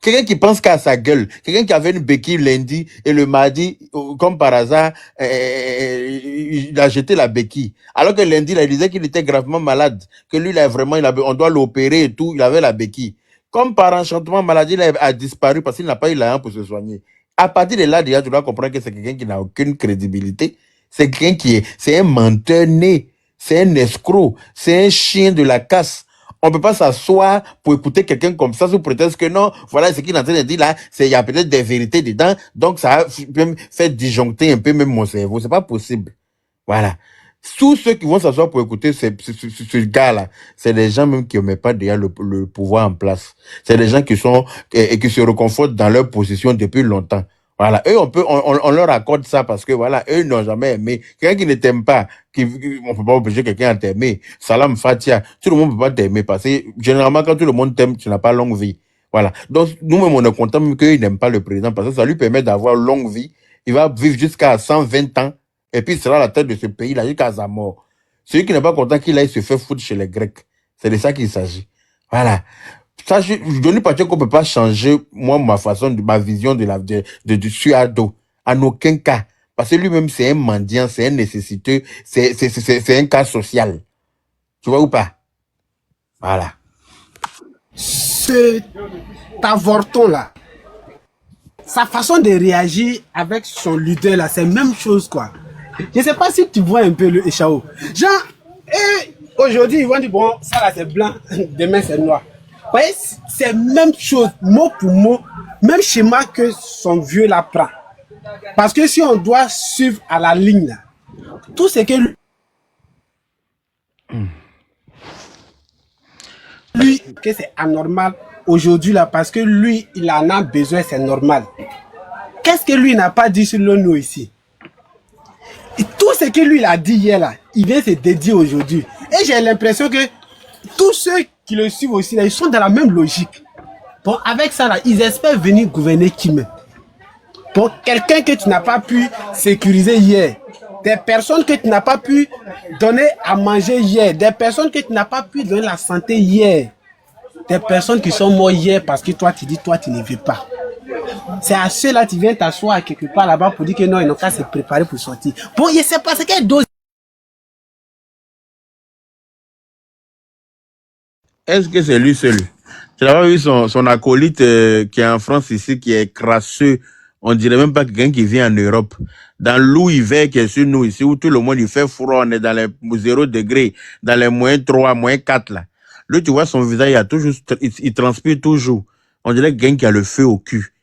Quelqu'un qui pense qu'à sa gueule, quelqu'un qui avait une béquille lundi et le mardi, comme par hasard, il a jeté la béquille. Alors que lundi, là, il disait qu'il était gravement malade, que lui, là, vraiment, on doit l'opérer et tout, il avait la béquille. Comme par enchantement, maladie là, a disparu parce qu'il n'a pas eu l'argent pour se soigner. À partir de là, déjà, tu dois comprendre que c'est quelqu'un qui n'a aucune crédibilité. C'est quelqu'un c'est un menteur né. C'est un escroc. C'est un chien de la casse. On peut pas s'asseoir pour écouter quelqu'un comme ça sous prétexte que non, voilà ce qu'il est en train de dire là, il y a peut-être des vérités dedans, donc ça peut me faire disjoncter un peu même mon cerveau. C'est pas possible. Voilà. Tous ceux qui vont s'asseoir pour écouter ce gars-là, c'est des gens même qui ne mettent pas déjà le pouvoir en place. C'est des gens qui se reconfortent dans leur position depuis longtemps. Voilà. Eux, on leur accorde ça parce que voilà, eux n'ont jamais aimé. Quelqu'un qui ne t'aime pas, on peut pas obliger quelqu'un à t'aimer. Salam Fatia. Tout le monde peut pas t'aimer parce que généralement, quand tout le monde t'aime, tu n'as pas longue vie. Voilà. Donc, nous-mêmes, on est content même qu'ils n'aiment pas le président parce que ça lui permet d'avoir longue vie. Il va vivre jusqu'à 120 ans et puis il sera à la tête de ce pays-là jusqu'à sa mort. Celui qui n'est pas content qu'il aille se faire foutre chez les Grecs. C'est de ça qu'il s'agit. Voilà. Ça, Denis Pacheco ne peut pas changer, moi, ma vision du Suado. En aucun cas. Parce que lui-même, c'est un mendiant, c'est un nécessiteux, c'est un cas social. Tu vois ou pas? Voilà. Cet avorton-là, sa façon de réagir avec son leader, là, c'est la même chose, quoi. Je ne sais pas si tu vois un peu le Échao. Genre, aujourd'hui, ils vont dire, bon, ça là, c'est blanc, demain, c'est noir. Vous voyez, c'est même chose, mot pour mot, même schéma que son vieux là prend. Parce que si on doit suivre à la ligne, là, tout ce que lui, que c'est anormal aujourd'hui là, parce que lui, il en a besoin, c'est normal. Qu'est-ce que lui n'a pas dit sur l'ONU ici? Et tout ce que lui il a dit hier là, il vient se dédier aujourd'hui. Et j'ai l'impression que tous ceux qui le suivent aussi là, ils sont dans la même logique. Bon, avec ça là, ils espèrent venir gouverner Kim. Bon, quelqu'un que tu n'as pas pu sécuriser hier, des personnes que tu n'as pas pu donner à manger hier, des personnes que tu n'as pas pu donner la santé hier, des personnes qui sont mortes hier parce que toi tu dis, toi tu ne veux pas. C'est à ceux-là tu viens t'asseoir quelque part là-bas pour dire que non, ils n'ont qu'à se préparer pour sortir. Bon, je sais pas, c'est quelle dose. Est-ce que c'est lui seul? Tu n'as pas vu son acolyte qui est en France ici, qui est crasseux. On dirait même pas quelqu'un qui vient en Europe. Dans l'eau hiver qui est sur nous ici, où tout le monde il fait froid, on est dans les 0 degrés, dans les -3, -4 là. Lui, tu vois son visage, il transpire toujours. On dirait quelqu'un qui a le feu au cul.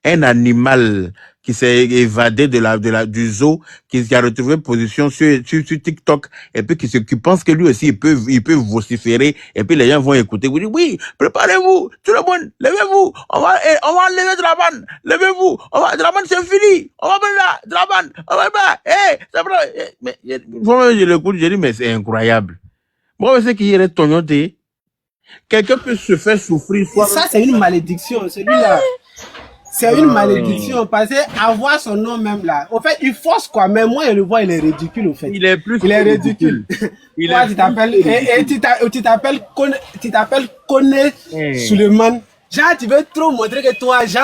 Un animal qui s'est évadé du zoo, qui a retrouvé position sur TikTok, et puis qui pense que lui aussi, il peut vociférer, et puis les gens vont écouter. Vous dites, oui, préparez-vous, tout le monde, levez-vous, on va enlever Draban, levez-vous, Draban c'est fini, on va mettre là, Draban, on va mettre là, mais, je l'écoute, j'ai dit, mais c'est incroyable. Moi, c'est qu'il y a tonnoté. Quelqu'un peut se faire souffrir. Ça, c'est une malédiction, celui-là. C'est une malédiction parce que avoir son nom même là, au fait, il force quoi, mais moi je le vois, il est ridicule au fait. Il est ridicule. Toi, tu t'appelles Kone Suleiman. Genre, tu veux trop montrer que toi, tu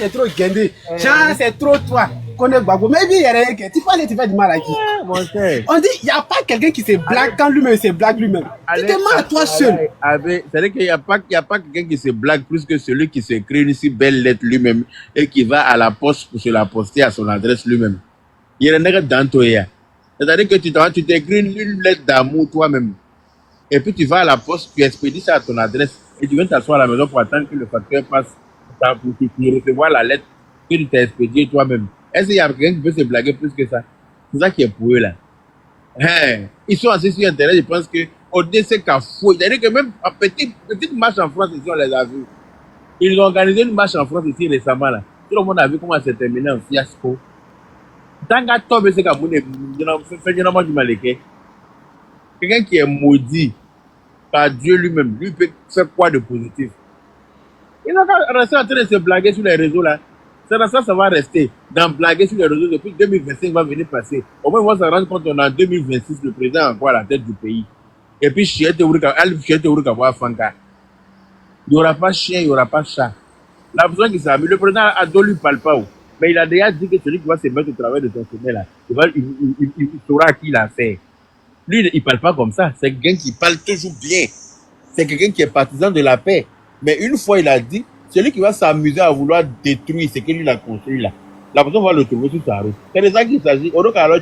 es trop guindé. Genre, c'est trop toi. Kone Gbagbo. Mais il y a rien que tu fais du mal à qui? On dit, il n'y a pas quelqu'un qui se blague quand lui-même se blague lui-même. Tu te mens à toi seul. C'est-à-dire qu'il n'y a pas quelqu'un qui se blague plus que celui qui s'écrit une si belle lettre lui-même et qui va à la poste pour se la poster à son adresse lui-même. Il y a rien dans toi. C'est-à-dire que tu t'écris une lettre d'amour toi-même. Et puis tu vas à la poste, tu expédies ça à ton adresse et tu viens t'asseoir à la maison pour attendre que le facteur passe pour recevoir la lettre que tu t'as expédiée toi-même. Est-ce qu'il y a quelqu'un qui peut se blaguer plus que ça? C'est ça qui est pour eux là. Ils sont assis sur Internet, je pense que ODC Cafou, c'est-à-dire que même en petite marche en France ici, on les a vus. Ils ont organisé une marche en France ici récemment là. Tout le monde a vu comment ça s'est terminé en fiasco. Tant qu'à toi, c'est comme du maléqué. Quelqu'un qui est maudit par Dieu lui-même, lui peut faire quoi de positif? Ils ont resté en train de se blaguer sur les réseaux là. Ça va rester. Dans blaguer sur les réseaux depuis 2025 va venir passer. Au moins, on va se rendre compte qu'on est en 2026, le président est encore à la tête du pays. Et puis, il n'y aura pas chien, il n'y aura pas chat. La personne qui s'est mis, le président Ado lui parle pas. Mais il a déjà dit que celui qui va se mettre au travail de son sommet là, il saura à qui il a fait. Lui, il ne parle pas comme ça. C'est quelqu'un qui parle toujours bien. C'est quelqu'un qui est partisan de la paix. Mais une fois, il a dit, celui qui va s'amuser à vouloir détruire ce que lui a construit là, la personne va le trouver sur sa route. C'est de ça qu'il s'agit. On a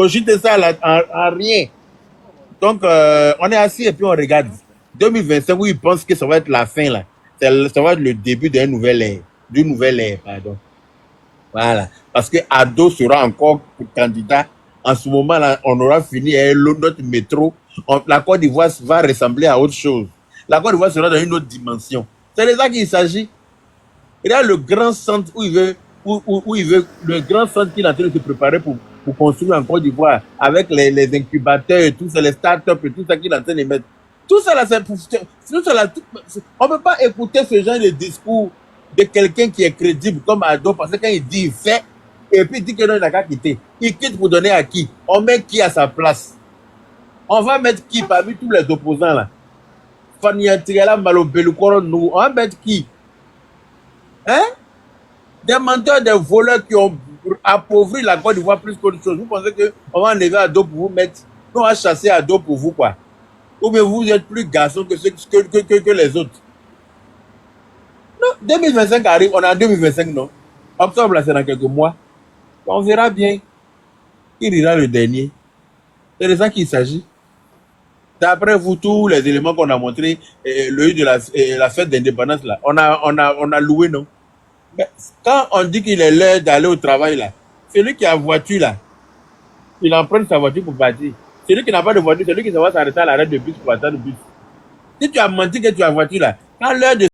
jeté ça là, en rien. Donc, on est assis et puis on regarde. 2025, où ils pensent que ça va être la fin là. Ça va être le début d'une nouvelle ère, pardon. Voilà. Parce que Ado sera encore candidat. En ce moment-là, on aura fini notre métro. La Côte d'Ivoire va ressembler à autre chose. La Côte d'Ivoire sera dans une autre dimension. C'est de ça qu'il s'agit. Il y a le grand centre où il veut, le grand centre qu'il est en train de se préparer pour construire en Côte d'Ivoire, avec les incubateurs et tout ça, les startups et tout ça qu'il est en train de mettre. Tout ça là, on ne peut pas écouter ce genre de discours de quelqu'un qui est crédible comme Ado, parce que quand il dit, il fait, et puis il dit que non, il n'a qu'à quitter. Il quitte pour donner à qui? On met qui à sa place? On va mettre qui parmi tous les opposants là? Fania Tigala Malobelukoro, nous, on va mettre qui? Hein? Des menteurs, des voleurs qui ont appauvri la Côte d'Ivoire plus qu'autre chose. Vous pensez qu'on va enlever Ado pour vous mettre? On va chasser Ado pour vous, quoi? Ou bien vous êtes plus garçon que les autres? Non, 2025 arrive, on est en 2025, non? Octobre, là, c'est dans quelques mois. On verra bien. Il ira le dernier. C'est de ça qu'il s'agit. D'après vous, tous les éléments qu'on a montrés, le de la fête d'indépendance, là, on a loué, non? Mais quand on dit qu'il est l'heure d'aller au travail, là, celui qui a voiture, là, il emprunte sa voiture pour partir. Celui qui n'a pas de voiture, celui qui va s'arrêter à l'arrêt de bus pour attendre le bus. Si tu as menti que tu as voiture, là, quand l'heure de